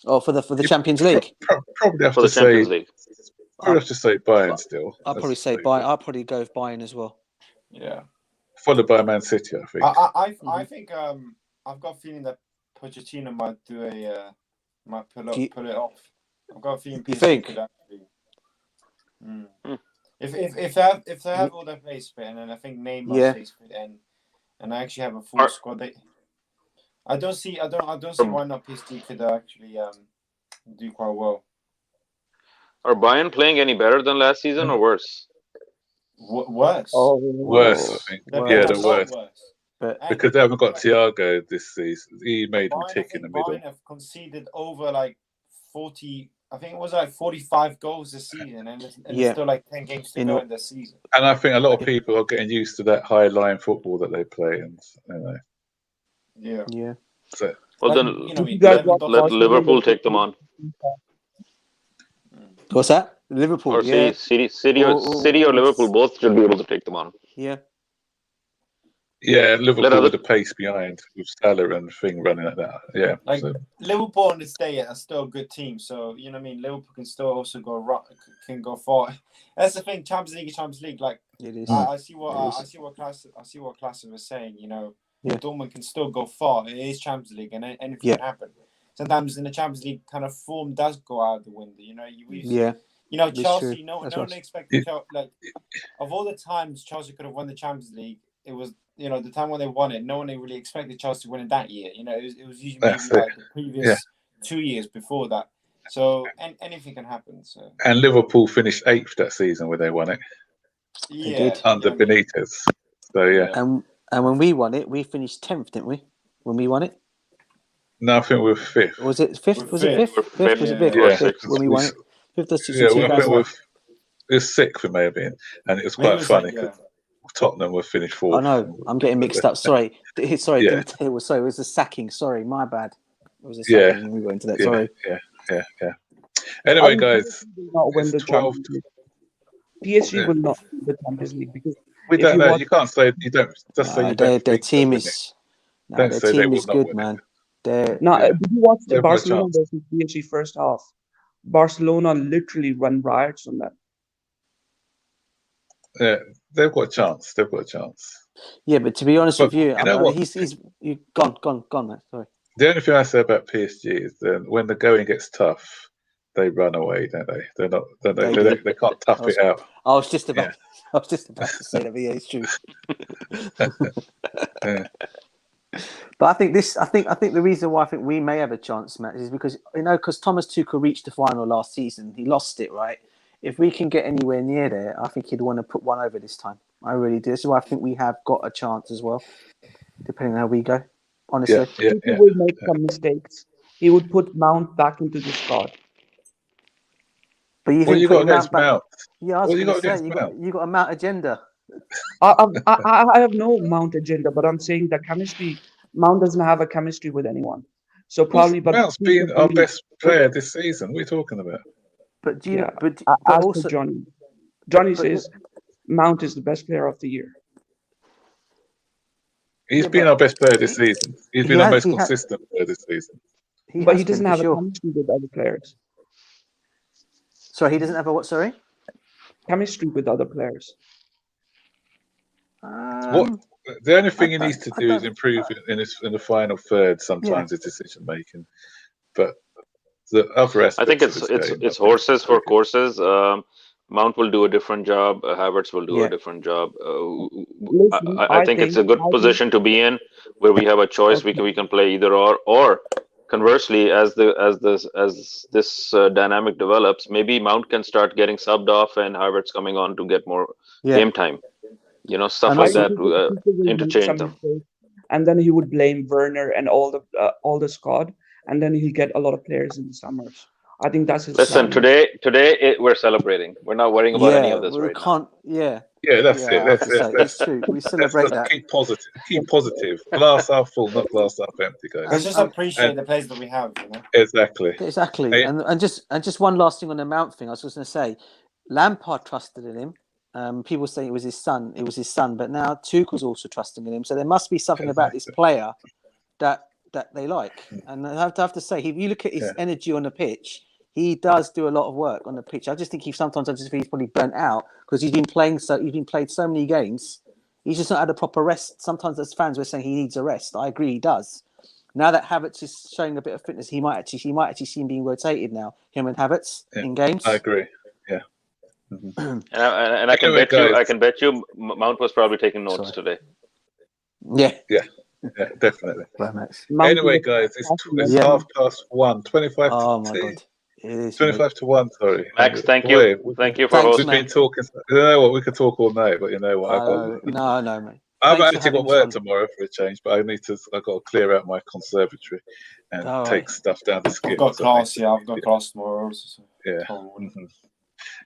Oh, for the Champions League. Probably have for to the Champions League. Probably have to say Bayern still. I'll probably say Bayern. I'll probably go with Bayern as well. Yeah. Followed by Man City, I think. I think I've got a feeling that Pochettino might do might pull it off. I've got a feeling. You think? If they have all their players fit, and then I think Neymar stays fit, and I actually have a full squad, I don't see why not PSG could actually do quite well. Are Bayern playing any better than last season or worse? Worse. Oh, worse, I think. They're worse. But because they haven't got Thiago this season. He made them tick in the middle. Bayern have conceded over 40. I think it was 45 goals this season, and it's still 10 games to go in the season. And I think a lot of people are getting used to that high line football that they play, and Yeah. So, well, then let Liverpool take them on. What's that? Liverpool, or City or Liverpool both should be able to take them on. Yeah. Yeah, Liverpool with the pace behind with Salah and Thing running at that. Yeah. Liverpool on this day are still a good team, so you know what I mean. Liverpool can still also go far. That's the thing. Champions League. Like it is. I see what Klassen was saying. Dortmund can still go far. It is Champions League, and anything can happen. Sometimes in the Champions League, kind of form does go out the window. Chelsea. No one expected of all the times Chelsea could have won the Champions League. It was the time when they won it. No one really expected Chelsea to win it that year. It was usually the previous 2 years before that. So anything can happen. So and Liverpool finished 8th that season when they won it. Yeah, under Benitez. So and when we won it, we finished 10th, didn't we? When we won it. No, I think we were 5th. Was it 5th? Was it 5th? 5th was it 5th? Yeah. 5th when we won it. 5th was 2000. It was 6th, it may have been, and it was quite funny because Tottenham were finished 4th. Oh no, I'm getting mixed up. Sorry. It was the sacking. Sorry, my bad. It was a sacking. We went into that. Sorry. Yeah. Anyway, guys, not win the 12. PSG will not win the Champions League because we don't know. You can't say you don't. Just say you don't. Their team is. Their team is good, man. Did you watch the Barcelona versus PSG first half? Barcelona literally run riots on that. Yeah, they've got a chance. Yeah, but to be honest with you, he's gone, man. Sorry. The only thing I say about PSG is that when the going gets tough, they run away, don't they? They're not. They can't tough it out. I was just about to say that. But yeah, it's true. But I think the reason why I think we may have a chance, Matt, is because Thomas Tuchel reached the final last season. He lost it, right? If we can get anywhere near there, I think he'd want to put one over this time. I really do. So I think we have got a chance as well, depending on how we go. Honestly, He will make some mistakes. He would put Mount back into the squad. But you got against Mount? Yeah, I was going to say you got a Mount agenda. I have no Mount agenda, but I'm saying that chemistry. Mount doesn't have a chemistry with anyone, so probably. But Mount's been our best player this season. What are you talking about? But do you? Yeah, but as also, for Johnny. Johnny says Mount is the best player of the year. He's been our best player this season. He's been our most consistent player this season. But he doesn't have a chemistry with other players. Sorry, he doesn't have a what? Sorry, chemistry with other players. The only thing he needs to do is improve in the final third. Sometimes his decision making, but the other aspects. I think it's horses for courses. Mount will do a different job. Havertz will do a different job. I think it's a good position to be in, where we have a choice. We can play either or conversely, as this dynamic develops, maybe Mount can start getting subbed off and Havertz coming on to get more game time. Stuff like that. Interchange them. And then he would blame Werner and all the squad, and then he'll get a lot of players in the summers. I think that's his Listen, plan. today we're celebrating. We're not worrying about any of this right now. Yeah, that's it. That's true. We celebrate that. Keep positive. Glass half full, not glass half empty, guys. Let's just appreciate the players that we have. Exactly. And just one last thing on the Mount thing. I was just going to say, Lampard trusted in him. People say it was his son. But now Tuchel's also trusting in him. So there must be something about this player that they like. And I have to say, if you look at his energy on the pitch, he does do a lot of work on the pitch. I just think he's probably burnt out because he's been played so many games. He's just not had a proper rest. Sometimes as fans we're saying he needs a rest. I agree he does. Now that Havertz is showing a bit of fitness, he might actually see him being rotated now. Him and Havertz in games. I agree. Yeah. Mm-hmm. And I can bet you Mount was probably taking notes today. Yeah, definitely. Anyway, guys, it's 1:30. 25 oh my God. It is 25 to 1, sorry. Max, thank you for hosting. We've been talking. You know what? We could talk all night, but you know what? No, mate. I've actually got work tomorrow for a change, but I've got to clear out my conservatory and take stuff down the skip. I've got class, I've got class tomorrow. So. Yeah.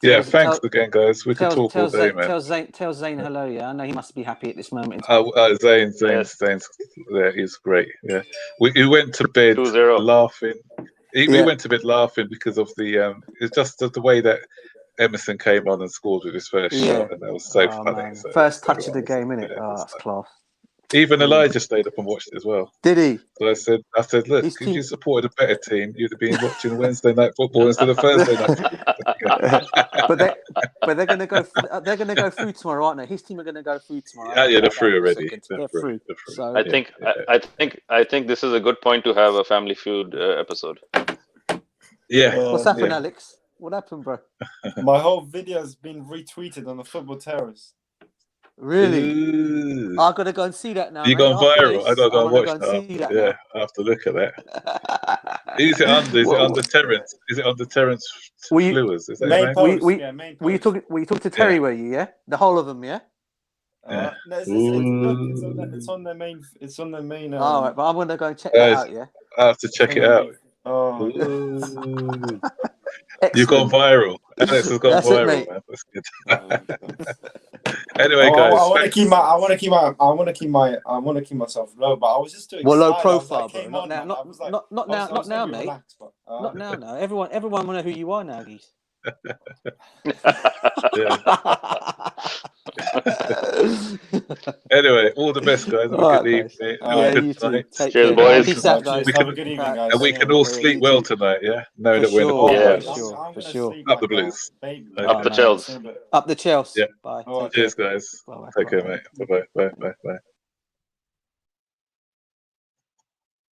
Yeah, thanks again, guys. We could talk all day, man. Tell Zane hello, yeah. I know he must be happy at this moment. Zane's there. He's great. Yeah, we went to bed 2-0. laughing. We went to bed laughing because of it's just the way that Emerson came on and scored with his first shot, and that was so funny. So, first touch of the game, innit? That's class. Even Elijah stayed up and watched it as well. Did he? So I said, look, if you supported a better team, you'd have been watching Wednesday night football instead of Thursday night. but they're gonna go. They're gonna go through tomorrow, aren't they? His team are gonna go through tomorrow. Yeah, they're through already. They're through. So, I think this is a good point to have a Family Feud episode. Yeah. What's happened, Alex? What happened, bro? My whole video has been retweeted on the Football Terrace. Really? I gotta go and see that now. You gone viral? I gotta go and watch that. Yeah, I have to look at that. Is it under Terence? Is it under Terence Lewis? Is that main post, main post. Were you talking to Terry? Were you? Yeah, the whole of them. Yeah. No, it's on their main. It's on their main. All right, but I'm gonna go and check that out. Yeah. I have to check it out. Oh. You've gone viral. Alex has gone viral, man. That's good. Anyway, guys. I want to keep myself low, but I was just doing. Well, low profile, bro. Not now, mate. Not now. No, everyone want to know who you are now, geez. Anyway, all the best, guys. Have a good evening. Cheers, boys. Peace out, guys. Have a good evening, guys. And we can all sleep well tonight, yeah? Know that we're in the ball. For sure. Up the Blues. Up the Chelsea. Up the Chelsea. Yeah. Bye. Cheers, guys. Take care, mate. Bye.